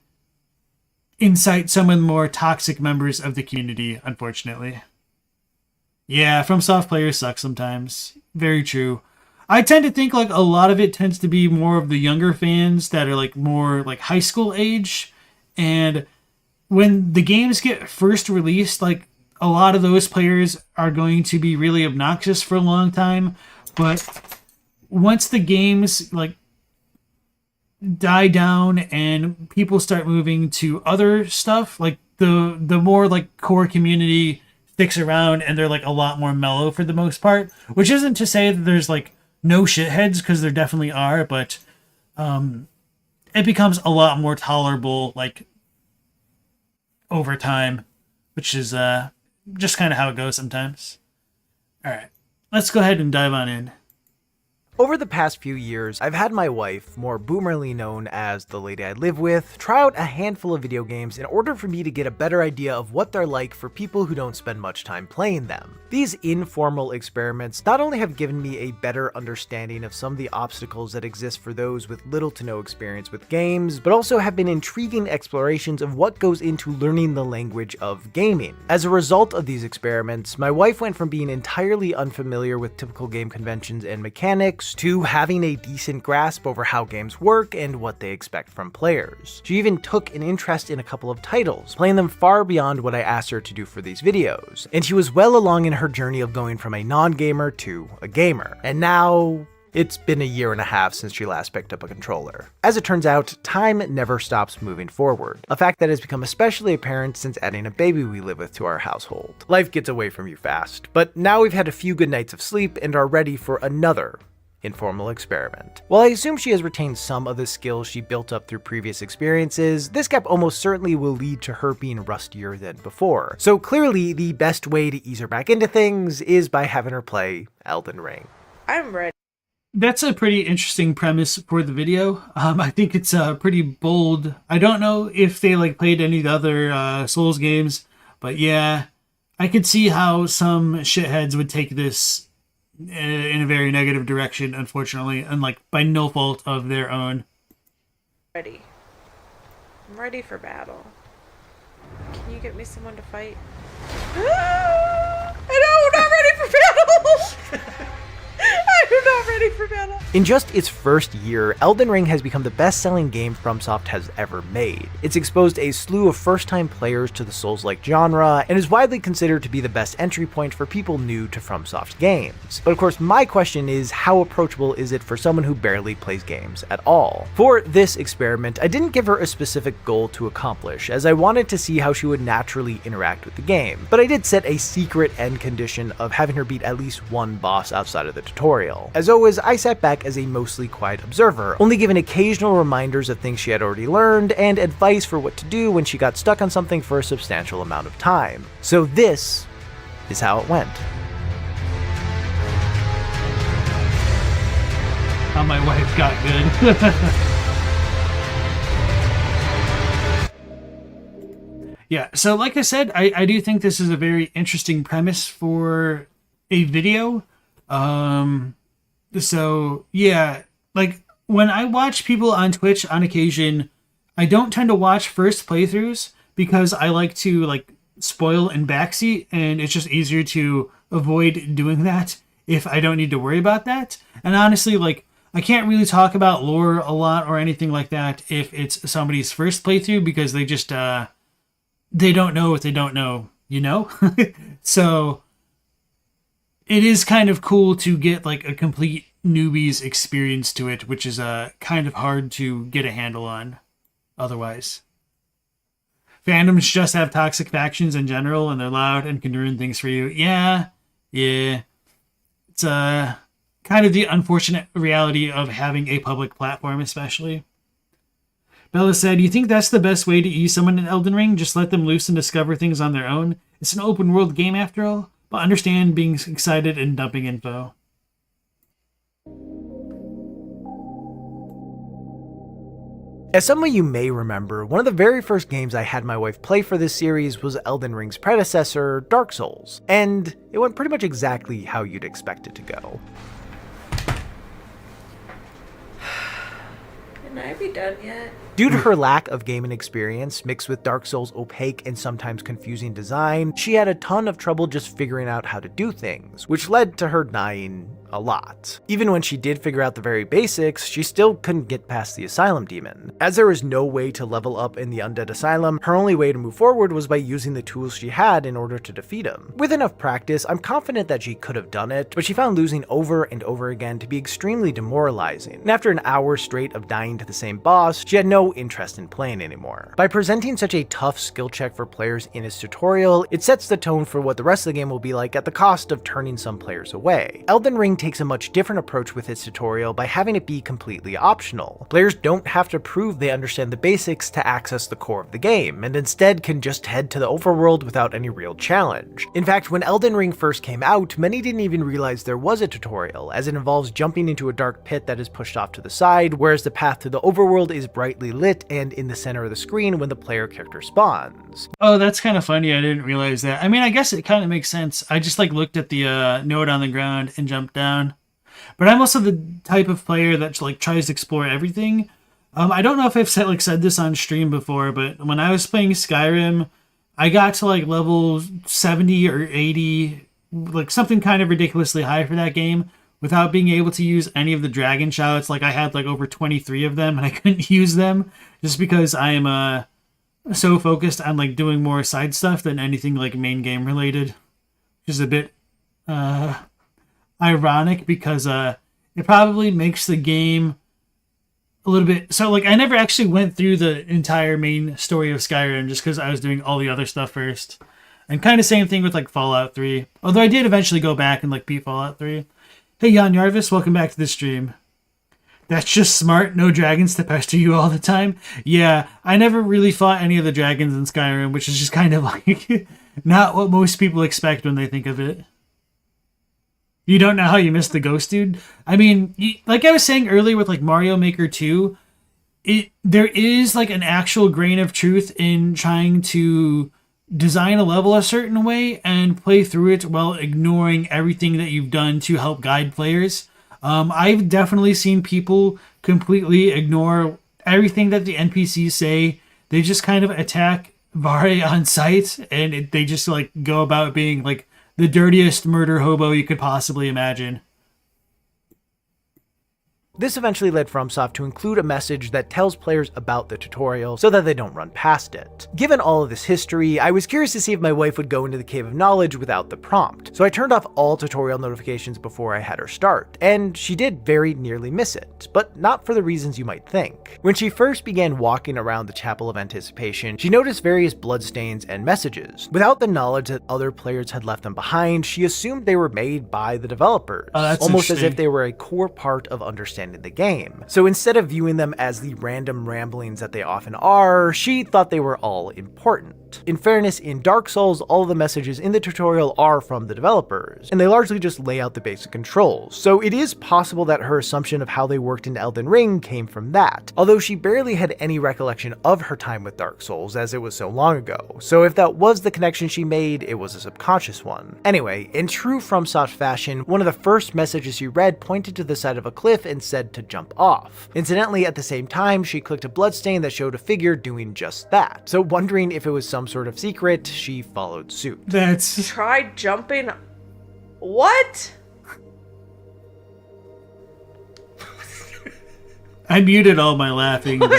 incite some of the more toxic members of the community, unfortunately. Yeah, FromSoft players suck sometimes. Very true. I tend to think like a lot of it tends to be more of the younger fans that are like more like high school age. And when the games get first released, like a lot of those players are going to be really obnoxious for a long time. But once the games like die down and people start moving to other stuff, like the more like core community sticks around and they're like a lot more mellow for the most part, which isn't to say that there's like no shitheads, because there definitely are, but it becomes a lot more tolerable like over time, which is just kind of how it goes sometimes. All right, let's go ahead and dive on in. Over the past few years, I've had my wife, more boomerly known as the lady I live with, try out a handful of video games in order for me to get a better idea of what they're like for people who don't spend much time playing them. These informal experiments not only have given me a better understanding of some of the obstacles that exist for those with little to no experience with games, but also have been intriguing explorations of what goes into learning the language of gaming. As a result of these experiments, my wife went from being entirely unfamiliar with typical game conventions and mechanics to having a decent grasp over how games work and what they expect from players. She even took an interest in a couple of titles, playing them far beyond what I asked her to do for these videos, and she was well along in her journey of going from a non-gamer to a gamer. And now, it's been a year and a half since she last picked up a controller. As it turns out, time never stops moving forward, a fact that has become especially apparent since adding a baby we live with to our household. Life gets away from you fast, but now we've had a few good nights of sleep and are ready for another informal experiment. While I assume she has retained some of the skills she built up through previous experiences, this gap almost certainly will lead to her being rustier than before. So clearly, the best way to ease her back into things is by having her play Elden Ring. I'm ready. That's a pretty interesting premise for the video. I think it's pretty bold. I don't know if they like played any of the other Souls games, but yeah, I could see how some shitheads would take this in a very negative direction, unfortunately, and like by no fault of their own. Ready. I'm ready for battle. Can you get me someone to fight? I know, I'm not ready for battle! I'm not ready for battle. In just its first year, Elden Ring has become the best-selling game FromSoft has ever made. It's exposed a slew of first-time players to the Souls-like genre, and is widely considered to be the best entry point for people new to FromSoft games. But of course, my question is, how approachable is it for someone who barely plays games at all? For this experiment, I didn't give her a specific goal to accomplish, as I wanted to see how she would naturally interact with the game. But I did set a secret end condition of having her beat at least one boss outside of the tutorial. As always, I sat back as a mostly quiet observer, only giving occasional reminders of things she had already learned and advice for what to do when she got stuck on something for a substantial amount of time. So this is how it went. How my wife got good. Yeah, so like I said, I do think this is a very interesting premise for a video. So yeah, like when I watch people on Twitch on occasion, I don't tend to watch first playthroughs because I like to like spoil and backseat, and it's just easier to avoid doing that if I don't need to worry about that. And honestly, like I can't really talk about lore a lot or anything like that if it's somebody's first playthrough because they just they don't know what they don't know, you know? So it is kind of cool to get like a complete newbie's experience to it, which is kind of hard to get a handle on otherwise. Fandoms just have toxic factions in general, and they're loud and can ruin things for you. Yeah. It's kind of the unfortunate reality of having a public platform, especially. Bella said, "You think that's the best way to ease someone in Elden Ring? Just let them loose and discover things on their own? It's an open world game after all, but understand being excited and dumping info." As some of you may remember, one of the very first games I had my wife play for this series was Elden Ring's predecessor, Dark Souls, and it went pretty much exactly how you'd expect it to go. Can I be done yet? Due to her lack of gaming experience, mixed with Dark Souls' opaque and sometimes confusing design, she had a ton of trouble just figuring out how to do things, which led to her dying a lot. Even when she did figure out the very basics, she still couldn't get past the Asylum Demon. As there was no way to level up in the Undead Asylum, her only way to move forward was by using the tools she had in order to defeat him. With enough practice, I'm confident that she could have done it, but she found losing over and over again to be extremely demoralizing, and after an hour straight of dying to the same boss, she had no interest in playing anymore. By presenting such a tough skill check for players in his tutorial, it sets the tone for what the rest of the game will be like at the cost of turning some players away. Elden Ring takes a much different approach with its tutorial by having it be completely optional. Players don't have to prove they understand the basics to access the core of the game, and instead can just head to the overworld without any real challenge. In fact, when Elden Ring first came out, many didn't even realize there was a tutorial, as it involves jumping into a dark pit that is pushed off to the side, whereas the path to the overworld is brightly lit and in the center of the screen when the player character spawns. Oh, that's kind of funny. I didn't realize that. I mean, I guess it kind of makes sense. I just like looked at the note on the ground and jumped down. But I'm also the type of player that like tries to explore everything. I don't know if I've said this on stream before, but when I was playing Skyrim, I got to like level 70 or 80, like something kind of ridiculously high for that game, without being able to use any of the dragon shouts. Like I had like over 23 of them, and I couldn't use them just because I am so focused on like doing more side stuff than anything like main game related, which is a bit ironic because it probably makes the game a little bit so like I never actually went through the entire main story of Skyrim just because I was doing all the other stuff first. And kind of same thing with like Fallout 3, although I did eventually go back and like beat Fallout 3. Hey Jan Jarvis, welcome back to the stream. That's just smart, no dragons to pester you all the time. Yeah, I never really fought any of the dragons in Skyrim, which is just kind of like not what most people expect when they think of it. You don't know how you missed the ghost dude? I mean, like I was saying earlier with like Mario Maker 2, there is like an actual grain of truth in trying to design a level a certain way and play through it while ignoring everything that you've done to help guide players. I've definitely seen people completely ignore everything that the NPCs say. They just kind of attack Vare on sight, and they just like go about being like the dirtiest murder hobo you could possibly imagine. This eventually led FromSoft to include a message that tells players about the tutorial so that they don't run past it. Given all of this history, I was curious to see if my wife would go into the Cave of Knowledge without the prompt, so I turned off all tutorial notifications before I had her start, and she did very nearly miss it, but not for the reasons you might think. When she first began walking around the Chapel of Anticipation, she noticed various bloodstains and messages. Without the knowledge that other players had left them behind, she assumed they were made by the developers, almost as if they were a core part of understanding the game. So instead of viewing them as the random ramblings that they often are, she thought they were all important. In fairness, in Dark Souls, all of the messages in the tutorial are from the developers, and they largely just lay out the basic controls, so it is possible that her assumption of how they worked in Elden Ring came from that, although she barely had any recollection of her time with Dark Souls as it was so long ago, so if that was the connection she made, it was a subconscious one. Anyway, in true FromSoft fashion, one of the first messages she read pointed to the side of a cliff and said to jump off. Incidentally, at the same time, she clicked a bloodstain that showed a figure doing just that, so wondering if it was some sort of secret, she followed suit. That's... Try jumping. What? I muted all my laughing. What?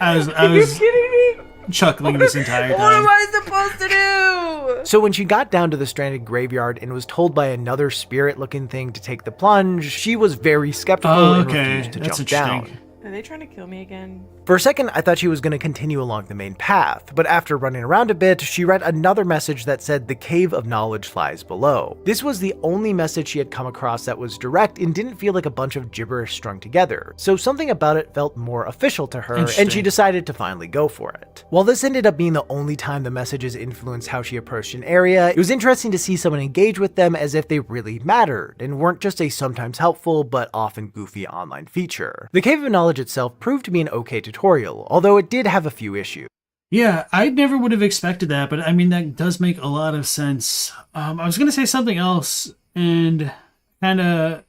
I Are you was kidding me? chuckling this entire time. What am I supposed to do? So when she got down to the stranded graveyard and was told by another spirit-looking thing to take the plunge, she was very skeptical and refused to That's jump interesting. down. Are they trying to kill me again? For a second, I thought she was going to continue along the main path, but after running around a bit, she read another message that said the cave of knowledge lies below. This was the only message she had come across that was direct and didn't feel like a bunch of gibberish strung together, so something about it felt more official to her, and she decided to finally go for it. While this ended up being the only time the messages influenced how she approached an area, it was interesting to see someone engage with them as if they really mattered, and weren't just a sometimes helpful but often goofy online feature. The Cave of Knowledge itself proved to be an okay tutorial, although it did have a few issues. Yeah, I never would have expected that, but I mean, that does make a lot of sense. I was going to say something else and kind of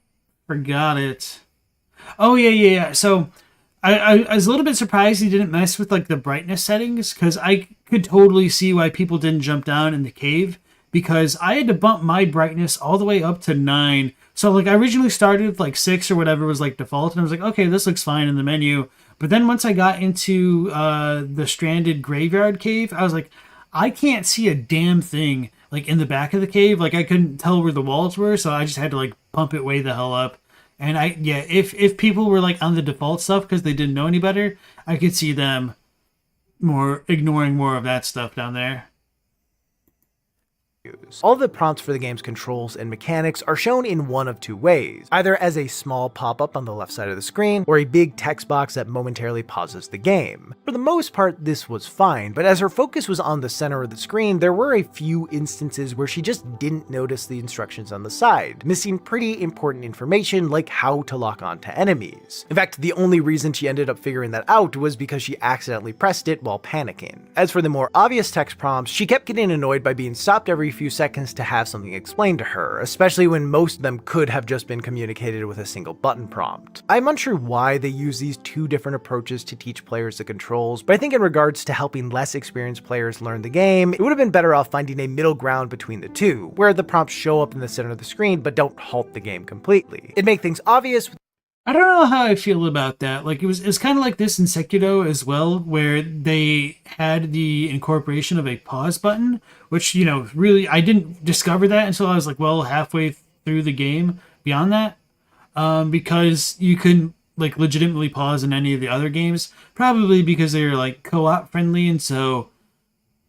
forgot it. Oh, yeah. So I was a little bit surprised he didn't mess with like the brightness settings, because I could totally see why people didn't jump down in the cave, because I had to bump my brightness all the way up to 9. So like I originally started with like 6 or whatever was like default, and I was like, okay, this looks fine in the menu. But then once I got into the stranded graveyard cave, I was like, I can't see a damn thing like in the back of the cave. Like I couldn't tell where the walls were, so I just had to like pump it way the hell up. And if people were like on the default stuff because they didn't know any better, I could see them ignoring more of that stuff down there. All the prompts for the game's controls and mechanics are shown in one of two ways, either as a small pop-up on the left side of the screen, or a big text box that momentarily pauses the game. For the most part, this was fine, but as her focus was on the center of the screen, there were a few instances where she just didn't notice the instructions on the side, missing pretty important information like how to lock on to enemies. In fact, the only reason she ended up figuring that out was because she accidentally pressed it while panicking. As for the more obvious text prompts, she kept getting annoyed by being stopped every few seconds to have something explained to her, especially when most of them could have just been communicated with a single button prompt. I'm unsure why they use these two different approaches to teach players the controls, but I think in regards to helping less experienced players learn the game, it would have been better off finding a middle ground between the two, where the prompts show up in the center of the screen but don't halt the game completely. It'd make things obvious. I don't know how I feel about that. Like it's kind of like this in Sekiro as well, where they had the incorporation of a pause button, which, you know, really I didn't discover that until I was like, well, halfway through the game beyond that, because you couldn't like legitimately pause in any of the other games, probably because they're like co-op friendly, and so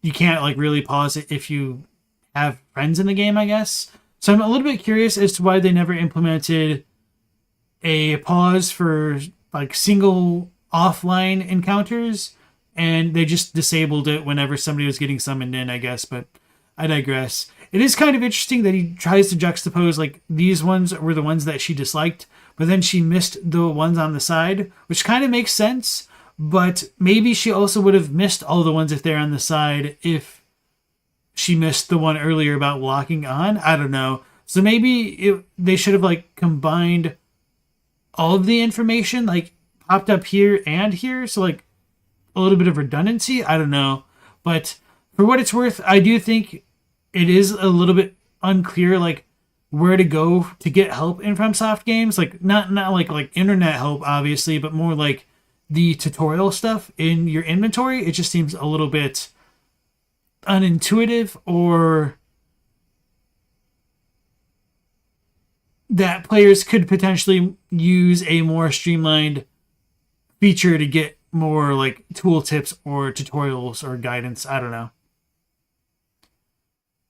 you can't like really pause it if you have friends in the game, I guess. So I'm a little bit curious as to why they never implemented a pause for like single offline encounters, and they just disabled it whenever somebody was getting summoned in, I guess, but I digress. It is kind of interesting that he tries to juxtapose like these ones were the ones that she disliked, but then she missed the ones on the side, which kind of makes sense, but maybe she also would have missed all the ones if they're on the side if she missed the one earlier about locking on. I don't know. So maybe they should have like combined all of the information, like popped up here and here, so like a little bit of redundancy. I don't know, but for what it's worth, I do think it is a little bit unclear like where to go to get help in FromSoft games. Like not like internet help obviously, but more like the tutorial stuff in your inventory. It just seems a little bit unintuitive, or that players could potentially use a more streamlined feature to get more like tool tips or tutorials or guidance. I don't know.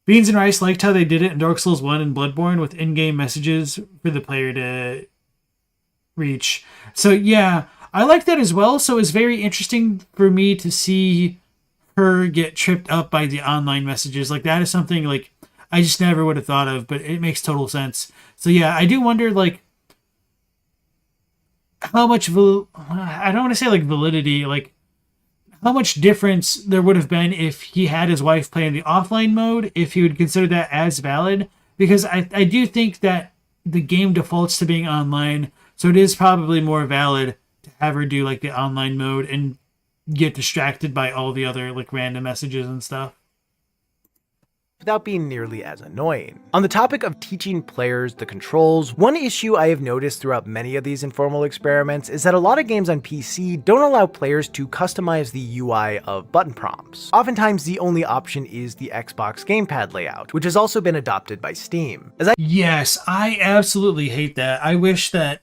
Beans and Rice liked how they did it in Dark Souls 1 and Bloodborne with in-game messages for the player to reach. So yeah, I like that as well. So it's very interesting for me to see her get tripped up by the online messages. Like that is something like I just never would have thought of, but it makes total sense. So yeah, I do wonder like how much I don't want to say like validity, like how much difference there would have been if he had his wife play in the offline mode, if he would consider that as valid. Because I do think that the game defaults to being online, so it is probably more valid to have her do like the online mode and get distracted by all the other like random messages and stuff. Without being nearly as annoying. On the topic of teaching players the controls, one issue I have noticed throughout many of these informal experiments is that a lot of games on PC don't allow players to customize the UI of button prompts. Oftentimes the only option is the Xbox gamepad layout, which has also been adopted by Steam. Yes, I absolutely hate that. I wish that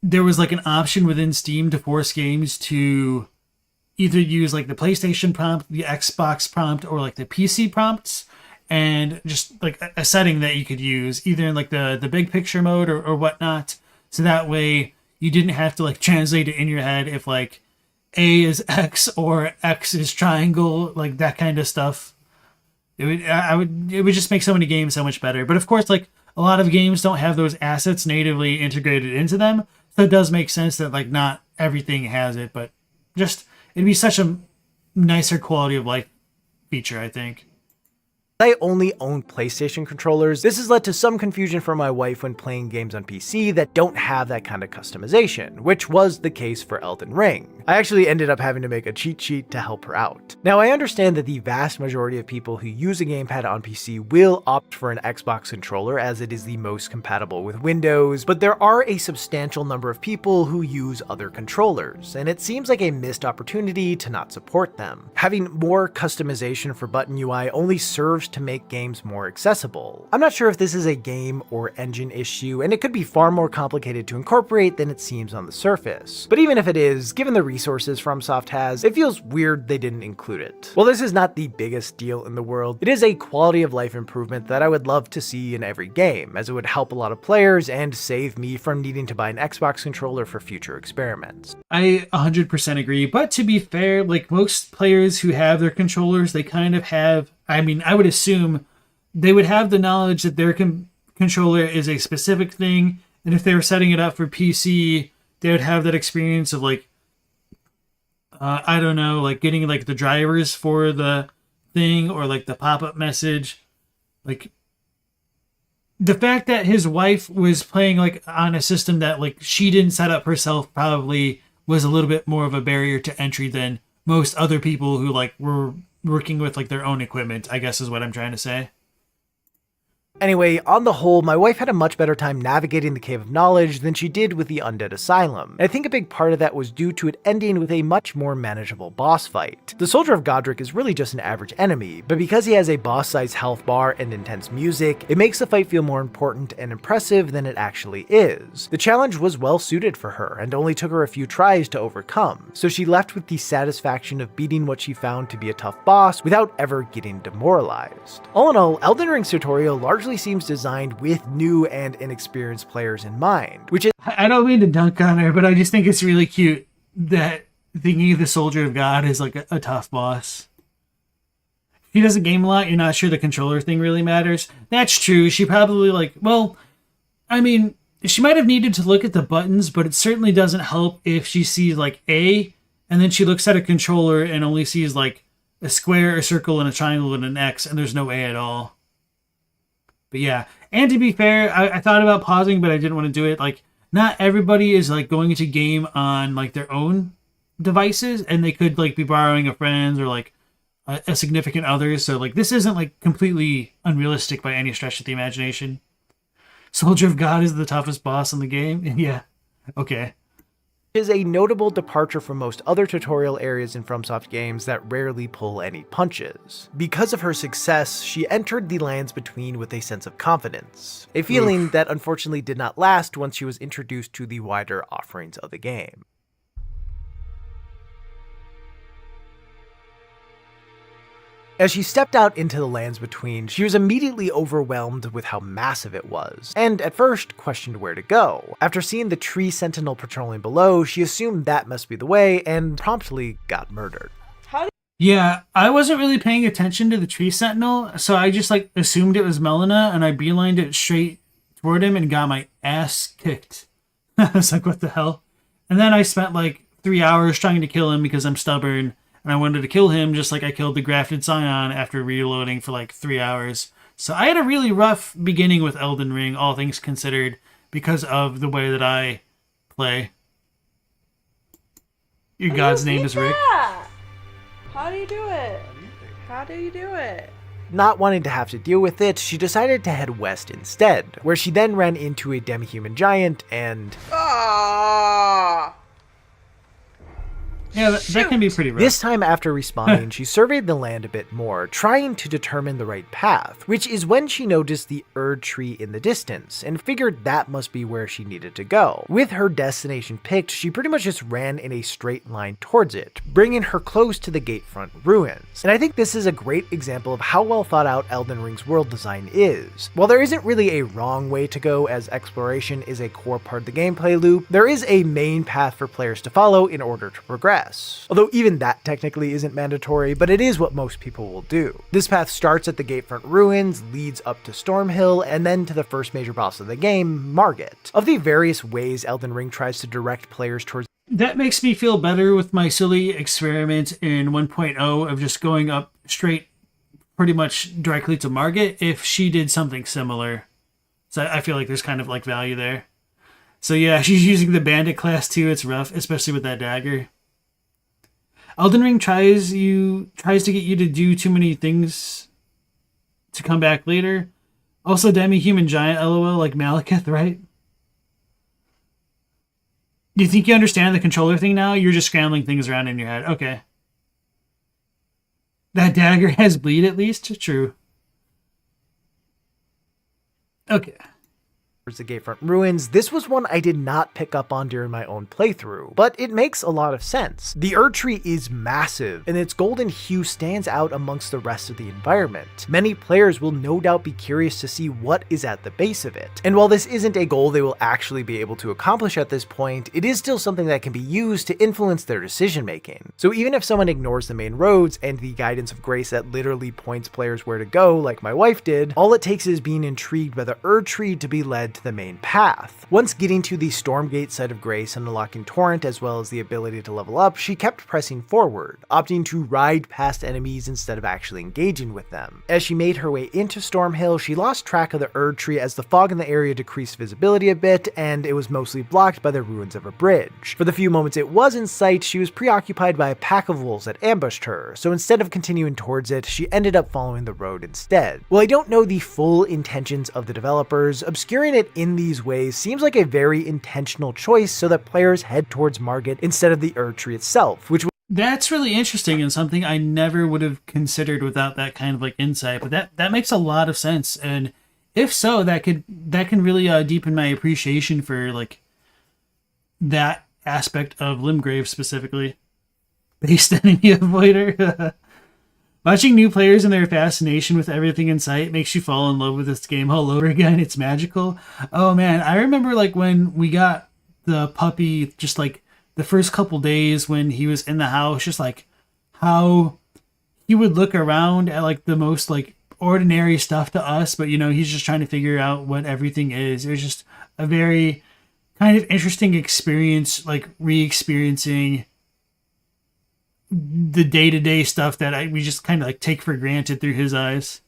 there was like an option within Steam to force games to either use like the PlayStation prompt, the Xbox prompt, or like the PC prompts, and just like a setting that you could use either in like the big picture mode or whatnot. So that way you didn't have to like translate it in your head if like A is X or X is triangle, like that kind of stuff. It would just make so many games so much better. But of course, like a lot of games don't have those assets natively integrated into them. So it does make sense that like not everything has it, but just it'd be such a nicer quality of life feature, I think. I only own PlayStation controllers. This has led to some confusion for my wife when playing games on PC that don't have that kind of customization, which was the case for Elden Ring. I actually ended up having to make a cheat sheet to help her out. Now, I understand that the vast majority of people who use a gamepad on PC will opt for an Xbox controller as it is the most compatible with Windows, but there are a substantial number of people who use other controllers, and it seems like a missed opportunity to not support them. Having more customization for button UI only serves to make games more accessible. I'm not sure if this is a game or engine issue, and it could be far more complicated to incorporate than it seems on the surface. But even if it is, given the resources FromSoft has, it feels weird they didn't include it. While this is not the biggest deal in the world, it is a quality of life improvement that I would love to see in every game, as it would help a lot of players and save me from needing to buy an Xbox controller for future experiments. I 100% agree, but to be fair, like most players who have their controllers, they kind of have, I mean, I would assume they would have the knowledge that their controller is a specific thing, and if they were setting it up for PC, they would have that experience of like, I don't know, like getting like the drivers for the thing or like the pop-up message. Like the fact that his wife was playing like on a system that like she didn't set up herself probably was a little bit more of a barrier to entry than most other people who like were working with like their own equipment, I guess is what I'm trying to say. Anyway, on the whole, my wife had a much better time navigating the Cave of Knowledge than she did with the Undead Asylum. And I think a big part of that was due to it ending with a much more manageable boss fight. The Soldier of Godric is really just an average enemy, but because he has a boss-sized health bar and intense music, it makes the fight feel more important and impressive than it actually is. The challenge was well suited for her, and only took her a few tries to overcome, so she left with the satisfaction of beating what she found to be a tough boss without ever getting demoralized. All in all, Elden Ring's tutorial largely seems designed with new and inexperienced players in mind, which is— I don't mean to dunk on her, but I just think it's really cute that thinking of the Soldier of God is like a tough boss. If he doesn't game a lot, you're not sure the controller thing really matters. That's true. She probably like, well, I mean, she might have needed to look at the buttons, but it certainly doesn't help if she sees like A, and then she looks at a controller and only sees like a square, a circle, and a triangle, and an X, and there's no A at all. But yeah, and to be fair, I thought about pausing, but I didn't want to do it. Like, not everybody is like going to game on like their own devices, and they could like be borrowing a friend's or like a significant other. So like, this isn't like completely unrealistic by any stretch of the imagination. Soldier of God is the toughest boss in the game. Yeah, okay. Is a notable departure from most other tutorial areas in FromSoft games that rarely pull any punches. Because of her success, she entered the Lands Between with a sense of confidence, a feeling that unfortunately did not last once she was introduced to the wider offerings of the game. As she stepped out into the Lands Between, she was immediately overwhelmed with how massive it was, and at first questioned where to go. After seeing the tree sentinel patrolling below, she assumed that must be the way, and promptly got murdered. Yeah, I wasn't really paying attention to the tree sentinel, so I just like assumed it was Melina, and I beelined it straight toward him and got my ass kicked. I was like, what the hell? And then I spent like 3 hours trying to kill him because I'm stubborn, and I wanted to kill him just like I killed the grafted scion after reloading for like 3 hours. So I had a really rough beginning with Elden Ring, all things considered, because of the way that I play. Your god's name is Rick. that? How do you do it? How do you do it? Not wanting to have to deal with it, she decided to head west instead, where she then ran into a demi-human giant and... Ah! Yeah, that can be pretty rough. This time after respawning, she surveyed the land a bit more, trying to determine the right path, which is when she noticed the Erd tree in the distance, and figured that must be where she needed to go. With her destination picked, she pretty much just ran in a straight line towards it, bringing her close to the gatefront ruins. And I think this is a great example of how well thought out Elden Ring's world design is. While there isn't really a wrong way to go, as exploration is a core part of the gameplay loop, there is a main path for players to follow in order to progress. Although even that technically isn't mandatory, but it is what most people will do. This path starts at the Gatefront Ruins, leads up to Stormhill, and then to the first major boss of the game, Margit. Of the various ways Elden Ring tries to direct players towards... That makes me feel better with my silly experiment in 1.0 of just going up straight pretty much directly to Margit if she did something similar. So I feel like there's kind of like value there. So yeah, she's using the bandit class too. It's rough, especially with that dagger. Elden Ring tries to get you to do too many things to come back later. Also, demi-human giant, lol, like Malekith, right? You think you understand the controller thing now? You're just scrambling things around in your head. Okay. That dagger has bleed at least? True. Okay. The Gatefront Ruins, this was one I did not pick up on during my own playthrough, but it makes a lot of sense. The Erd tree is massive, and its golden hue stands out amongst the rest of the environment. Many players will no doubt be curious to see what is at the base of it, and while this isn't a goal they will actually be able to accomplish at this point, it is still something that can be used to influence their decision making. So even if someone ignores the main roads and the guidance of grace that literally points players where to go, like my wife did, all it takes is being intrigued by the Erd tree to be led to the main path. Once getting to the Stormgate site of Grace and unlocking Torrent as well as the ability to level up, she kept pressing forward, opting to ride past enemies instead of actually engaging with them. As she made her way into Stormhill, she lost track of the Erd tree as the fog in the area decreased visibility a bit, and it was mostly blocked by the ruins of a bridge. For the few moments it was in sight, she was preoccupied by a pack of wolves that ambushed her, so instead of continuing towards it, she ended up following the road instead. While I don't know the full intentions of the developers, obscuring it in these ways seems like a very intentional choice so that players head towards Margit instead of the Erd tree itself, which That's really interesting and something I never would have considered without that kind of like insight. But that makes a lot of sense, and if so, that can really deepen my appreciation for like that aspect of Limgrave specifically. Based enemy avoider. Watching new players and their fascination with everything in sight makes you fall in love with this game all over again. It's magical. Oh man, I remember like when we got the puppy, just like the first couple days when he was in the house, just like how he would look around at like the most like ordinary stuff to us, but you know, he's just trying to figure out what everything is. It was just a very kind of interesting experience, like re-experiencing the day-to-day stuff that we just kind of like take for granted through his eyes.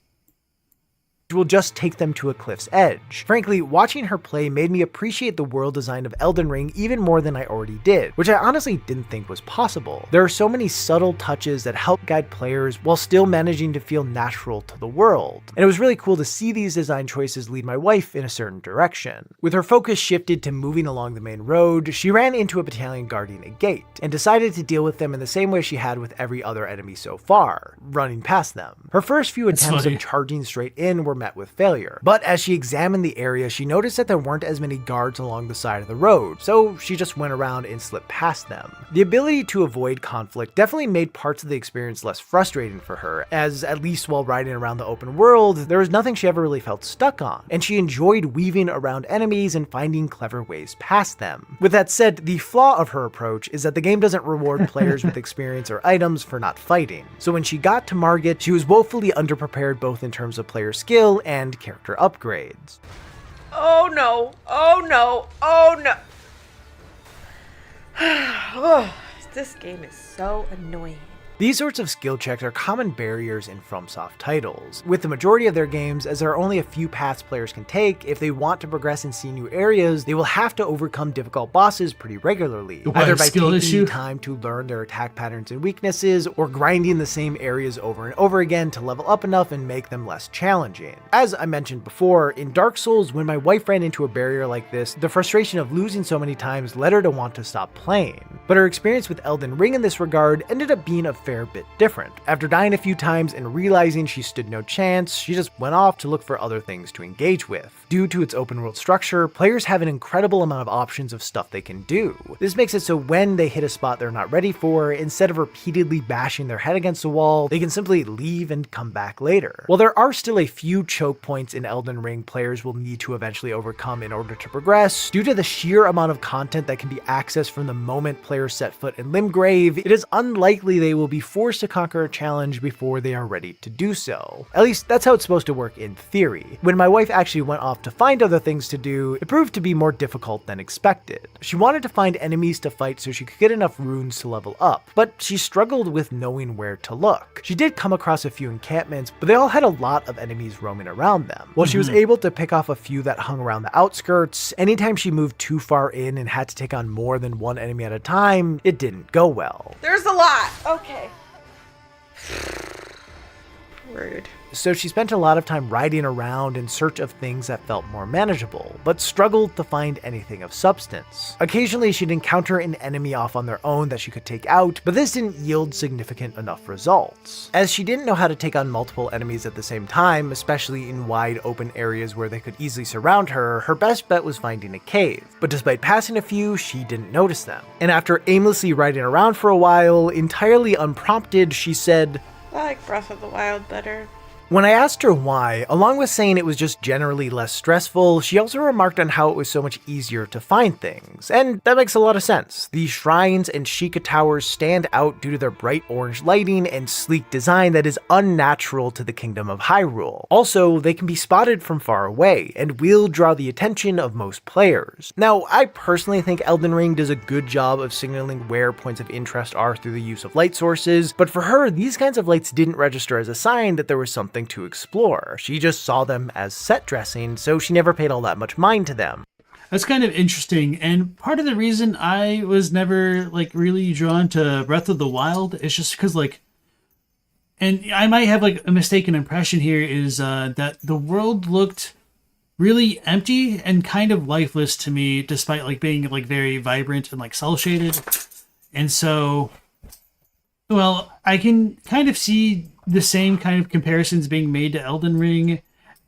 will just take them to a cliff's edge. Frankly, watching her play made me appreciate the world design of Elden Ring even more than I already did, which I honestly didn't think was possible. There are so many subtle touches that help guide players while still managing to feel natural to the world, and it was really cool to see these design choices lead my wife in a certain direction. With her focus shifted to moving along the main road, she ran into a battalion guarding a gate, and decided to deal with them in the same way she had with every other enemy so far, running past them. Her first few attempts of charging straight in were met with failure. But as she examined the area, she noticed that there weren't as many guards along the side of the road, so she just went around and slipped past them. The ability to avoid conflict definitely made parts of the experience less frustrating for her, as at least while riding around the open world, there was nothing she ever really felt stuck on, and she enjoyed weaving around enemies and finding clever ways past them. With that said, the flaw of her approach is that the game doesn't reward players with experience or items for not fighting. So when she got to Margit, she was woefully underprepared both in terms of player skill and character upgrades. Oh no, oh no, oh no. Oh, this game is so annoying. These sorts of skill checks are common barriers in FromSoft titles, with the majority of their games, as there are only a few paths players can take. If they want to progress and see new areas, they will have to overcome difficult bosses pretty regularly, either by taking time to learn their attack patterns and weaknesses, or grinding the same areas over and over again to level up enough and make them less challenging. As I mentioned before, in Dark Souls, when my wife ran into a barrier like this, the frustration of losing so many times led her to want to stop playing. But her experience with Elden Ring in this regard ended up being a fair bit different. After dying a few times and realizing she stood no chance, she just went off to look for other things to engage with. Due to its open world structure, players have an incredible amount of options of stuff they can do. This makes it so when they hit a spot they're not ready for, instead of repeatedly bashing their head against the wall, they can simply leave and come back later. While there are still a few choke points in Elden Ring players will need to eventually overcome in order to progress, due to the sheer amount of content that can be accessed from the moment players set foot in Limgrave, it is unlikely they will be forced to conquer a challenge before they are ready to do so. At least that's how it's supposed to work in theory. When my wife actually went off to find other things to do, it proved to be more difficult than expected. She wanted to find enemies to fight so she could get enough runes to level up, but she struggled with knowing where to look. She did come across a few encampments, but they all had a lot of enemies roaming around them. While she was able to pick off a few that hung around the outskirts, anytime she moved too far in and had to take on more than one enemy at a time, it didn't go well. There's a lot. Okay. Rude. So she spent a lot of time riding around in search of things that felt more manageable, but struggled to find anything of substance. Occasionally she'd encounter an enemy off on their own that she could take out, but this didn't yield significant enough results. As she didn't know how to take on multiple enemies at the same time, especially in wide open areas where they could easily surround her, her best bet was finding a cave. But despite passing a few, she didn't notice them. And after aimlessly riding around for a while, entirely unprompted, she said, I like Breath of the Wild better. When I asked her why, along with saying it was just generally less stressful, she also remarked on how it was so much easier to find things. And that makes a lot of sense. The shrines and Sheikah towers stand out due to their bright orange lighting and sleek design that is unnatural to the Kingdom of Hyrule. Also, they can be spotted from far away, and will draw the attention of most players. Now, I personally think Elden Ring does a good job of signaling where points of interest are through the use of light sources, but for her, these kinds of lights didn't register as a sign that there was something to explore. She just saw them as set dressing, so she never paid all that much mind to them. That's kind of interesting, and part of the reason I was never really drawn to Breath of the Wild is just because and I might have a mistaken impression here, is that the world looked really empty and kind of lifeless to me, despite being very vibrant and cel shaded. And so, well, I can kind of see the same kind of comparisons being made to Elden Ring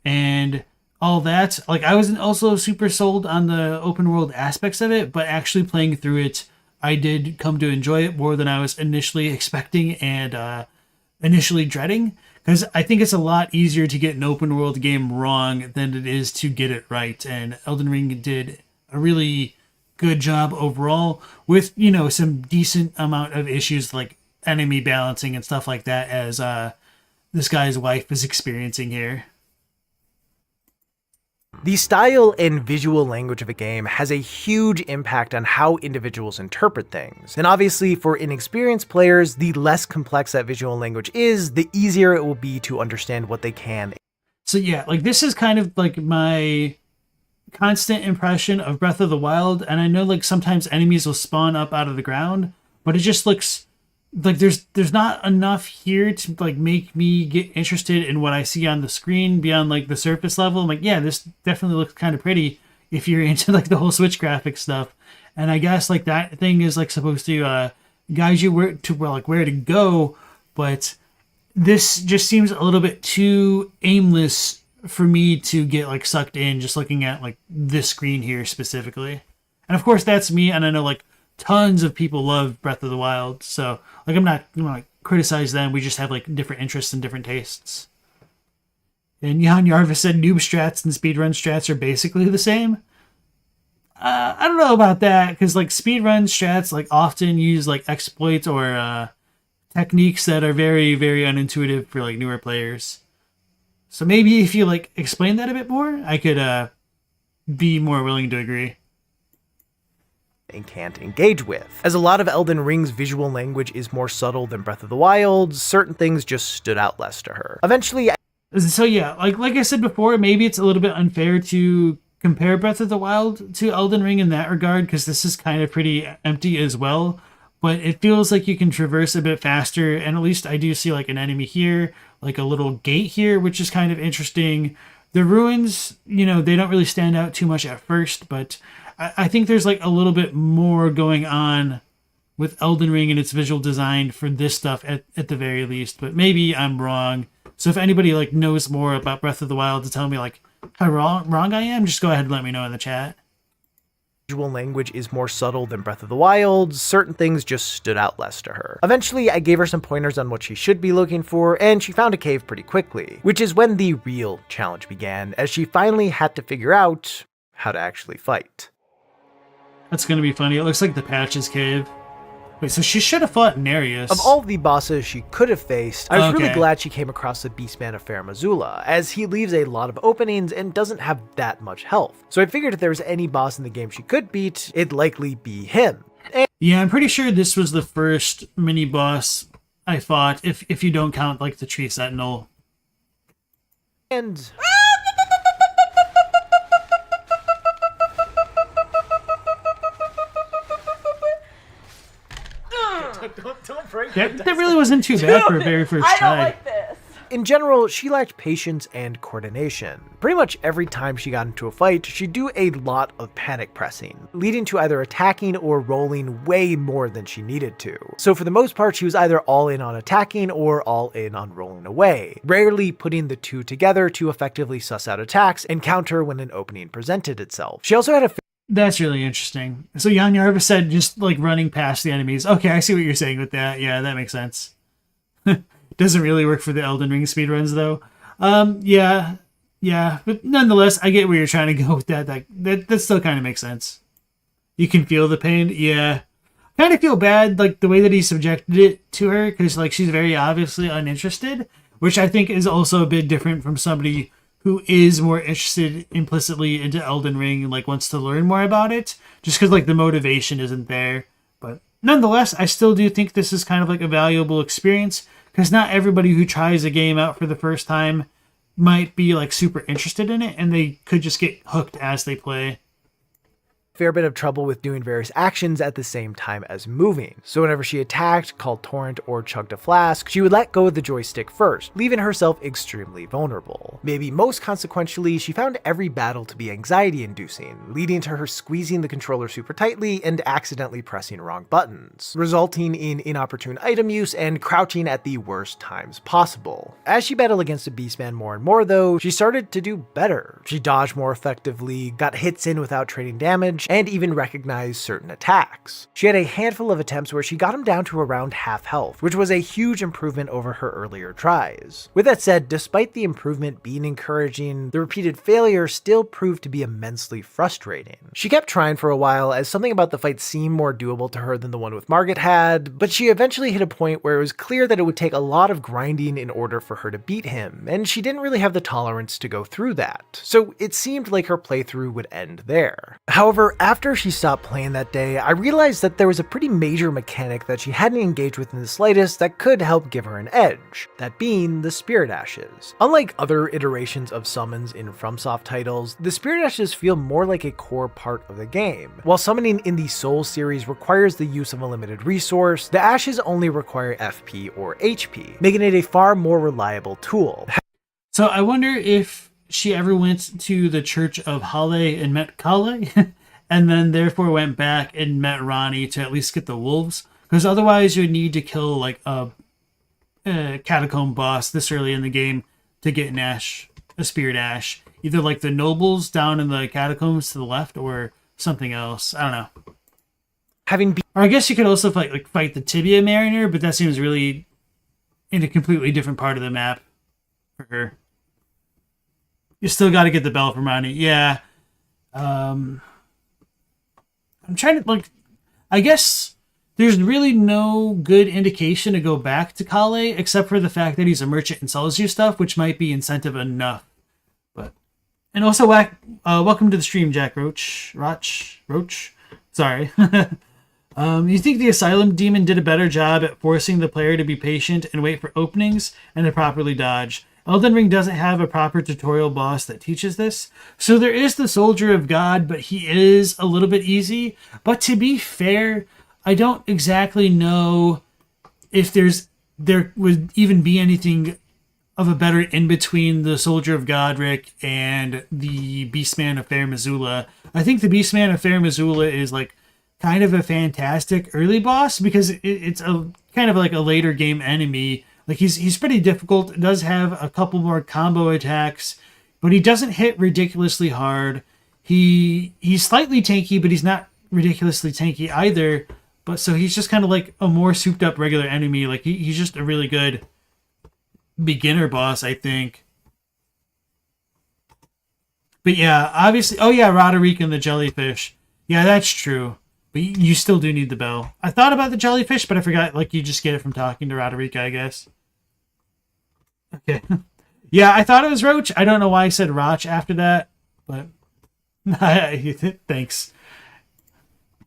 and all that. I wasn't also super sold on the open world aspects of it, but actually playing through it, I did come to enjoy it more than I was initially expecting and initially dreading, because I think it's a lot easier to get an open world game wrong than it is to get it right. And Elden Ring did a really good job overall with, some decent amount of issues like enemy balancing and stuff like that, as this guy's wife is experiencing here. The style and visual language of a game has a huge impact on how individuals interpret things. And obviously, for inexperienced players, the less complex that visual language is, the easier it will be to understand what they can. So yeah, this is kind of my constant impression of Breath of the Wild, and I know sometimes enemies will spawn up out of the ground, but it just looks there's not enough here to make me get interested in what I see on the screen beyond the surface level. I'm yeah, this definitely looks kind of pretty if you're into the whole Switch graphic stuff. And I guess that thing is supposed to guide you where to go, but this just seems a little bit too aimless for me to get like sucked in just looking at like this screen here specifically. And of course that's me, and I know like tons of people love Breath of the Wild, so like I'm not gonna like criticize them. We just have like different interests and different tastes. And Jan Yarvis said noob strats and speedrun strats are basically the same. I don't know about that, because like speedrun strats like often use like exploits or techniques that are very, very unintuitive for like newer players. So maybe if you like explain that a bit more, I could be more willing to agree. And can't engage with. As a lot of Elden Ring's visual language is more subtle than Breath of the Wild, certain things just stood out less to her. Eventually, So yeah, like I said before, maybe it's a little bit unfair to compare Breath of the Wild to Elden Ring in that regard, because this is kind of pretty empty as well. But it feels like you can traverse a bit faster, and at least I do see like an enemy here, like a little gate here, which is kind of interesting. The ruins, you know, they don't really stand out too much at first, but I think there's like a little bit more going on with Elden Ring and its visual design for this stuff at the very least. But maybe I'm wrong. So if anybody like knows more about Breath of the Wild to tell me like how wrong I am, just go ahead and let me know in the chat. Visual language is more subtle than Breath of the Wild, certain things just stood out less to her. Eventually, I gave her some pointers on what she should be looking for, and she found a cave pretty quickly, which is when the real challenge began, as she finally had to figure out how to actually fight. That's gonna be funny. It looks like the Patches Cave. Wait, so she should have fought Nereus. Of all the bosses she could have faced, I was really Okay. glad she came across the Beastman of Fair Missoula, as he leaves a lot of openings and doesn't have that much health. So I figured if there was any boss in the game she could beat, it'd likely be him. Yeah, I'm pretty sure this was the first mini boss I fought, if you don't count like the Tree Sentinel. And don't break That really wasn't too bad for a very first I try. don't like this. In general, she lacked patience and coordination. Pretty much every time she got into a fight, she'd do a lot of panic pressing, leading to either attacking or rolling way more than she needed to. So for the most part, she was either all in on attacking or all in on rolling away, rarely putting the two together to effectively suss out attacks and counter when an opening presented itself. She also had a That's really interesting. So Jan Yarvis said just like running past the enemies. Okay, I see what you're saying with that. Yeah, that makes sense. Doesn't really work for the Elden Ring speedruns though. Yeah, but nonetheless, I get where you're trying to go with that. That still kind of makes sense. You can feel the pain. Yeah, kind of feel bad like the way that he subjected it to her, because like she's very obviously uninterested, which I think is also a bit different from somebody who is more interested implicitly into Elden Ring and like wants to learn more about it, just because like the motivation isn't there. But nonetheless, I still do think this is kind of like a valuable experience, because not everybody who tries a game out for the first time might be like super interested in it, and they could just get hooked as they play. fair bit of trouble with doing various actions at the same time as moving. So whenever she attacked, called Torrent, or chugged a flask, she would let go of the joystick first, leaving herself extremely vulnerable. Maybe most consequentially, she found every battle to be anxiety-inducing, leading to her squeezing the controller super tightly and accidentally pressing wrong buttons, resulting in inopportune item use and crouching at the worst times possible. As she battled against the Beastman more and more though, she started to do better. She dodged more effectively, got hits in without trading damage, and even recognized certain attacks. She had a handful of attempts where she got him down to around half health, which was a huge improvement over her earlier tries. With that said, despite the improvement being encouraging, the repeated failure still proved to be immensely frustrating. She kept trying for a while, as something about the fight seemed more doable to her than the one with Margit had, but she eventually hit a point where it was clear that it would take a lot of grinding in order for her to beat him, and she didn't really have the tolerance to go through that, so it seemed like her playthrough would end there. However, after she stopped playing that day, I realized that there was a pretty major mechanic that she hadn't engaged with in the slightest that could help give her an edge, that being the Spirit Ashes. Unlike other iterations of summons in FromSoft titles, the Spirit Ashes feel more like a core part of the game. While summoning in the Soul series requires the use of a limited resource, the Ashes only require FP or HP, making it a far more reliable tool. So I wonder if she ever went to the Church of Halle and met Kale, and then therefore went back and met Ronnie to at least get the wolves. Because otherwise you would need to kill like a catacomb boss this early in the game to get Nash a Spirit Ash. Either like the nobles down in the catacombs to the left or something else. I don't know. Having beat Or I guess you could also fight the Tibia Mariner, but that seems really in a completely different part of the map for her. You still got to get the bell from Ronnie. Yeah. I'm trying to I guess there's really no good indication to go back to Kale except for the fact that he's a merchant and sells you stuff, which might be incentive enough. And also, welcome to the stream, Jack Roach. Roach? Sorry. You think the Asylum Demon did a better job at forcing the player to be patient and wait for openings and to properly dodge? Elden Ring doesn't have a proper tutorial boss that teaches this. So there is the Soldier of God, but he is a little bit easy. But to be fair, I don't exactly know if there would even be anything of a better in between the Soldier of Godric and the Beastman of Fair Missoula. I think the Beastman of Fair Missoula is kind of a fantastic early boss because it's a kind of like a later game enemy. He's pretty difficult. Does have a couple more combo attacks, but he doesn't hit ridiculously hard. He's slightly tanky, but he's not ridiculously tanky either. But so he's just kind of like a more souped up regular enemy. He's just a really good beginner boss, I think. But yeah, obviously, Roderick and the jellyfish. Yeah, that's true. But you still do need the bell. I thought about the jellyfish, but I forgot, you just get it from talking to Roderick, I guess. Okay. Yeah, I thought it was Roach. I don't know why I said Roch after that, but thanks.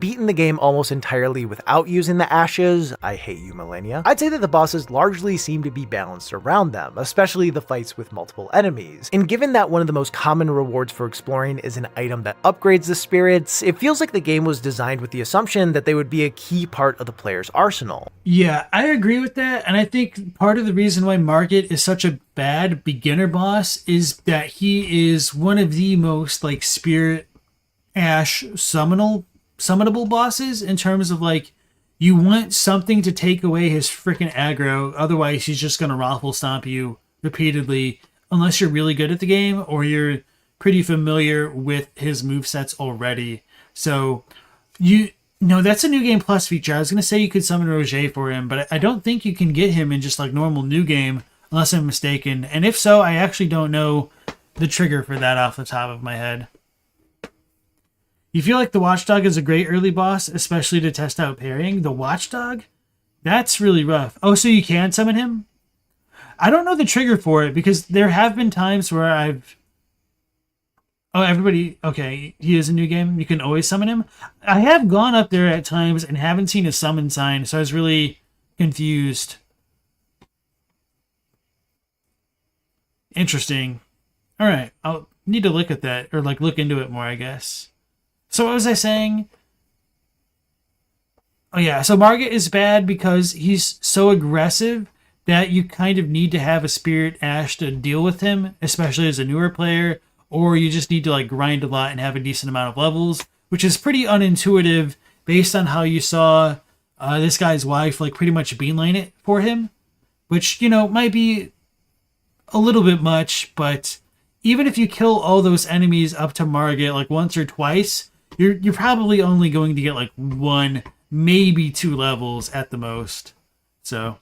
beaten the game almost entirely without using the ashes, I hate you Millennia, I'd say that the bosses largely seem to be balanced around them, especially the fights with multiple enemies. And given that one of the most common rewards for exploring is an item that upgrades the spirits, it feels like the game was designed with the assumption that they would be a key part of the player's arsenal. Yeah, I agree with that, and I think part of the reason why Margit is such a bad beginner boss is that he is one of the most spirit ash summonable bosses in terms of you want something to take away his freaking aggro, otherwise he's just gonna raffle stomp you repeatedly unless you're really good at the game or you're pretty familiar with his movesets already. So that's a new game plus feature. I was gonna say you could summon Roger for him, but I don't think you can get him in just normal new game unless I'm mistaken. And if so, I actually don't know the trigger for that off the top of my head. You feel like the Watchdog is a great early boss, especially to test out parrying. The Watchdog? That's really rough. Oh, so you can summon him? I don't know the trigger for it because there have been times where I've... Oh, everybody... Okay, he is a new game. You can always summon him. I have gone up there at times and haven't seen a summon sign, so I was really confused. Interesting. All right, I'll need to look at that, or look into it more, I guess. So what was I saying? Oh yeah, so Margit is bad because he's so aggressive that you kind of need to have a Spirit Ash to deal with him, especially as a newer player, or you just need to grind a lot and have a decent amount of levels, which is pretty unintuitive based on how you saw this guy's wife pretty much beeline it for him, which, might be a little bit much, but even if you kill all those enemies up to Margit once or twice, you're probably only going to get one, maybe 2 levels at the most. So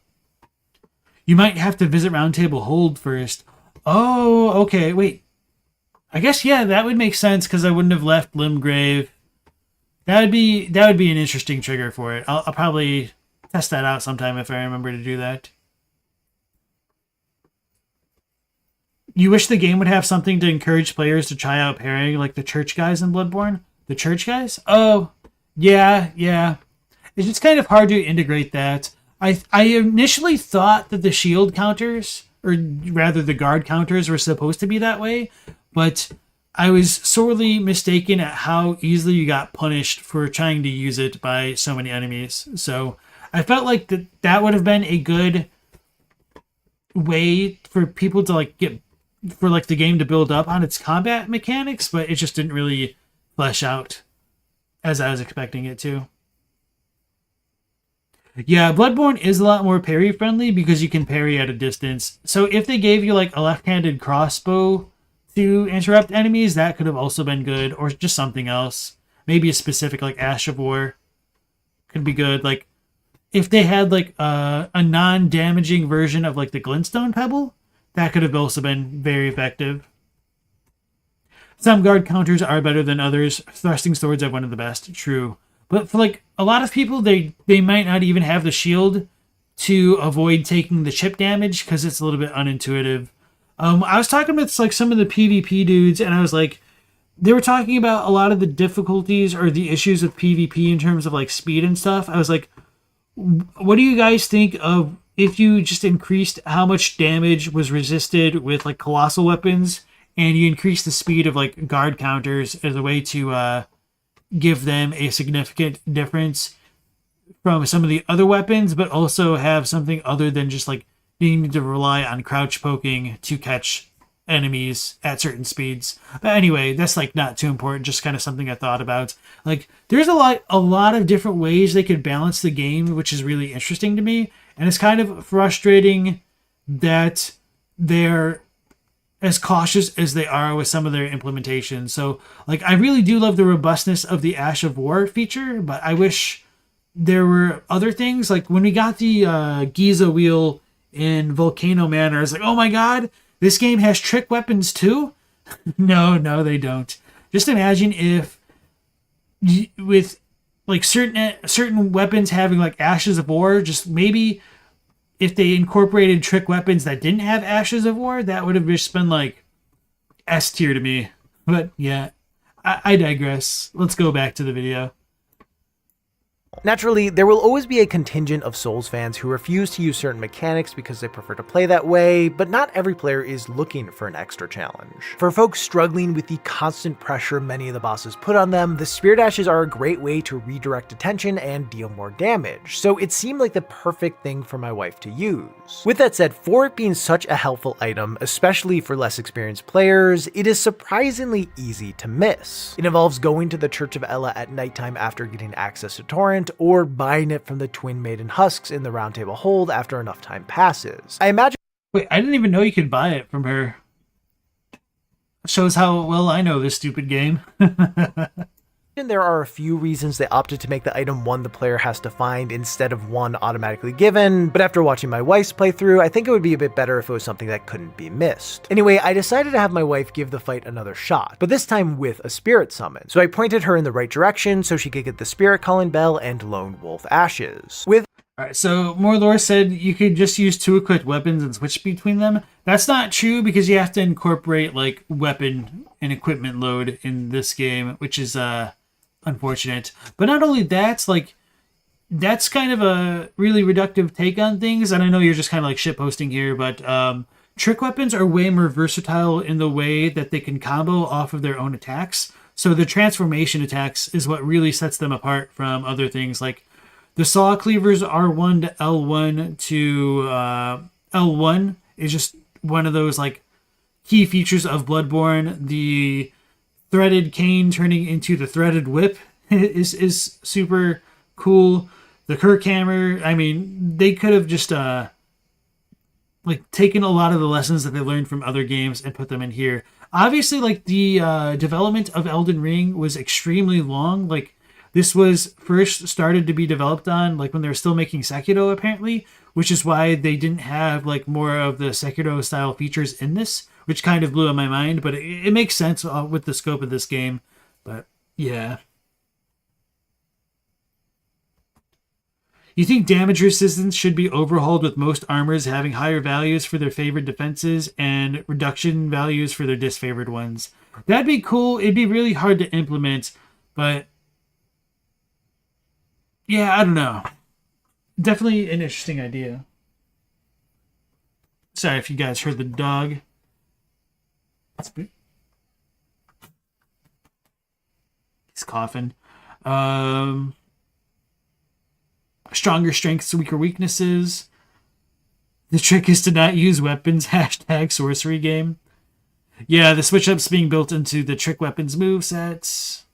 you might have to visit Roundtable Hold first. Oh, okay, wait. I guess that would make sense because I wouldn't have left Limgrave. That would be an interesting trigger for it. I'll probably test that out sometime if I remember to do that. You wish the game would have something to encourage players to try out parrying like the church guys in Bloodborne? The church guys? Oh, yeah. It's just kind of hard to integrate that. I initially thought that the shield counters, or rather the guard counters, were supposed to be that way, but I was sorely mistaken at how easily you got punished for trying to use it by so many enemies. So I felt like that would have been a good way for people to get for the game to build up on its combat mechanics, but it just didn't really flesh out as I was expecting it to. Yeah, Bloodborne is a lot more parry friendly because you can parry at a distance. So if they gave you a left-handed crossbow to interrupt enemies. That could have also been good, or just something else. Maybe a specific like Ash of War could be good. Like if they had like a non-damaging version of like the Glintstone Pebble, that could have also been very effective. Some guard counters are better than others. Thrusting swords are one of the best. True. But for like a lot of people, they might not even have the shield to avoid taking the chip damage because it's a little bit unintuitive. I was talking with like some of the PvP dudes, and I was like, they were talking about a lot of the difficulties or the issues with PvP in terms of like speed and stuff. I was like, what do you guys think of if you just increased how much damage was resisted with like colossal weapons, and you increase the speed of like guard counters as a way to give them a significant difference from some of the other weapons, but also have something other than just like needing to rely on crouch poking to catch enemies at certain speeds. But anyway, that's like not too important, just kind of something I thought about. Like there's a lot of different ways they could balance the game, which is really interesting to me. And it's kind of frustrating that they're as cautious as they are with some of their implementations. So like I really do love the robustness of the Ash of War feature, but I wish there were other things. Like when we got the Giza wheel in Volcano Manor, I was like, oh my god, this game has trick weapons too? No, they don't. Just imagine if with like certain weapons having like Ashes of War, just maybe if they incorporated trick weapons that didn't have Ashes of War, that would have just been like S tier to me. But yeah, I digress. Let's go back to the video. Naturally, there will always be a contingent of Souls fans who refuse to use certain mechanics because they prefer to play that way, but not every player is looking for an extra challenge. For folks struggling with the constant pressure many of the bosses put on them, the Spirit Ashes are a great way to redirect attention and deal more damage, so it seemed like the perfect thing for my wife to use. With that said, for it being such a helpful item, especially for less experienced players, it is surprisingly easy to miss. It involves going to the Church of Ela at nighttime after getting access to Torrent, or buying it from the Twin Maiden husks in the Round Table Hold after enough time passes. I imagine— Wait, I didn't even know you could buy it from her. Shows how well I know this stupid game. there are a few reasons they opted to make the item one the player has to find instead of one automatically given, but after watching my wife's playthrough, I think it would be a bit better if it was something that couldn't be missed. Anyway, I decided to have my wife give the fight another shot, but this time with a spirit summon. So I pointed her in the right direction so she could get the Spirit Calling Bell and Lone Wolf Ashes. Alright, so more lore said you could just use 2 equipped weapons and switch between them. That's not true because you have to incorporate like weapon and equipment load in this game, which is unfortunate. But not only that, like that's kind of a really reductive take on things, and I know you're just kind of like shitposting here, but trick weapons are way more versatile in the way that they can combo off of their own attacks. So the transformation attacks is what really sets them apart from other things. Like the saw cleavers R1 to L1 to L1 is just one of those like key features of Bloodborne. The threaded cane turning into the threaded whip is super cool. The Kirk hammer, I mean, they could have just like taken a lot of the lessons that they learned from other games and put them in here. Obviously, like the development of Elden Ring was extremely long. Like this was first started to be developed on like when they were still making Sekiro apparently, which is why they didn't have like more of the Sekiro style features in this, which kind of blew my mind, but it makes sense with the scope of this game. But yeah. You think damage resistance should be overhauled with most armors having higher values for their favored defenses and reduction values for their disfavored ones? That'd be cool. It'd be really hard to implement, but yeah, I don't know. Definitely an interesting idea. Sorry if you guys heard the dog. He's coughing. Stronger strengths, weaker weaknesses. The trick is to not use weapons. Hashtag sorcery game. Yeah, the switch up's being built into the trick weapons movesets.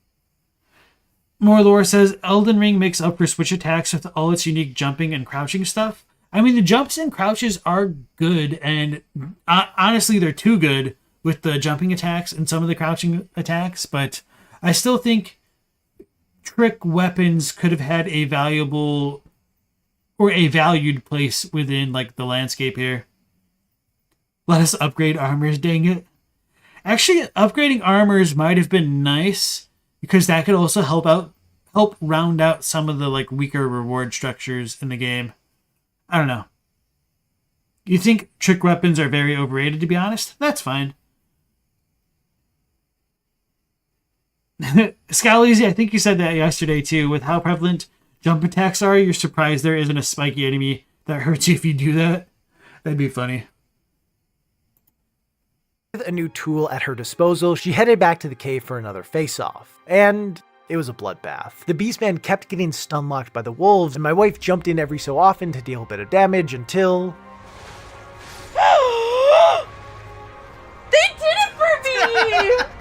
More lore says Elden Ring makes up for switch attacks with all its unique jumping and crouching stuff. I mean, the jumps and crouches are good, and honestly, they're too good with the jumping attacks and some of the crouching attacks, but I still think trick weapons could have had a valuable or a valued place within like the landscape here. Let us upgrade armors, dang it. Actually, upgrading armors might have been nice because that could also help round out some of the like weaker reward structures in the game. I don't know. You think trick weapons are very overrated, to be honest? That's fine. Scaleezy, I think you said that yesterday too. With how prevalent jump attacks are, you're surprised there isn't a spiky enemy that hurts you if you do that? That'd be funny. With a new tool at her disposal, she headed back to the cave for another face-off. And it was a bloodbath. The Beastman kept getting stun-locked by the wolves, and my wife jumped in every so often to deal a bit of damage until... They did it for me!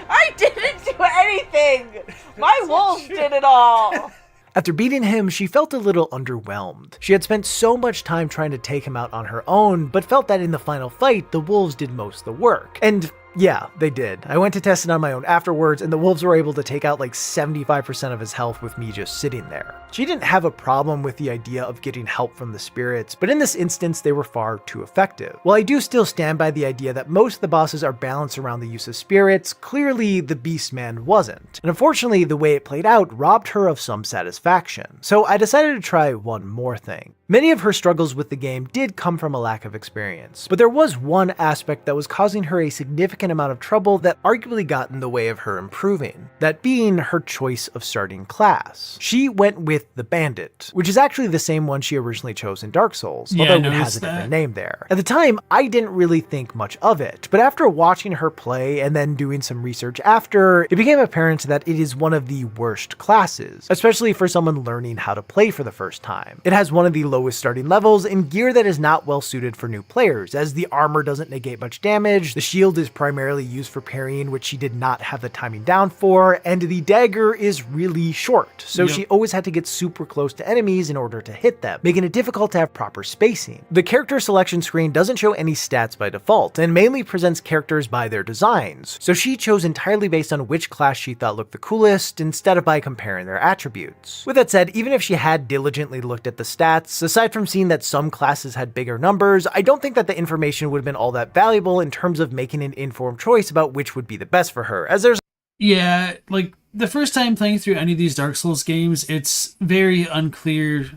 I didn't do anything! My wolves did it all! After beating him, she felt a little underwhelmed. She had spent so much time trying to take him out on her own, but felt that in the final fight, the wolves did most of the work. And yeah, they did. I went to test it on my own afterwards, and the wolves were able to take out like 75% of his health with me just sitting there. She didn't have a problem with the idea of getting help from the spirits, but in this instance, they were far too effective. While I do still stand by the idea that most of the bosses are balanced around the use of spirits, clearly the Beastman wasn't. And unfortunately, the way it played out robbed her of some satisfaction. So I decided to try one more thing. Many of her struggles with the game did come from a lack of experience, but there was one aspect that was causing her a significant amount of trouble that arguably got in the way of her improving, that being her choice of starting class. She went with the Bandit, which is actually the same one she originally chose in Dark Souls, although it has a different name there. At the time, I didn't really think much of it, but after watching her play and then doing some research after, it became apparent that it is one of the worst classes, especially for someone learning how to play for the first time. It has one of the lowest starting levels and gear that is not well suited for new players, as the armor doesn't negate much damage, the shield is primarily used for parrying, which she did not have the timing down for, and the dagger is really short, so she always had to get super close to enemies in order to hit them, making it difficult to have proper spacing. The character selection screen doesn't show any stats by default, and mainly presents characters by their designs, so she chose entirely based on which class she thought looked the coolest, instead of by comparing their attributes. With that said, even if she had diligently looked at the stats, aside from seeing that some classes had bigger numbers, I don't think that the information would have been all that valuable in terms of making an informed choice about which would be the best for her, as there's... Yeah, like, the first time playing through any of these Dark Souls games, it's very unclear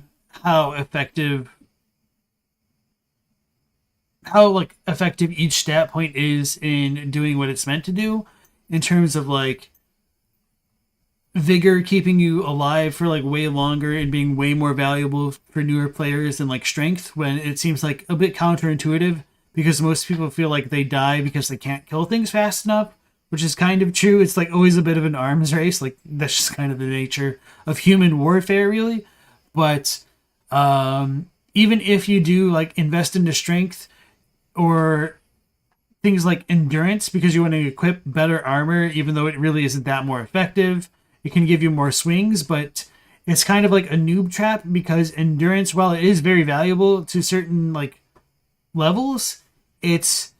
how effective each stat point is in doing what it's meant to do, in terms of, like, vigor keeping you alive for like way longer and being way more valuable for newer players than like strength, when it seems like a bit counterintuitive because most people feel like they die because they can't kill things fast enough, which is kind of true. It's like always a bit of an arms race. Like that's just kind of the nature of human warfare, really. But even if you do like invest into strength or things like endurance because you want to equip better armor, even though it really isn't that more effective, it can give you more swings, but it's kind of like a noob trap because endurance, while it is very valuable to certain like levels, it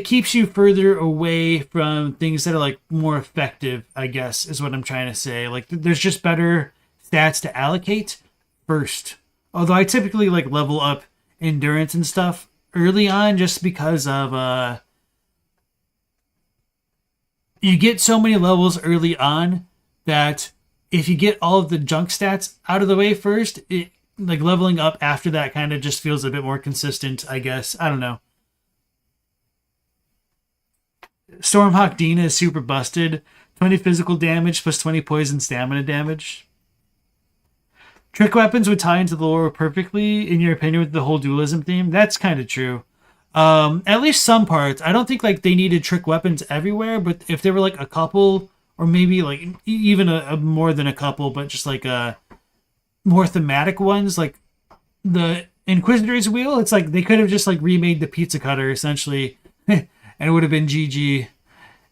keeps you further away from things that are like more effective, I guess, is what I'm trying to say. Like there's just better stats to allocate first. Although I typically like level up endurance and stuff early on just because of you get so many levels early on that if you get all of the junk stats out of the way first, it like leveling up after that kind of just feels a bit more consistent, I guess. I don't know. Stormhawk Dina is super busted. 20 physical damage plus 20 poison stamina damage. Trick weapons would tie into the lore perfectly, in your opinion, with the whole dualism theme. That's kind of true. At least some parts. I don't think like they needed trick weapons everywhere, but if there were like a couple, or maybe like even a more than a couple, but just like more thematic ones, like the Inquisitor's Wheel, it's like they could have just like remade the pizza cutter essentially, and it would have been GG.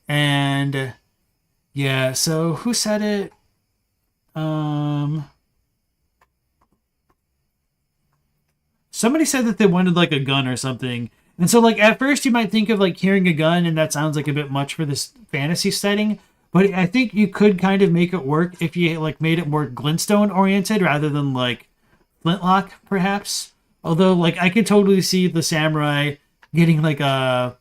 And yeah, so who said it? Somebody said that they wanted like a gun or something. And so, like, at first you might think of, like, hearing a gun, and that sounds like a bit much for this fantasy setting. But I think you could kind of make it work if you, like, made it more glintstone oriented rather than, like, flintlock, perhaps. Although, like, I could totally see the samurai getting, like, a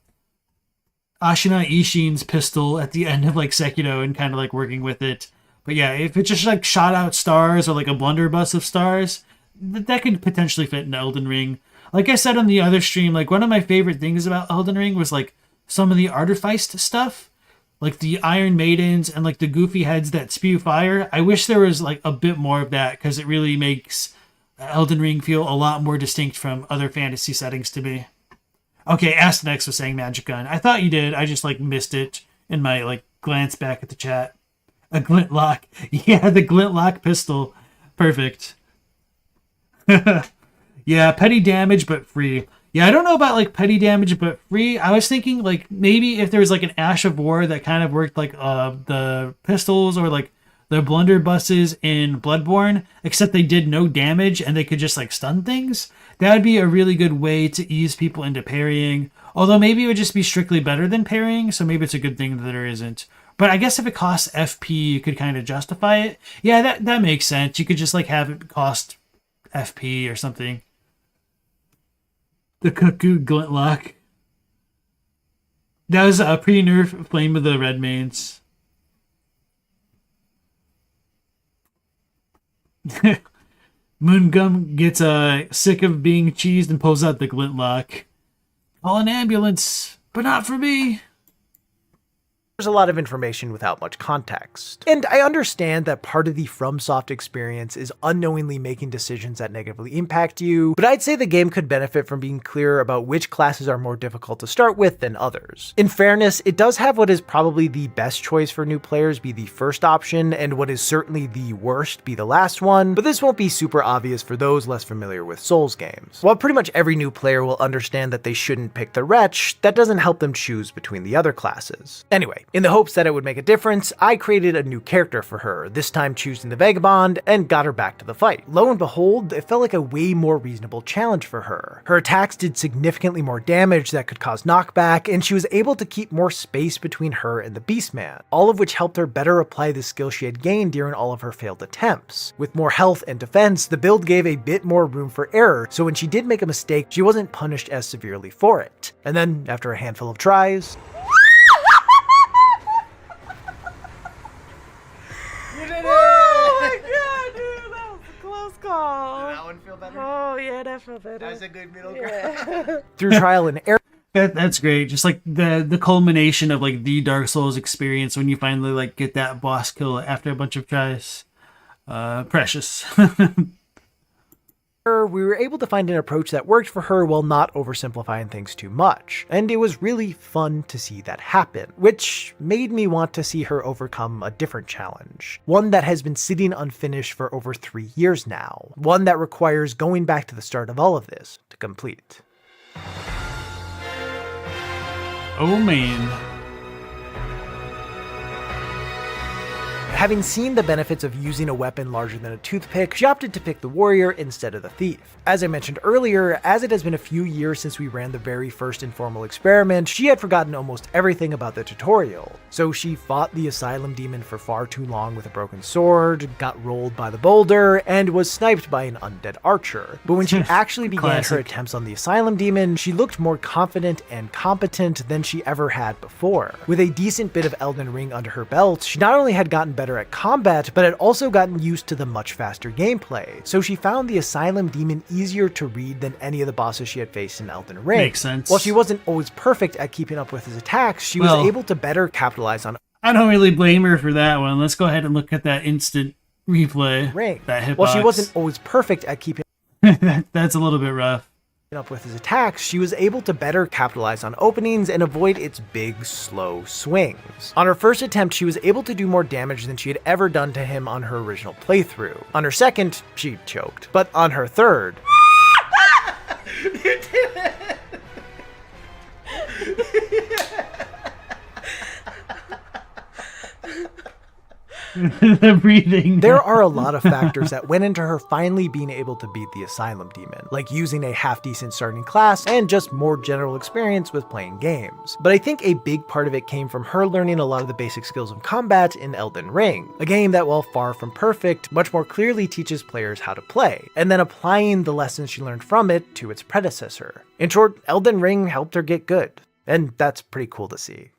Ashina Ishin's pistol at the end of, like, Sekiro and kind of, like, working with it. But yeah, if it just, like, shot out stars or, like, a blunderbuss of stars, that could potentially fit in Elden Ring. Like I said on the other stream, like, one of my favorite things about Elden Ring was, like, some of the artifice stuff. Like, the Iron Maidens and, like, the goofy heads that spew fire. I wish there was, like, a bit more of that, because it really makes Elden Ring feel a lot more distinct from other fantasy settings to me. Okay, Astanex was saying magic gun. I thought you did. I just, like, missed it in my, like, glance back at the chat. A glintlock. Yeah, the glintlock pistol. Perfect. Yeah, petty damage, but free. Yeah, I don't know about, like, petty damage, but free. I was thinking, like, maybe if there was, like, an Ash of War that kind of worked like the pistols or, like, the blunderbusses in Bloodborne, except they did no damage and they could just, like, stun things. That would be a really good way to ease people into parrying. Although maybe it would just be strictly better than parrying, so maybe it's a good thing that there isn't. But I guess if it costs FP, you could kind of justify it. Yeah, that makes sense. You could just, like, have it cost FP or something. The Cuckoo Glintlock. That was a pre-nerf Flame of the Redmanes. Moongum gets sick of being cheesed and pulls out the Glintlock. Call an ambulance, but not for me. There's a lot of information without much context. And I understand that part of the FromSoft experience is unknowingly making decisions that negatively impact you, but I'd say the game could benefit from being clearer about which classes are more difficult to start with than others. In fairness, it does have what is probably the best choice for new players be the first option, and what is certainly the worst be the last one, but this won't be super obvious for those less familiar with Souls games. While pretty much every new player will understand that they shouldn't pick the Wretch, that doesn't help them choose between the other classes. Anyway, in the hopes that it would make a difference, I created a new character for her, this time choosing the Vagabond, and got her back to the fight. Lo and behold, it felt like a way more reasonable challenge for her. Her attacks did significantly more damage that could cause knockback, and she was able to keep more space between her and the Beastman, all of which helped her better apply the skill she had gained during all of her failed attempts. With more health and defense, the build gave a bit more room for error, so when she did make a mistake, she wasn't punished as severely for it. And then, after a handful of tries, That one feel better? Oh, yeah, that felt better. That's a good middle ground. Through trial and error. That's great. Just like the culmination of like the Dark Souls experience when you finally like get that boss kill after a bunch of tries. Precious. We were able to find an approach that worked for her while not oversimplifying things too much, and it was really fun to see that happen, which made me want to see her overcome a different challenge, one that has been sitting unfinished for over 3 years now, one that requires going back to the start of all of this to complete. Oh man. Having seen the benefits of using a weapon larger than a toothpick, she opted to pick the warrior instead of the thief. As I mentioned earlier, as it has been a few years since we ran the very first informal experiment, she had forgotten almost everything about the tutorial. So she fought the asylum demon for far too long with a broken sword, got rolled by the boulder, and was sniped by an undead archer. But when she actually began her attempts on the asylum demon, she looked more confident and competent than she ever had before. With a decent bit of Elden Ring under her belt, she not only had gotten better at combat, but had also gotten used to the much faster gameplay, so she found the asylum demon easier to read than any of the bosses she had faced in Elden Ring. Makes sense. While she wasn't always perfect at keeping up with his attacks, she was able to better capitalize on I don't really blame her for that one. Let's go ahead and look at that instant replay. Ring. That hitbox. While she wasn't always perfect at keeping That's a little bit rough. up with his attacks, she was able to better capitalize on openings and avoid its big, slow swings. On her first attempt, she was able to do more damage than she had ever done to him on her original playthrough. On her second, she choked. But on her third... You did it! the breathing. There are a lot of factors that went into her finally being able to beat the Asylum Demon, like using a half-decent starting class and just more general experience with playing games. But I think a big part of it came from her learning a lot of the basic skills of combat in Elden Ring, a game that, while far from perfect, much more clearly teaches players how to play, and then applying the lessons she learned from it to its predecessor. In short, Elden Ring helped her get good, and that's pretty cool to see.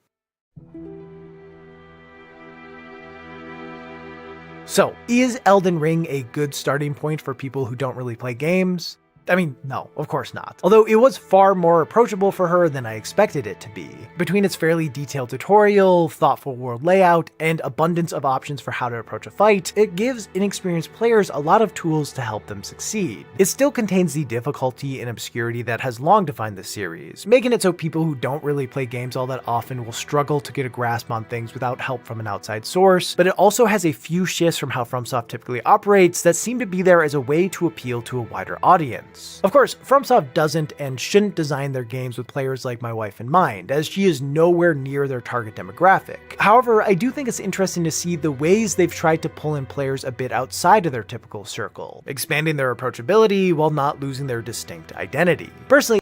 So, is Elden Ring a good starting point for people who don't really play games? I mean, no, of course not. Although it was far more approachable for her than I expected it to be. Between its fairly detailed tutorial, thoughtful world layout, and abundance of options for how to approach a fight, it gives inexperienced players a lot of tools to help them succeed. It still contains the difficulty and obscurity that has long defined the series, making it so people who don't really play games all that often will struggle to get a grasp on things without help from an outside source, but it also has a few shifts from how FromSoft typically operates that seem to be there as a way to appeal to a wider audience. Of course, FromSoft doesn't and shouldn't design their games with players like my wife in mind, as she is nowhere near their target demographic. However, I do think it's interesting to see the ways they've tried to pull in players a bit outside of their typical circle, expanding their approachability while not losing their distinct identity. Personally,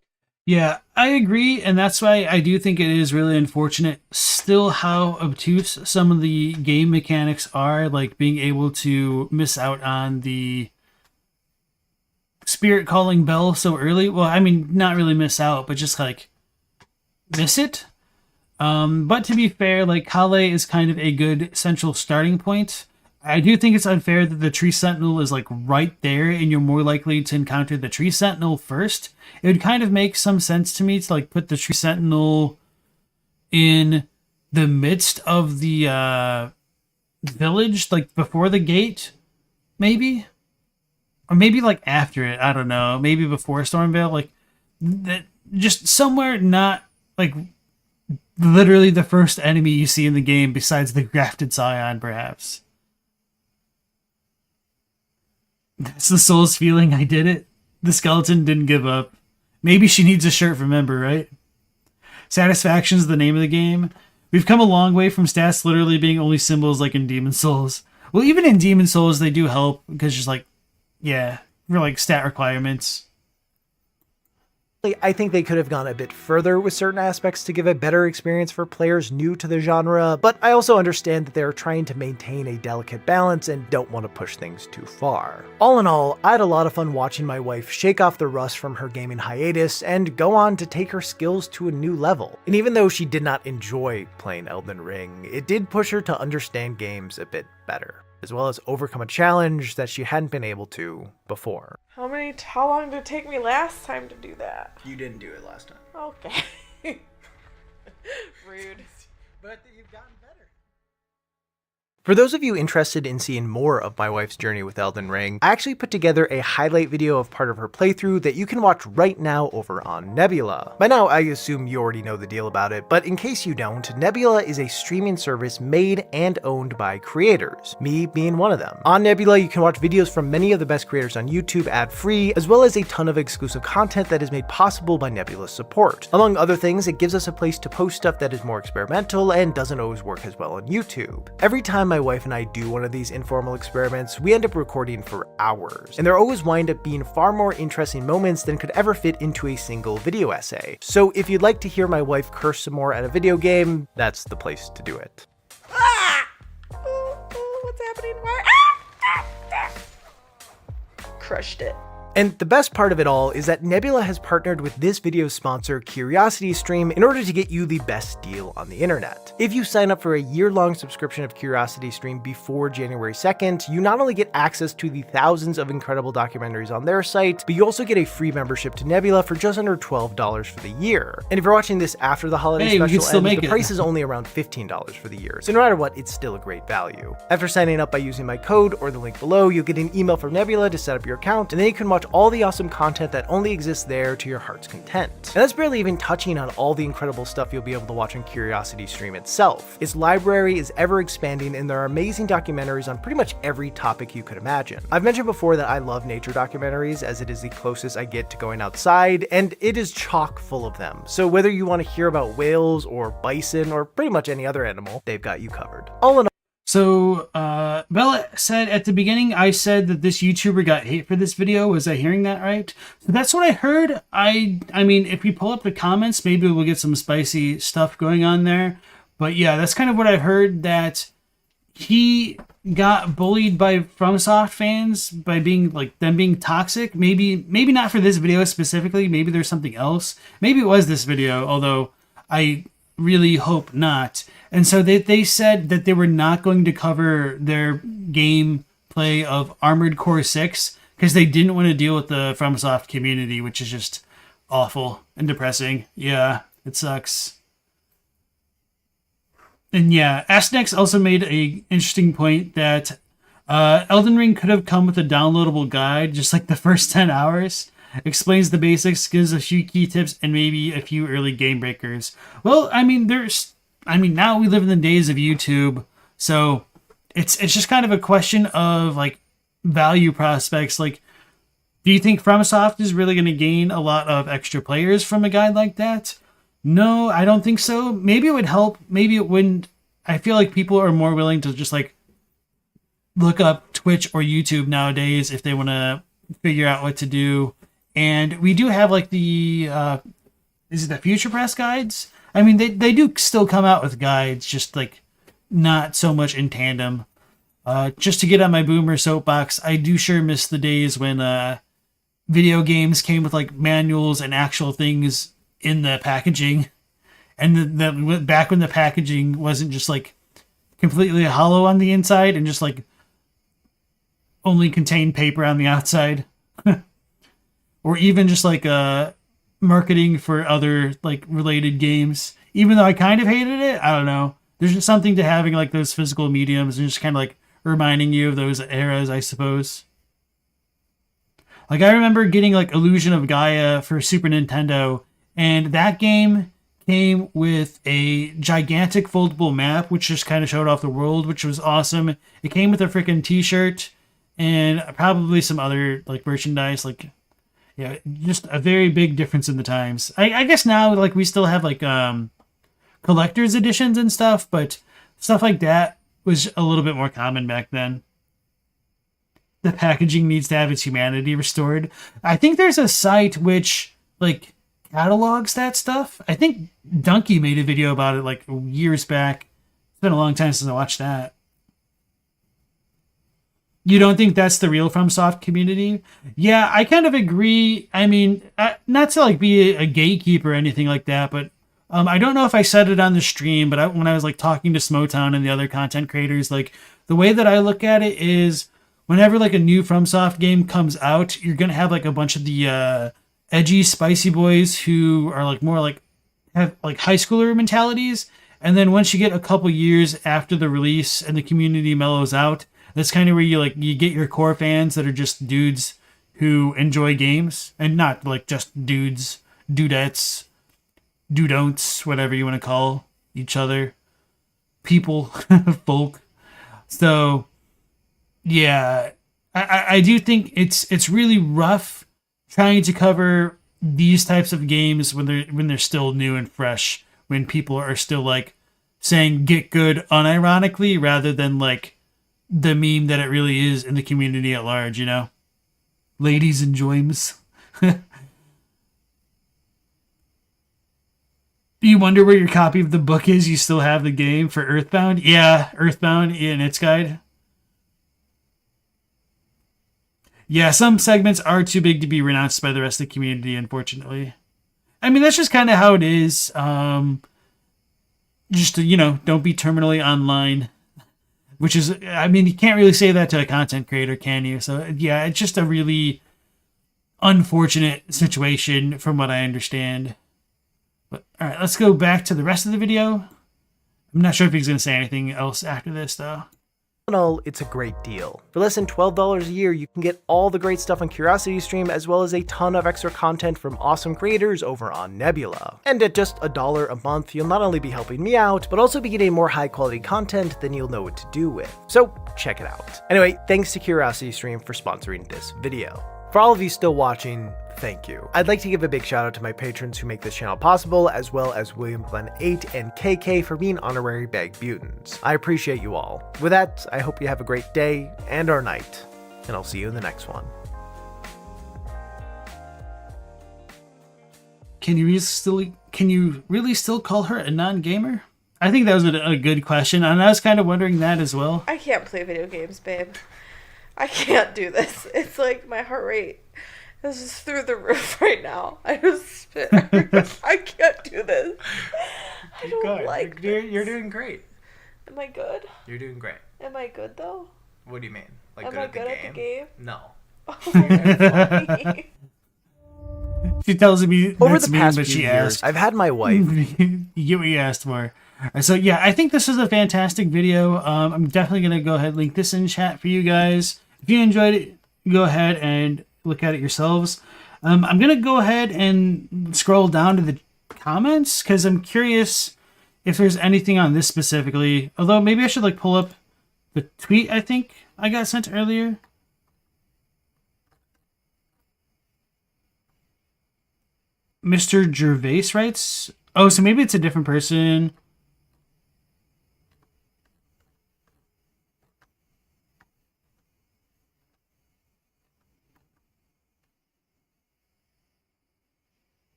Yeah, I agree, and that's why I do think it is really unfortunate still how obtuse some of the game mechanics are, like being able to miss out on the spirit calling bell so early. Well, I mean, not really miss out, but just like miss it. But to be fair, like Kale is kind of a good central starting point. I do think it's unfair that the Tree Sentinel is like right there and you're more likely to encounter the Tree Sentinel first. It would kind of make some sense to me to like put the Tree Sentinel in the midst of the village, like before the gate, maybe. Or maybe like after it, I don't know. Maybe before Stormveil, like that, just somewhere not like literally the first enemy you see in the game besides the Grafted Scion, perhaps. That's the soul's feeling. I did it. The skeleton didn't give up. Maybe she needs a shirt from Ember, right? Satisfaction's the name of the game. We've come a long way from stats literally being only symbols like in Demon Souls. Well, even in Demon Souls, they do help because just like, yeah, for like stat requirements. I think they could have gone a bit further with certain aspects to give a better experience for players new to the genre, but I also understand that they're trying to maintain a delicate balance and don't want to push things too far. All in all, I had a lot of fun watching my wife shake off the rust from her gaming hiatus and go on to take her skills to a new level. And even though she did not enjoy playing Elden Ring, it did push her to understand games a bit better, as well as overcome a challenge that she hadn't been able to before. How long did it take me last time to do that? You didn't do it last time. Okay. Rude. But you've gotten better. For those of you interested in seeing more of my wife's journey with Elden Ring, I actually put together a highlight video of part of her playthrough that you can watch right now over on Nebula. By now, I assume you already know the deal about it, but in case you don't, Nebula is a streaming service made and owned by creators, me being one of them. On Nebula, you can watch videos from many of the best creators on YouTube ad-free, as well as a ton of exclusive content that is made possible by Nebula's support. Among other things, it gives us a place to post stuff that is more experimental and doesn't always work as well on YouTube. Every time my wife and I do one of these informal experiments, we end up recording for hours, and there always wind up being far more interesting moments than could ever fit into a single video essay. So if you'd like to hear my wife curse some more at a video game, that's the place to do it. Ah! What's happening? Why? Crushed it. And the best part of it all is that Nebula has partnered with this video's sponsor, CuriosityStream, in order to get you the best deal on the internet. If you sign up for a year-long subscription of CuriosityStream before January 2nd, you not only get access to the thousands of incredible documentaries on their site, but you also get a free membership to Nebula for just under $12 for the year. And if you're watching this after the holiday special ends, the price is only around $15 for the year. So no matter what, it's still a great value. After signing up by using my code or the link below, you'll get an email from Nebula to set up your account, and then you can watch all the awesome content that only exists there to your heart's content. And that's barely even touching on all the incredible stuff you'll be able to watch on CuriosityStream itself. Its library is ever expanding, and there are amazing documentaries on pretty much every topic you could imagine. I've mentioned before that I love nature documentaries, as it is the closest I get to going outside, and it is chock full of them. So whether you want to hear about whales or bison or pretty much any other animal, they've got you covered. All in all, So, Bella said at the beginning, I said that this YouTuber got hate for this video. Was I hearing that right? So that's what I heard. I mean, if we pull up the comments, maybe we'll get some spicy stuff going on there. But yeah, that's kind of what I heard, that he got bullied by FromSoft fans by being like them being toxic. Maybe not for this video specifically. Maybe there's something else. Maybe it was this video, although I really hope not. And so they said that they were not going to cover their gameplay of Armored Core 6 because they didn't want to deal with the FromSoft community, which is just awful and depressing. Yeah, it sucks. And yeah, Astnex also made a interesting point that Elden Ring could have come with a downloadable guide, just like the first 10 hours. Explains the basics, gives a few key tips, and maybe a few early game breakers. Well, I mean, now we live in the days of YouTube, so it's just kind of a question of like value prospects. Like, do you think FromSoft is really going to gain a lot of extra players from a guide like that? No, I don't think so. Maybe it would help. Maybe it wouldn't. I feel like people are more willing to just like look up Twitch or YouTube nowadays if they want to figure out what to do. And we do have like the is it the Future Press guides? I mean, they do still come out with guides, just like not so much in tandem. Just to get on my boomer soapbox, I do sure miss the days when video games came with like manuals and actual things in the packaging, and the back when the packaging wasn't just like completely hollow on the inside and just like only contained paper on the outside. Or even just like marketing for other like related games. Even though I kind of hated it, I don't know. There's just something to having like those physical mediums and just kind of like reminding you of those eras, I suppose. Like I remember getting like Illusion of Gaia for Super Nintendo, and that game came with a gigantic foldable map, which just kind of showed off the world, which was awesome. It came with a freaking t-shirt and probably some other like merchandise, like yeah, just a very big difference in the times. I guess now, like, we still have, like, collector's editions and stuff, but stuff like that was a little bit more common back then. The packaging needs to have its humanity restored. I think there's a site which, like, catalogs that stuff. I think Donkey made a video about it, like, years back. It's been a long time since I watched that. You don't think that's the real FromSoft community? Yeah, I kind of agree. I mean, not to like be a gatekeeper or anything like that, but I don't know if I said it on the stream, but when I was like talking to Smotown and the other content creators, like the way that I look at it is whenever like a new FromSoft game comes out, you're going to have like a bunch of the edgy, spicy boys who are like more like have like high schooler mentalities. And then once you get a couple years after the release and the community mellows out, that's kind of where you get your core fans that are just dudes who enjoy games, and not like just dudes, dudettes, dudon'ts, whatever you want to call each other, people, folk. So yeah, I do think it's really rough trying to cover these types of games when they're still new and fresh, when people are still like saying get good unironically rather than like the meme that it really is in the community at large, you know? Ladies and joims. You wonder where your copy of the book is? You still have the game for Earthbound? Yeah, Earthbound in its guide. Yeah, some segments are too big to be renounced by the rest of the community, unfortunately. I mean, that's just kind of how it is. Just to, don't be terminally online. Which is, I mean, you can't really say that to a content creator, can you? So, yeah, it's just a really unfortunate situation from what I understand. But, all right, let's go back to the rest of the video. I'm not sure if he's going to say anything else after this, though. In all, it's a great deal. For less than $12 a year, you can get all the great stuff on CuriosityStream, as well as a ton of extra content from awesome creators over on Nebula. And at just $1 a month, you'll not only be helping me out, but also be getting more high quality content than you'll know what to do with. So check it out. Anyway, thanks to CuriosityStream for sponsoring this video. For all of you still watching, thank you. I'd like to give a big shout out to my patrons who make this channel possible, as well as William Glenn 8 and KK for being honorary bag mutants. I appreciate you all. With that, I hope you have a great day and or night, and I'll see you in the next one. Can you really still call her a non-gamer? I think that was a good question, and I was kind of wondering that as well. I can't play video games, babe. I can't do this. It's like my heart rate is just through the roof right now. I just spit everywhere. I can't do this. I don't like this. You're doing great. Am I good? You're doing great. Am I good though? What do you mean? Like Am I good at the game? No. Oh, that's funny. She tells me Over that's the mean, past but few she years, asked. I've had my wife. You get what you asked for. So yeah, I think this is a fantastic video. I'm definitely gonna go ahead and link this in chat for you guys. If you enjoyed it, go ahead and look at it yourselves. I'm gonna go ahead and scroll down to the comments because I'm curious if there's anything on this specifically. Although maybe I should like pull up the tweet I think I got sent earlier. Mr. Gervais writes, oh, so maybe it's a different person.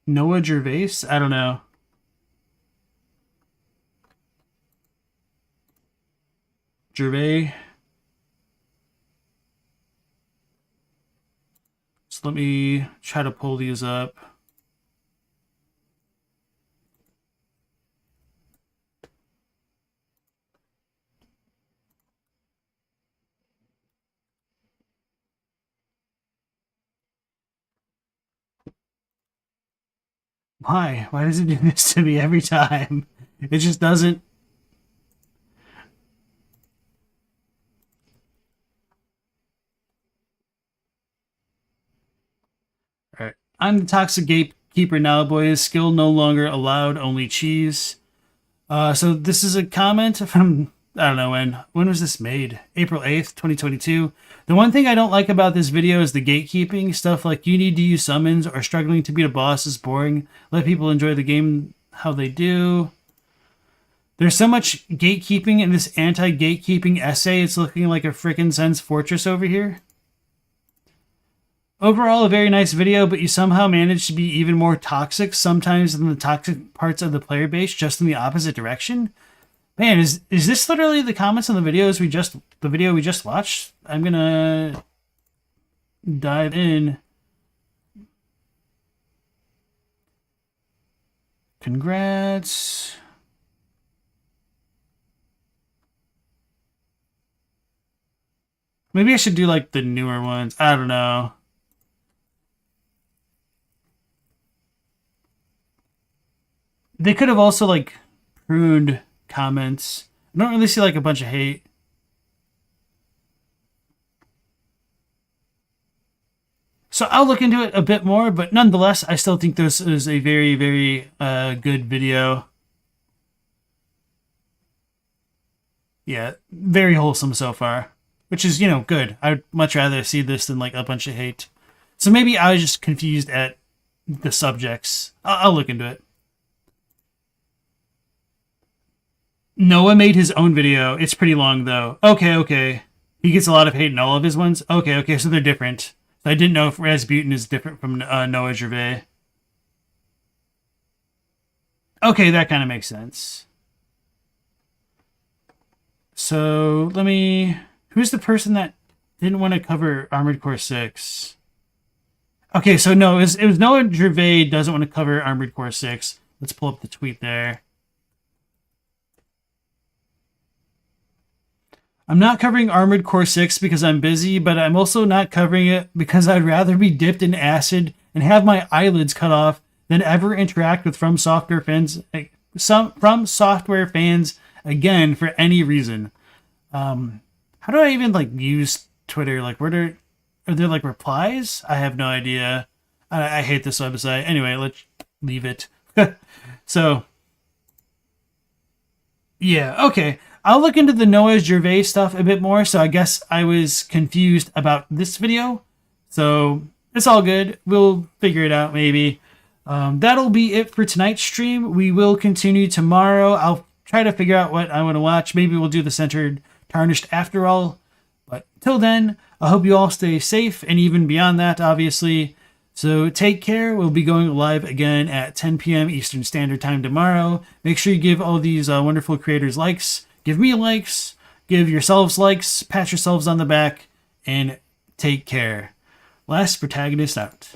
Noah Gervais? I don't know. Gervais. So let me try to pull these up. Why? Why does it do this to me every time? It just doesn't. Alright. I'm the toxic gatekeeper now, boys. Skill no longer allowed, only cheese. So this is a comment from, I don't know when. When was this made? April 8th, 2022. The one thing I don't like about this video is the gatekeeping. Stuff like you need to use summons or struggling to beat a boss is boring. Let people enjoy the game how they do. There's so much gatekeeping in this anti-gatekeeping essay. It's looking like a frickin' Sen's Fortress over here. Overall, a very nice video, but you somehow managed to be even more toxic sometimes than the toxic parts of the player base, just in the opposite direction. Man, is this literally the comments on the video we just watched? I'm gonna dive in. Congrats. Maybe I should do like the newer ones. I don't know. They could have also like pruned comments. I don't really see like a bunch of hate. So I'll look into it a bit more, but nonetheless, I still think this is a very, very good video. Yeah, very wholesome so far, which is, you know, good. I'd much rather see this than like a bunch of hate. So maybe I was just confused at the subjects. I'll look into it. Noah made his own video. It's pretty long, though. Okay. He gets a lot of hate in all of his ones. Okay, so they're different. I didn't know if Rasputin is different from Noah Gervais. Okay, that kind of makes sense. So, let me... Who's the person that didn't want to cover Armored Core 6? Okay, so no, it was Noah Gervais doesn't want to cover Armored Core 6. Let's pull up the tweet there. I'm not covering Armored Core 6 because I'm busy, but I'm also not covering it because I'd rather be dipped in acid and have my eyelids cut off than ever interact with From Software fans again for any reason. How do I even like use Twitter? Like, are there like replies? I have no idea. I hate this website. Anyway, let's leave it. So, yeah, okay. I'll look into the Noah Gervais stuff a bit more, so I guess I was confused about this video. So it's all good. We'll figure it out maybe. That'll be it for tonight's stream. We will continue tomorrow. I'll try to figure out what I want to watch. Maybe we'll do the Centered Tarnished after all. But till then, I hope you all stay safe, and even beyond that, obviously. So take care. We'll be going live again at 10 p.m. Eastern Standard Time tomorrow. Make sure you give all these wonderful creators likes. Give me likes. Give yourselves likes. Pat yourselves on the back. And take care. Last Protagonist out.